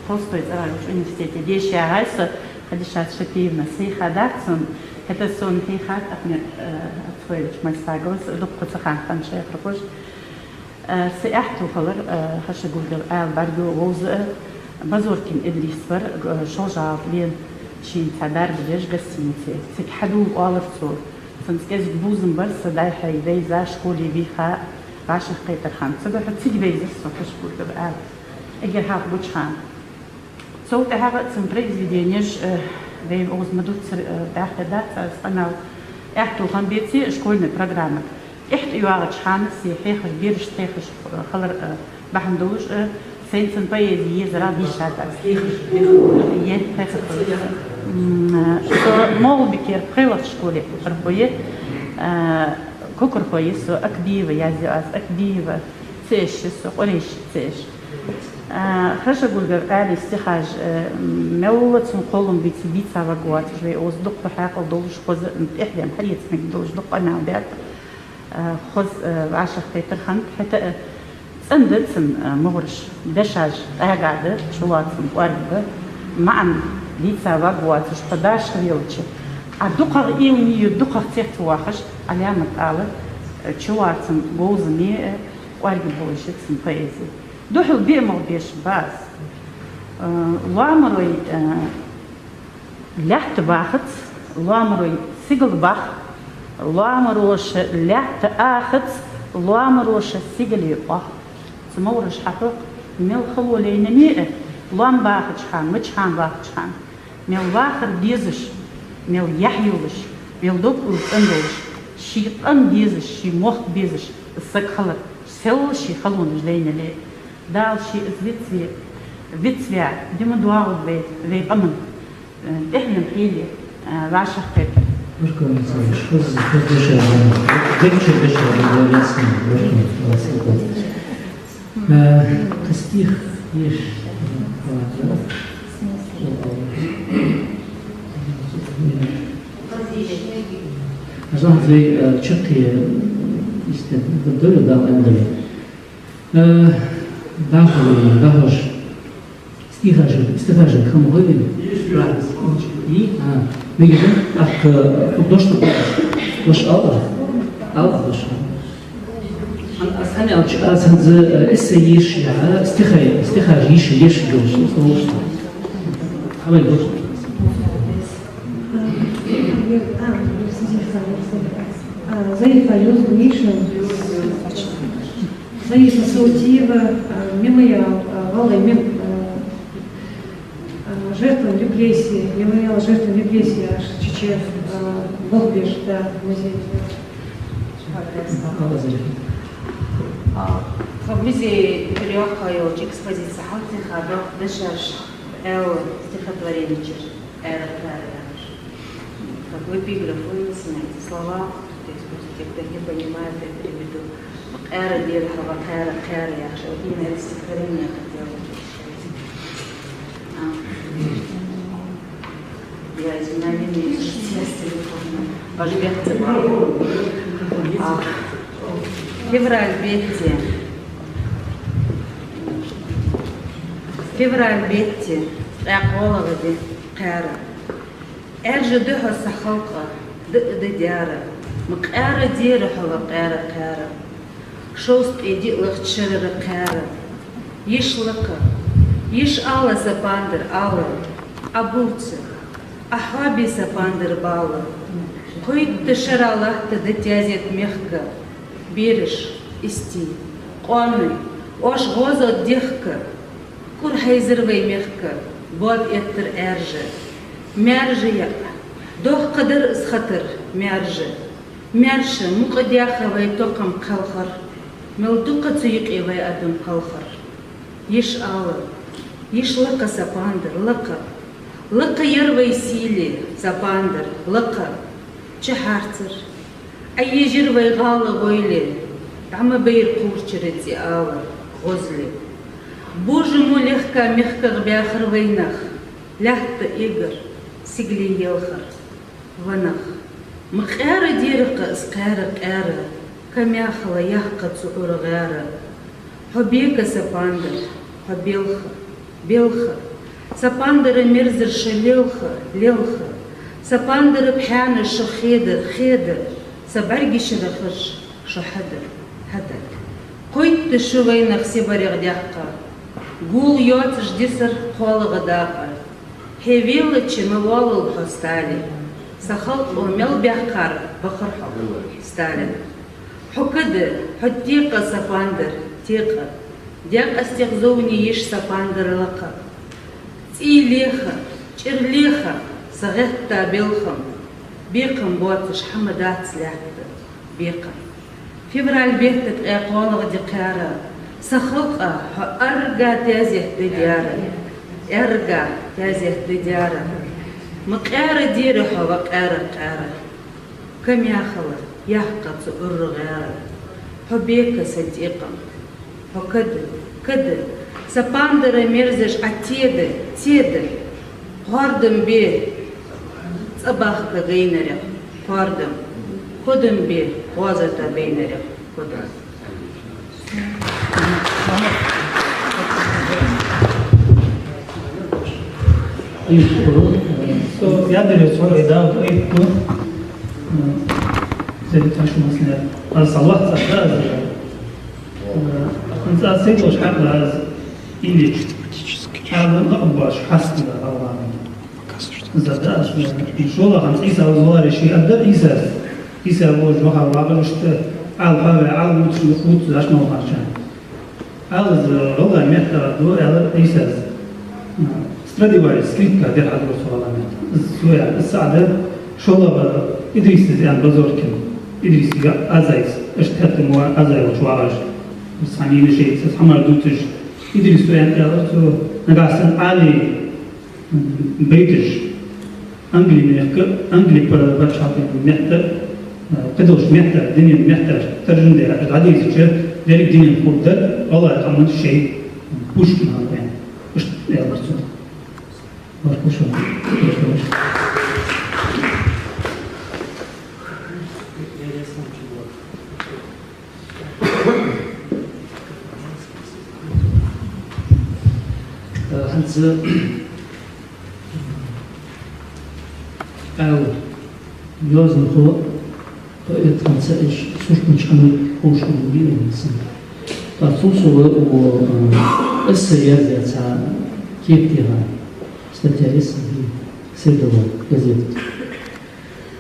просто в университете, здесь я райса, Хадишат Шапиевна, Сейхадаксон, это сон Хейхат, Ахмед Атфоевич Майсагос, Дубко Цахан, Таншая Пропош, Сейахту Халар, Хашагулев, Албарду, Воз, Базоркин Идрисвар, Шолжав, Вен, شين تعبر بجاش قسمتي تك حدو والرتور فنسكاز بوزن برس داي حي بيزا شكولي بيخا عاشق قيتر خان صدق تيجي بيزا صوتش بول تبقى اجر هاك بوش خان صوت هاك سمبريز فيدينيش بين اوز مدوت باخت دات انا احتو خان بيتي شكولنا برنامج احت يواغد شحان سي حيخ بيرش تيخش خلر بحندوش سنتن بايدي يزرا بيشات يه حيخ مول بكير خيلة شكولي ربوية كوكر كويس أكبيبة يازي أكبيبة تيش قريش تيش خرج أقول قال استخاج مولت نقولهم بيتسا وقوات جوي أوز دق بحاق ودولش خوز إحدى محرية سنك دولش دق أنا وبعد خوز عشر خيتر خند حتى سندت مغرش دشاج قاعدة شوات واربة معا ليتسا وقوات شقداش خيوتش الدقة إيوني الدقة تيت واخش علامة آلة شوات جوزني واربة بوشت سنبايزي دوحل بيعمل بيش باز لامروي لحت باخت لامروي سيجل باخ لامروش لحت آخت لامروش سيجل باخ سمورش حقق ميل خلو لينني لوان باخد شحان متشحان باخد شحان ميل واخر ديزش ميل يحيولش ميل دوك وطندلش شي طن ديزش شي موخ بيزش السك خلق سل شي خلون جلين لي دال شي ويتسويا ديما دواغد وي قمن احنا نحيلي راشا خير Marko Micović, pozdrošaj veće bilo jasno, stih ješ Znam zvi črti iste dobro dal endali. Dahoš stihaže kamogovin i видите, ако дошло дош Allah došao. أنا أصلا إسا يش يا استخاج يش جوش وصلت. عمل جوش. زي فيروز بنيشن زي صوتية ميميا والله ميم жертвам репрессий, я имела жертвам репрессий, аж Чечев, Болбиш, да, музей. خبزي بريوخا يوج экспозиция حالتي خادو دشاش эл стихотворенчер эра кларяш. Как вы эпиграфы знаете слова, то есть те, кто не понимает, я переведу. Эра дирха, эра яхша, вот именно это стихотворение хотела. Я извиняюсь, не с телефона. Февраль Бетти. Февраль Бетти. Эқола ғади қәрі. Әржі дұхы сақылқа, дұқды дәрі. Мұқәрі дері хұлы қәрі. Шост едітлық чырыры қәрі. Еш лықы. Еш ала сапандыр алы. Абулцы. Ахаби сапандыр балы. Қойт тышыр Аллахты дытязет мехка. Беріш, исти, қоны, ош ғозот дехка. Кур хайзырвай мехка, бод еттір әржі. Мәржі яқ, доқ қыдыр ысқатыр мәржі. Мәрші мұқыдяқывай тоқым қалқыр. Мелдуқы цүйіқивай адым қалқыр. Еш алы, еш лықы сапандыр, лықы. Лықы ервай силі, сапандыр, лықы. Чахартыр. أي جربة غالة غويلة عم بير قورشرتي آوة غزلة بوجمو لخكا مخكا غباخر وينخ لحت إيجر سجلي يلخر ونخ مخارة ديرقة اسقارة قارة كم ياخلا يحقا تسعور غارة حبيكا سباندر حبيلخا بيلخا سباندر مرزر شليلخا ليلخا سباندر بحان الشخيدر خيدر سبرجي شرخش شو حدر قيت تشوي نفسي بريغ ديقة قول يوتش ديسر قول غداقة هيفيل تشموال الحستالي سخلط وميل بيحقار بخرحو ستالي حكد حديقة سفاندر تيقة ديق استيقظوني يش سفاندر لقا تيليخة تشرليخة صغيرتا بيلخم بيقم بوتش حمدات سلاحت بيقم فبرال بيتت اقوال غدقارة سخلقة أرقى تازيه ديارة أرقى تازيه ديارة مقارة ديرها وقارة قارة كم ياخلة يحقى تقر غارة حبيك صديقم وكد سباندر مرزش عتيدة تيدة غاردم بيه صباح كغينرة فاردم خدم بيه وازتا بينرة خدم So ja bih svoj dao to i tu zelitanšu masne az Allah sada za sego škada ili هذا أبواش حسب الله زادش إن شاء الله هم إيسا وزوار شيء أبدا إيسا وجوها وعبرشت على هذا على متخوت زاش ما وقعشان على الله ميتا دو على إيسا Stradivarius скрипка دير على الرسول السواع السعدة شلون إدريس زين بزوركن إدريس أزايز اشتهت مو أزاي وشواج سامين شيء سامر دوتش إدريس زين أرتو نقاسن علي بيتش أنجلي ميحك أنجلي برشاطين ميحتر قدوش ميحتر دنيا ميحتر ترجم ده العديد شيء ذلك دنيا خودة الله يرحمه شيء بوشكن هذا يعني وش يا رسول باركوشون هنز أو يوزن هو قائد خمسة إيش سوش مش عمل خوش مدير الإنسان ترصوصه و السياسة ذات كيف تيها استتجلس في سيدوا جزيرة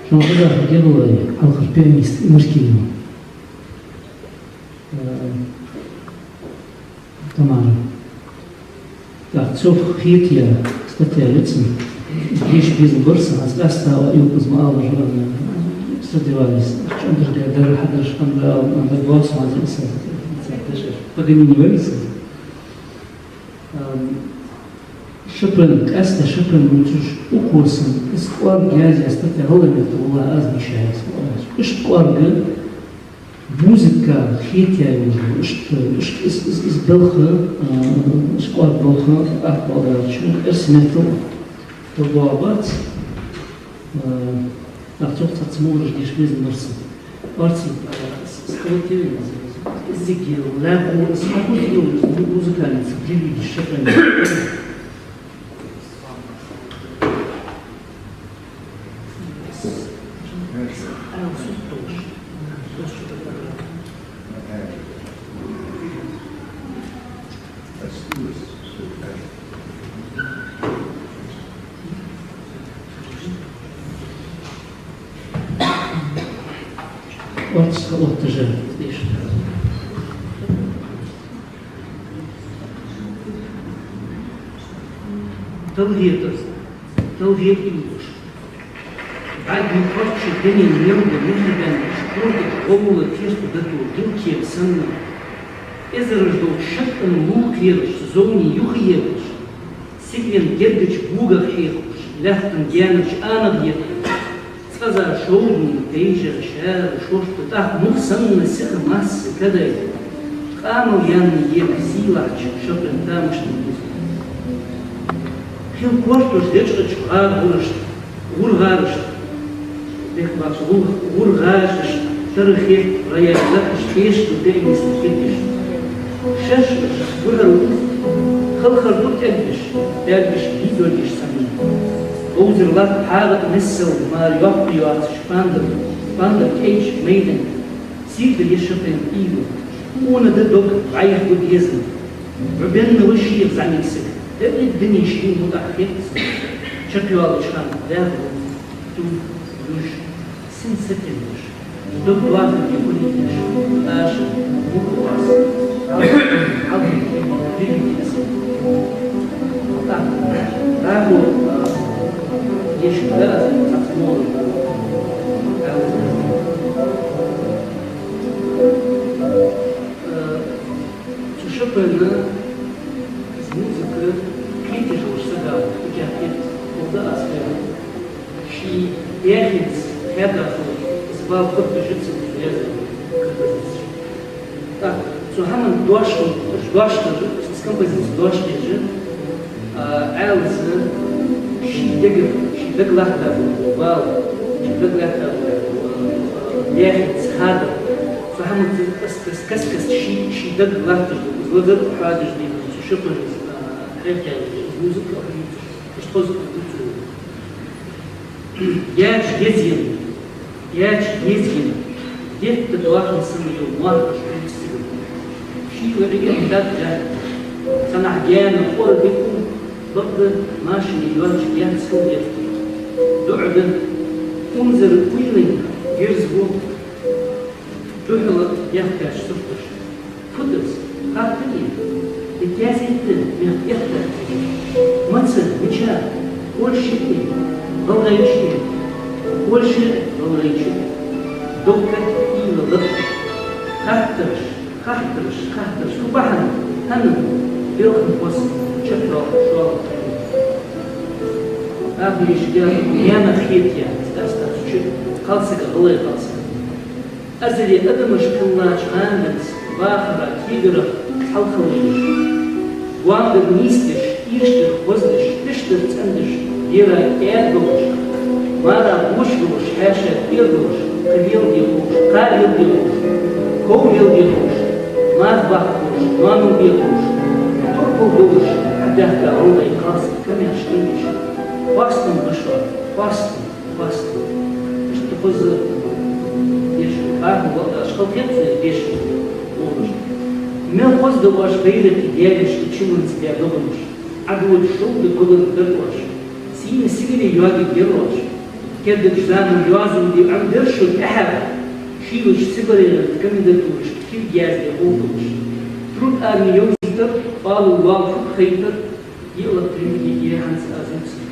شو هذا حكيلو على خربين مشكلة تمام تشوف خيتيا استتجلس ليش بيزن برسا از أستا ويوكز مآور استدواليس شندر دار حدرش عند الواس مع الإنسان قديم نويس شبرن أستا شبرن منتج وقوسن إسقوار جاز يستطيع هو اللي تقول أزمي شايس إسقوار موسيقى خيتيا يوجو إس بلخة إسقوار بلخة أكبر شو إرسمتو الضوابط أعتقد تسمور جديش بيزن مرسل أرسل سكرتيري الزكير لا هو اسمه يوم موسيقى نسجلي بالشكل والتجارب ليش؟ توهير إيش؟ بعد ما فرش الدنيا اليوم بالنسبة لشكورك قوة تيست بدو دلكي بسنة إذا رجدوا شق الموكيرش زوني يخيرش سيجن جدش بوغا خيرش لفتن جانش أنا بيتش سكازا شوم تيجر شار شوش بتاع مخسن سيخ ماس كده قاموا يعني يبسيلach شوبن تامش خيل كورتوش ديتش غورغارش ديك باكس غورغارش ترخي رياضش فيش تدعي ستكتش شش غورغارو خلخر دوت تدش بيدوش سمين أوزر لك حالة نسو ما يقضي شباندر كيش ميدن سيد يشبن إيدو وانا دوك عايح قد يزن ربنا وشي يبزعني سك دبل الدنيا شيء متحقق شكل على شان دابو تو دوش سن سكنش دوك واحد يقول لي اش مقواس عظيم ريبي دابو يشبه تطمور تشبه الموسيقى كريتيش وشتغل وكافيت وضع أسفل شي ياخد هذا إسباب قد بجدس الفلازة так, so haben Deutschland, das Kompozit Deutschland, als شي دقلة واو شي دقلة ياخد هذا فهم كسكس شي دقلة وغير حاجة جديدة شكرا هيك الموسيقى مش تخزق ياش يزين ديت تتواحد سنة واحد شي ورقة دقلة سنة جانا فور بيكون ضد ماشي يواجه جان سوريا دعبا انزل كويلين يرزبو دحلة يحكاش سفتش فدس قاتلين جازيت يخدم مثل مشى كل شيء غير شيء كل شيء غير شيء دكت إلى ضغط خاطرش وبحن هم بيرخن بس شكله شو أبي يشجع ياما خيط يعني استأستأ شو خالصك الله يخالصك أزلي أدم شكلنا شغالنس باخرة تيجرة حلخويش وعند نيستش يشتر وزدش تشتر تندش يرى يادوش مارا وشلوش حاشا يردوش قبيل يلوش قال يلوش كوم يلوش ما تبحثوش ما نبيلوش تركوا دوش حداك الله يخالصك كم يشتريش واستن بشر واستن مش تفوز أشخاص يبصر بيش ورش من قصد واش بيرك ديالش تشمن سبيع دوغنش عدو الشوق بقدر درواش سين سيري يواجه دروش كده جزام الجوازم دي عم درشو الأحد شيلوش سبري كم درتوش كيف جاز يقولوش ترد آمي يوزتر قالوا واقف خيطر يقلب تريمي يهانس آزمسي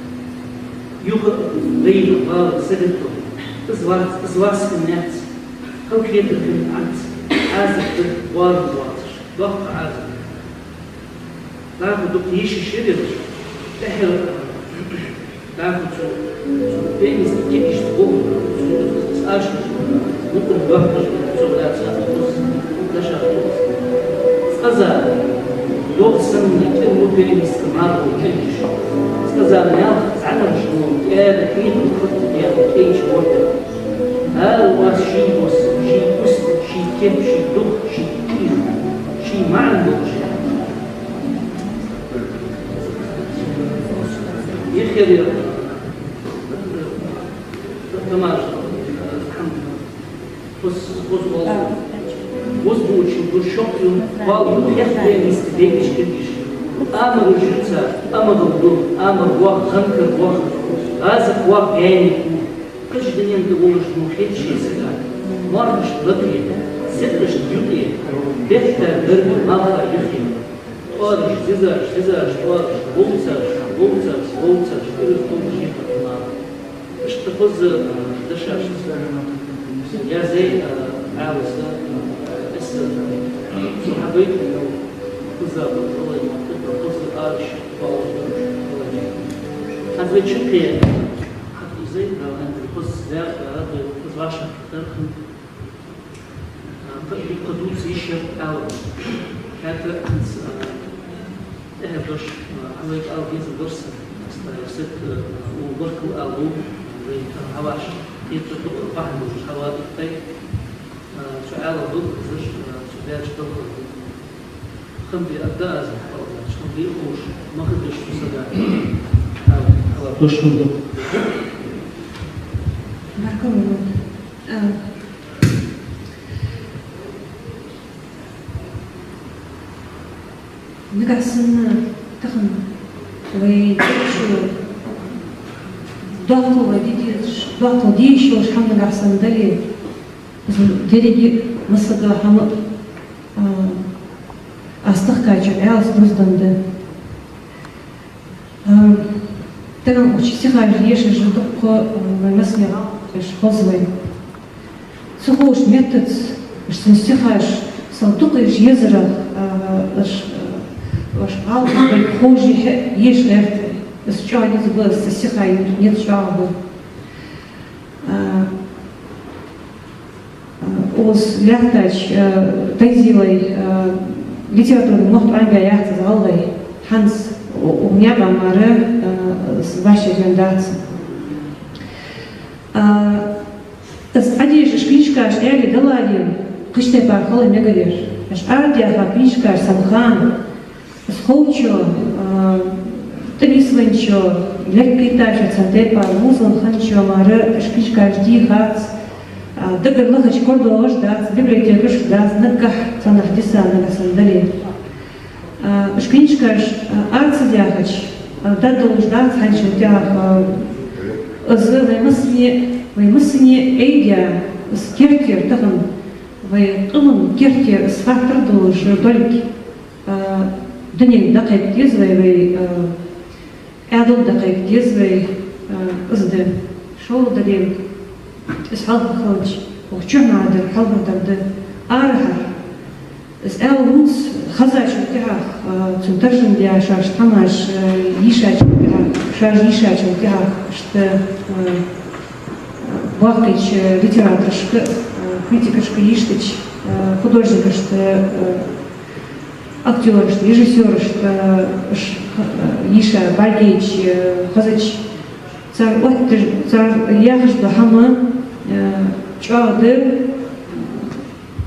يخط غير غالب سبنتو تزواس الناس هو كيف تكون عند عازف وارد ضغط عازف لابد دكتور يشي شرير تحرق لابد شو بين كيف يشتغل تسألش ممكن ضغط شغلات سافوس لشغل سكذا لو سن كل ممكن يستمر وكلش سكذا ناخذ على شنو هذا كيف نخط يا كيش وقت هذا هو شيء شيء كم شيء دخ شيء كيف شيء ما عنده شيء يخير تماش الحمد بص بالشوق والله يخدم يستدعيش كديش أمر الجنسة أمر الدور أمر وقت خنكر وقت هذا وقت يعني كش دنيا تقولش محيط شيء سكان مرش بطري ستش جودي دفتر درب مالها يخيم قارش ززاش قارش بومساش كل شيء خطنا مش تفوز دشاش يا زي عاوزة بس صحابي كذاب الله يمكن تفوز قارش هذا بتشكي زي لو أنت تبص ده تبص عشان تدخل بقدوس يشير أو كاتر إهبش عملت أو جيز الدرس ست وبركو أو زي هواش يترك البحر مش هوا بتاعي سؤال ضد زش سؤال تدخل خم بأداء شو بيقوش ما خدش مسدى أو وش من Marco, نقصنا تخن ويشو ضغطوا وديش ضغطوا ديش وش حمل قصنا دليل بس دليل مصدر حمل أستخدم جميع صدرنا ده تمام وشيء خارجي شيء جدق مثلا إيش خزوي سخوش ميتد إيش تنستخاش صندوق إيش يزرع إيش عالق بالخوجي يش غيرت بس شو يزبط استخاي يتشعب وس لحتاج تيزيلي ليتياتور نقط عن جايات زغلي حنس ونيابا مرة سباشة جندات از عديش شبيشكاش إيري دلالين قشتي بارخولي ميغالير اش أرديا خبيشكاش سمخان از خوچو تنسوينچو لكيتاشا центепа музон ханчо مرة شبيشكاش دي خاص دقر لغش كردوش داس библиотекаш داس نكح تنحدثا نغسندلي شبيشكاش أرцдяхач дадолж дас ханчо тях ويمسني أيديا سكيرتير تغن ويقوم كيرتير سفاتر دوش دولك دنيا دقيق يزوي أدل دقيق يزوي أزد شو دليل إسحاق خالج وجمع در حلم در آرها إس أولوس خزاش وكها تنترجم ديا شاش تماش يشاش وكها شاش يشاش وكها شت واقعش литераторшка критикашка يشتش художникашка актершка режиссершка يشا بالгейч خزاش цар оттер цар яхш да хама чады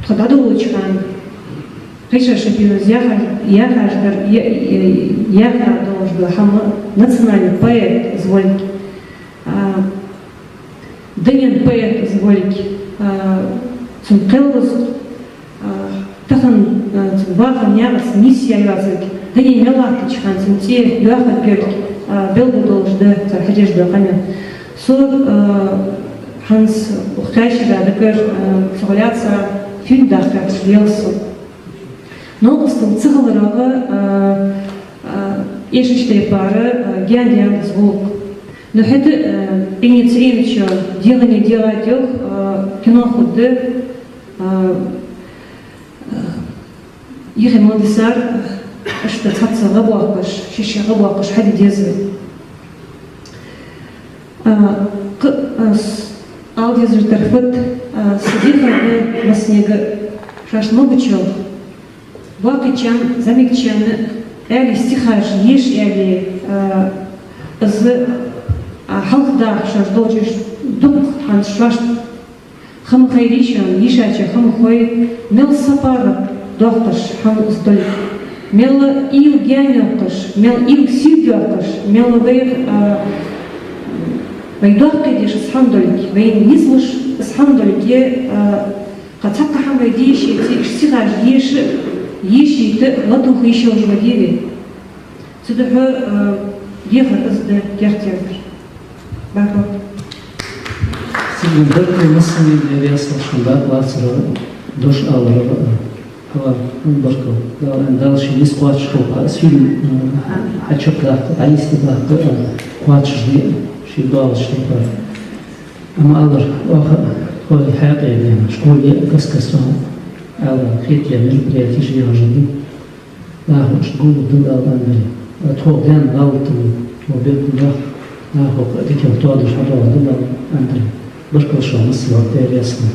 тададулучкан Пиша Шапинус Яхар должен хама национальный поэт звольки. Дынен поэт звольки. Цункелус тахан цунбахан нягас миссия язык. Дынен мелактичхан цунте Яхар перки. Белгу должен цархадеш дакамен. Ханс ухкайшира дакар согляться фильм дахкар шлелсу. Но остал цыгаларага ешечтей пары гендиан звук. Но это инициировать делание делать кино худы их модисар что цаца габуакаш шиша габуакаш хади дезы. Алдезер тарфот сидит на снега шаш много чего. Вакичан, замикчан, эли стихаш, еш эли з халкда шаш должиш дук хан шаш хам хайришан, ешача хам хой мел сапара докташ хам сдоль мел ил гянёкаш, мел ил сидёкаш, мел вейх вейдоккедиш с хандольки, вейн низлыш с хандольки кацакка хам вейдиш стихаш еш Ешите ладух еще уже водили. Сюда ехал из Гертингер. Барко. Сегодня только мы с вами весел шумбат лацера душ аллара. Хава барко. Дальше не склачку, а с фильм хочу плакать, а если плакать, плачешь не, шибал что-то. Амалар, ох, хай школе каскасо. على خيط يمين برياتيش يرجعني لا هو شغل ضد الأمر أتوقع دان غلط وبيقول لا هو ديك التوادش على ضد الأمر بركل شو مصر تاري أصلا